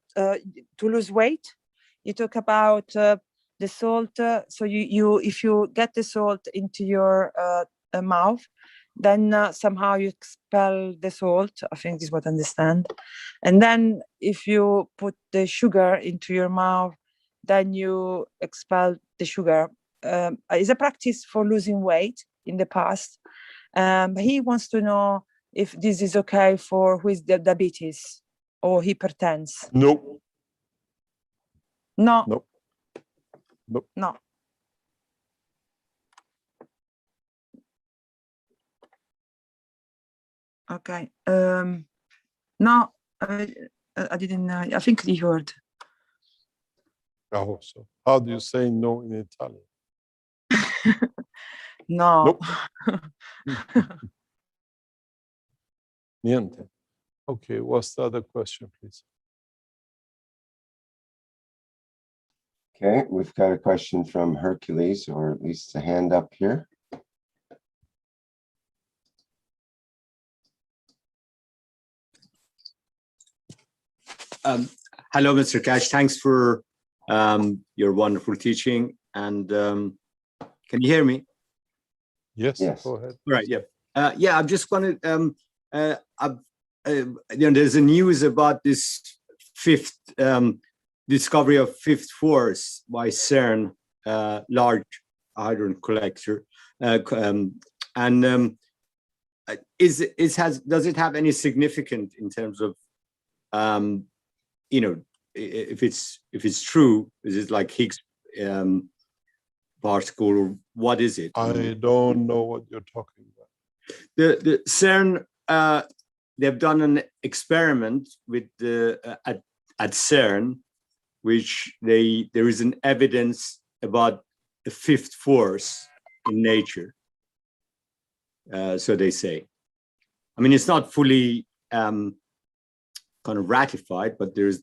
lose weight. You talk about the salt. So you if you get the salt into your mouth, then somehow you expel the salt. I think this is what I understand. And then if you put the sugar into your mouth, then you expel the sugar. It's a practice for losing weight in the past. He wants to know if this is okay for who is diabetes or hypertense. No. No. Nope. Nope. No. Okay. No, I didn't. I think he heard. I hope so. How do you say no in Italian? No. Nope. Niente. Okay, what's the other question, please? Okay, we've got a question from Hercules, or at least a hand up here. Hello, Mr. Cash. Thanks for your wonderful teaching. And can you hear me? Yes, Yes. go ahead. Right. Yeah. Yeah. I'm just going to. There's a news about this fifth discovery of fifth force by CERN, Large Hadron Collider, does it have any significance in terms of if it's true? Is it like Higgs particle, or what is it? I don't know what you're talking about. The CERN, they've done an experiment with at CERN, which there is an evidence about a fifth force in nature. So they say. I mean, it's not fully kind of ratified, but there's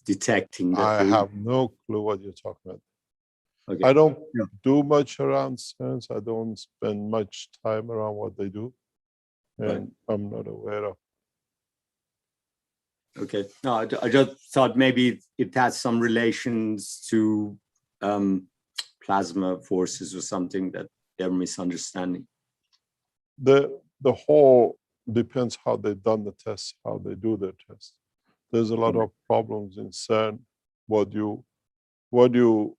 detecting that. I have no clue what you're talking about. Okay. I don't do much around science. I don't spend much time around what they do, and I'm not aware of. Okay. No, I just thought maybe it has some relations to plasma forces or something that they're misunderstanding. The whole depends how they've done the tests, how they do their tests. There's a lot of problems in CERN. What you what you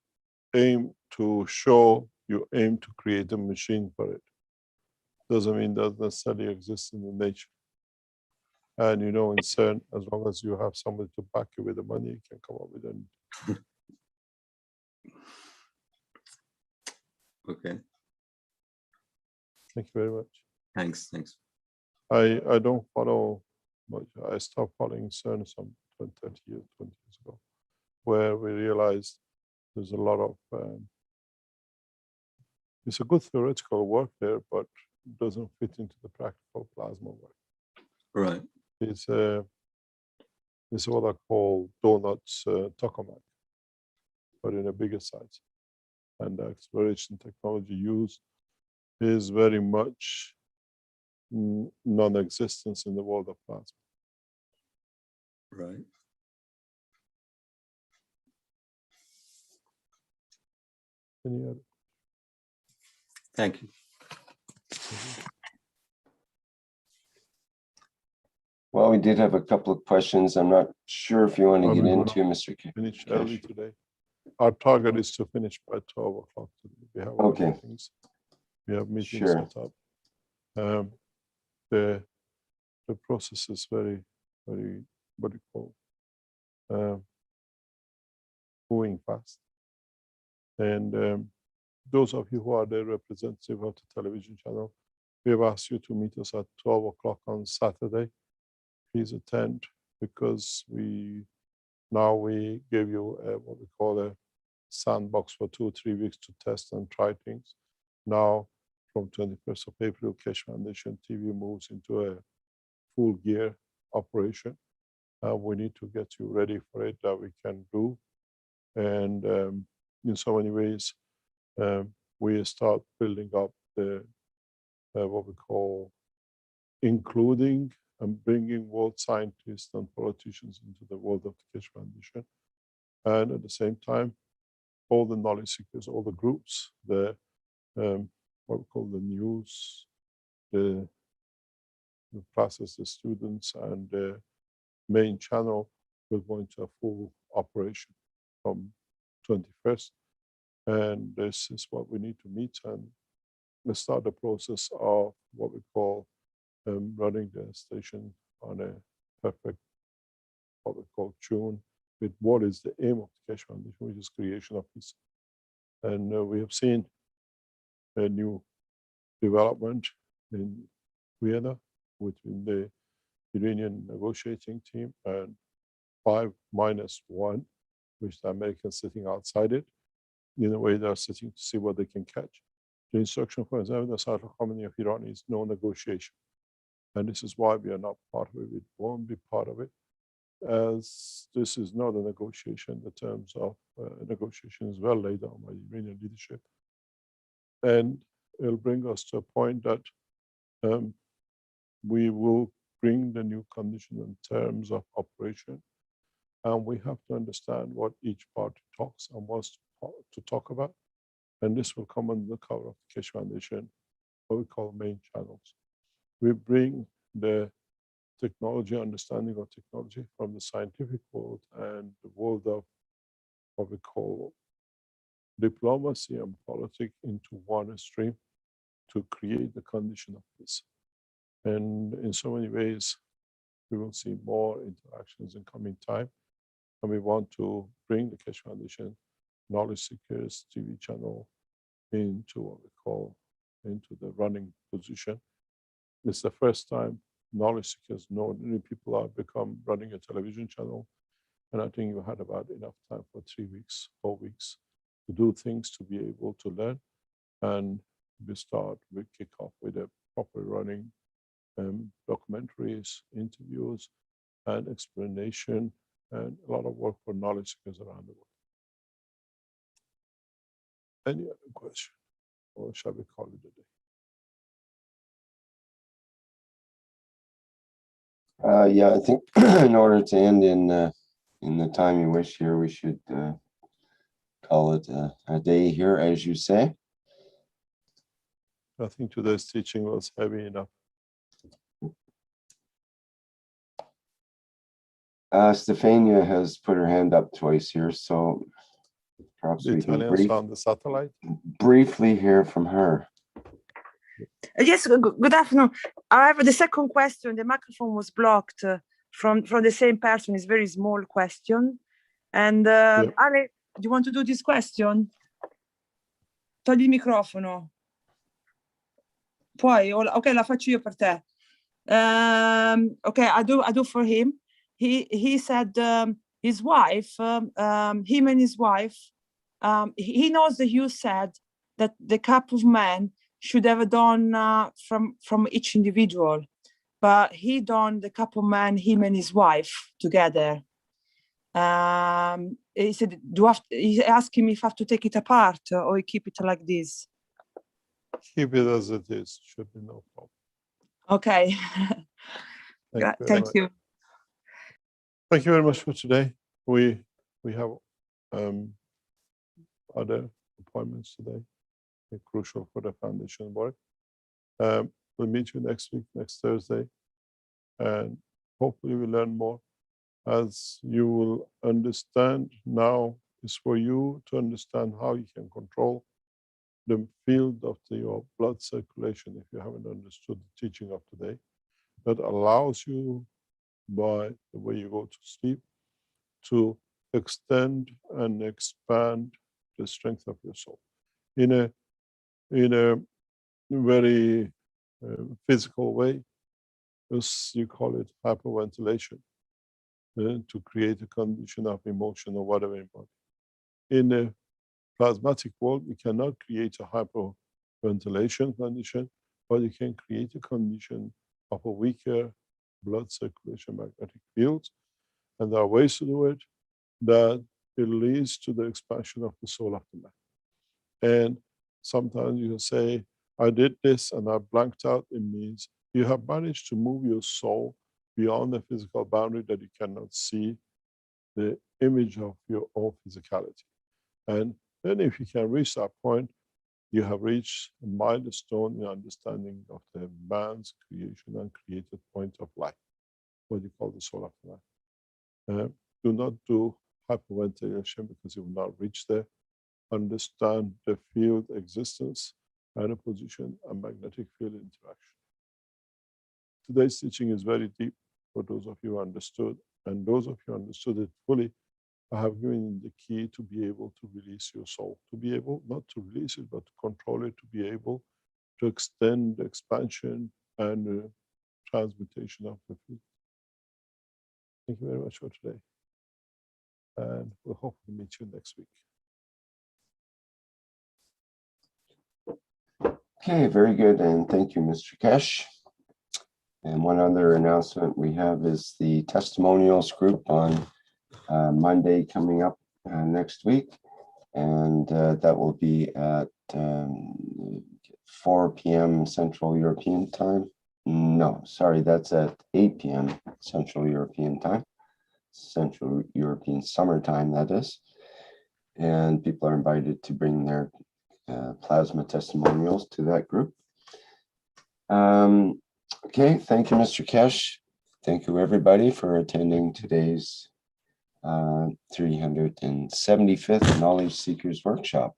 aim to show, you aim to create a machine for it. Doesn't mean that necessarily exists in the nature. And in CERN, as long as you have somebody to back you with the money, you can come up with it. Okay, Thank you very much. thanks. I don't follow much. I stopped following CERN some 20 years ago, where we realized there's a lot of, it's a good theoretical work there, but it doesn't fit into the practical plasma work. Right. It's what I call donuts tokamak, but in a bigger size. And the exploration technology used is very much non-existence in the world of plasma. Right. Any other? Thank you. Well, we did have a couple of questions. I'm not sure if you want to Are get we gonna into, Mr. Finish Cash. early today. Our target is to finish by 12 o'clock today. We have our Okay. meetings. We have meetings Sure. set up. The process is very, very, what do you call, moving fast. And those of you who are the representative of the television channel, we have asked you to meet us at 12 o'clock on Saturday. Please attend, because we gave you what we call a sandbox for 2 or 3 weeks to test and try things. Now, from 21st of April, Keshe Foundation TV moves into a full gear operation. We need to get you ready for it, that we can do. And in so many ways, we start building up the what we call including and bringing world scientists and politicians into the world of the Keshe Foundation. And at the same time, all the knowledge seekers, all the groups, the what we call the news, the classes, the students, and the main channel will go into a full operation from 21st. And this is what we need to meet, and let's start the process of what we call running the station on a perfect, what we call tune, with what is the aim of the Keshe Foundation, which is creation of peace. And we have seen a new development in Vienna between the Iranian negotiating team and 5-1, which the Americans sitting outside it. In a way, they're sitting to see what they can catch. The instruction for example, the Ayatollah Khamenei of Iran is no negotiation. And this is why we are not part of it. We won't be part of it, as this is not a negotiation. The terms of negotiation is well laid down by the Iranian leadership. And it'll bring us to a point that we will bring the new condition in terms of operation. And we have to understand what each party talks and wants to talk about. And this will come under the cover of the Keshe Foundation, what we call main channels. We bring the technology, understanding of technology from the scientific world and the world of what we call diplomacy and politics into one stream to create the condition of peace. And in so many ways, we will see more interactions in coming time. And we want to bring the Keshe Foundation Knowledge Seekers TV channel into what we call into the running position. It's the first time knowledge seekers, ordinary people have become running a television channel. And I think you had about enough time for 3 weeks, 4 weeks to do things, to be able to learn. And we kick off with a proper running documentaries, interviews, and explanation, and a lot of work for knowledge seekers around the world. Any other question, or shall we call it a day? Yeah, I think in order to end in the time you wish here, we should call it a day here, as you say. I think today's teaching was heavy enough. Stefania has put her hand up twice here, so Perhaps The we can Italians on the satellite. briefly hear from her. Yes, good afternoon. However, the second question, the microphone was blocked from the same person. It's a very small question. And Ale, do you want to do this question? Togli il microfono. Poi, ok, la faccio io per te. Okay, I do for him. He said his wife, him and his wife, he knows that you said that the cup of man should have done from each individual, but he done the cup of man, him and his wife together. He said, he asked him if I have to take it apart or keep it like this. Keep it as it is, should be no problem. Okay. Thank you. Thank you very much for today. We have other appointments today. They're crucial for the foundation work. We'll meet you next week, next Thursday, and hopefully we'll learn more. As you will understand now, is for you to understand how you can control the field of your blood circulation if you haven't understood the teaching of today. That allows you, by the way you go to sleep, to extend and expand the strength of your soul in a very physical way, as you call it, hyperventilation, to create a condition of emotion or whatever in body. In a plasmatic world, you cannot create a hyperventilation condition, but you can create a condition of a weaker blood circulation magnetic field. And there are ways to do it that it leads to the expansion of the soul of the man. And sometimes you say, I did this and I blanked out. It means you have managed to move your soul beyond the physical boundary that you cannot see the image of your own physicality. And then if you can reach that point, you have reached a milestone in understanding of the man's creation and created point of life, what you call the soul of the man. Do not do hyperventilation because you will not reach there. Understand the field existence and a position and magnetic field interaction. Today's teaching is very deep for those of you who understood, and those of you who understood it fully, I have given you the key to be able to release your soul, to be able not to release it, but to control it, to be able to extend the expansion and transmutation of the field. Thank you very much for today. And we'll hopefully meet you next week. Okay, very good. And thank you, Mr. Kesh. And one other announcement we have is the testimonials group on Monday coming up next week. And that will be at 4 p.m. Central European time. No, sorry, that's at 8 p.m. Central European time. Central European summertime, that is. And people are invited to bring their plasma testimonials to that group. Okay, thank you, Mr. Kesh. Thank you, everybody, for attending today's 375th Knowledge Seekers Workshop.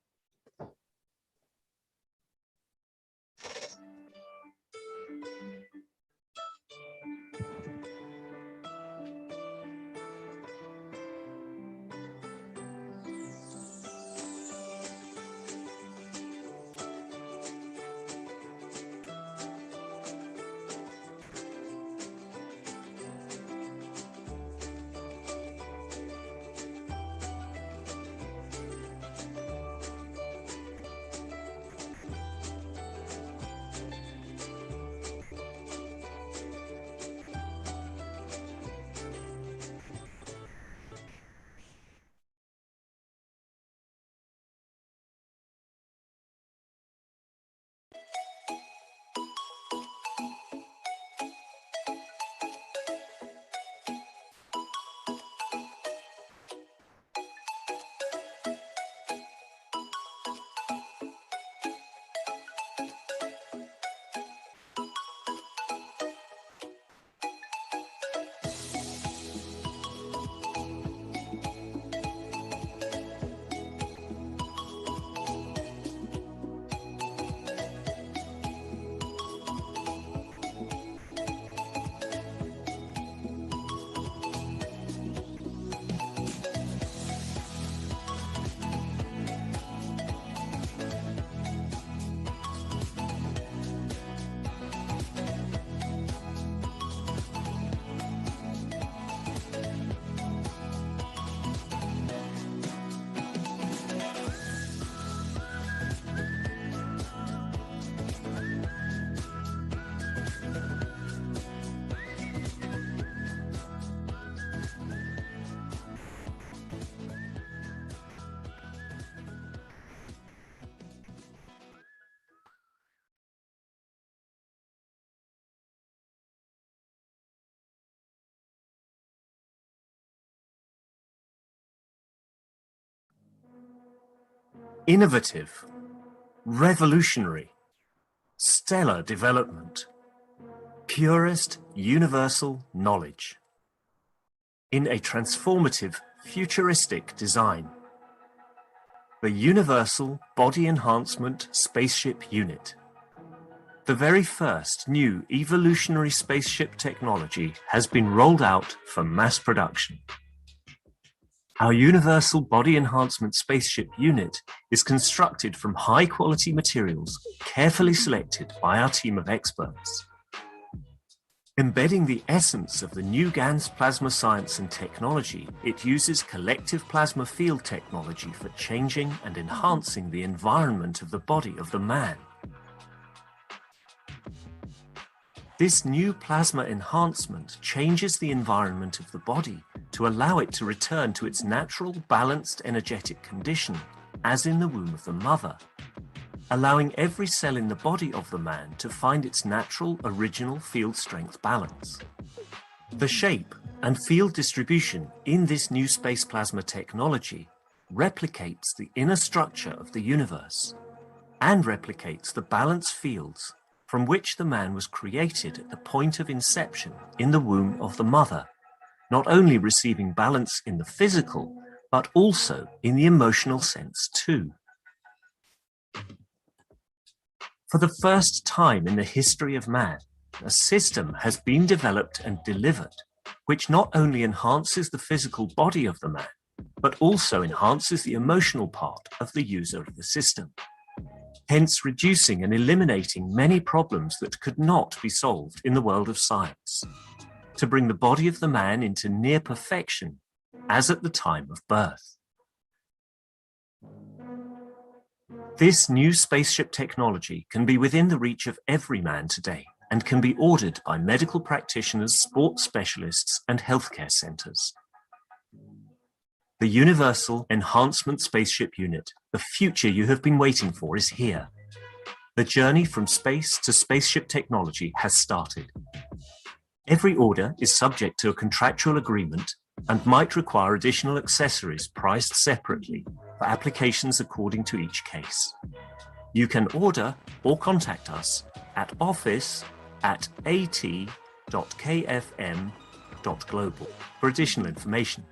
innovative, revolutionary, stellar development, purest universal knowledge, in a transformative, futuristic design. The Universal Body Enhancement Spaceship Unit. The very first new evolutionary spaceship technology has been rolled out for mass production. Our Universal Body Enhancement Spaceship Unit is constructed from high-quality materials carefully selected by our team of experts. Embedding the essence of the new GANS plasma science and technology, it uses collective plasma field technology for changing and enhancing the environment of the body of the man. This new plasma enhancement changes the environment of the body to allow it to return to its natural balanced energetic condition, as in the womb of the mother, allowing every cell in the body of the man to find its natural original field strength balance. The shape and field distribution in this new space plasma technology replicates the inner structure of the universe and replicates the balance fields from which the man was created at the point of inception in the womb of the mother, not only receiving balance in the physical, but also in the emotional sense too. For the first time in the history of man, a system has been developed and delivered, which not only enhances the physical body of the man, but also enhances the emotional part of the user of the system, hence reducing and eliminating many problems that could not be solved in the world of science, to bring the body of the man into near perfection, as at the time of birth. This new spaceship technology can be within the reach of every man today and can be ordered by medical practitioners, sports specialists, and healthcare centers. The Universal Enhancement Spaceship Unit, the future you have been waiting for, is here. The journey from space to spaceship technology has started. Every order is subject to a contractual agreement and might require additional accessories priced separately for applications according to each case. You can order or contact us at office@at.kfm.global for additional information.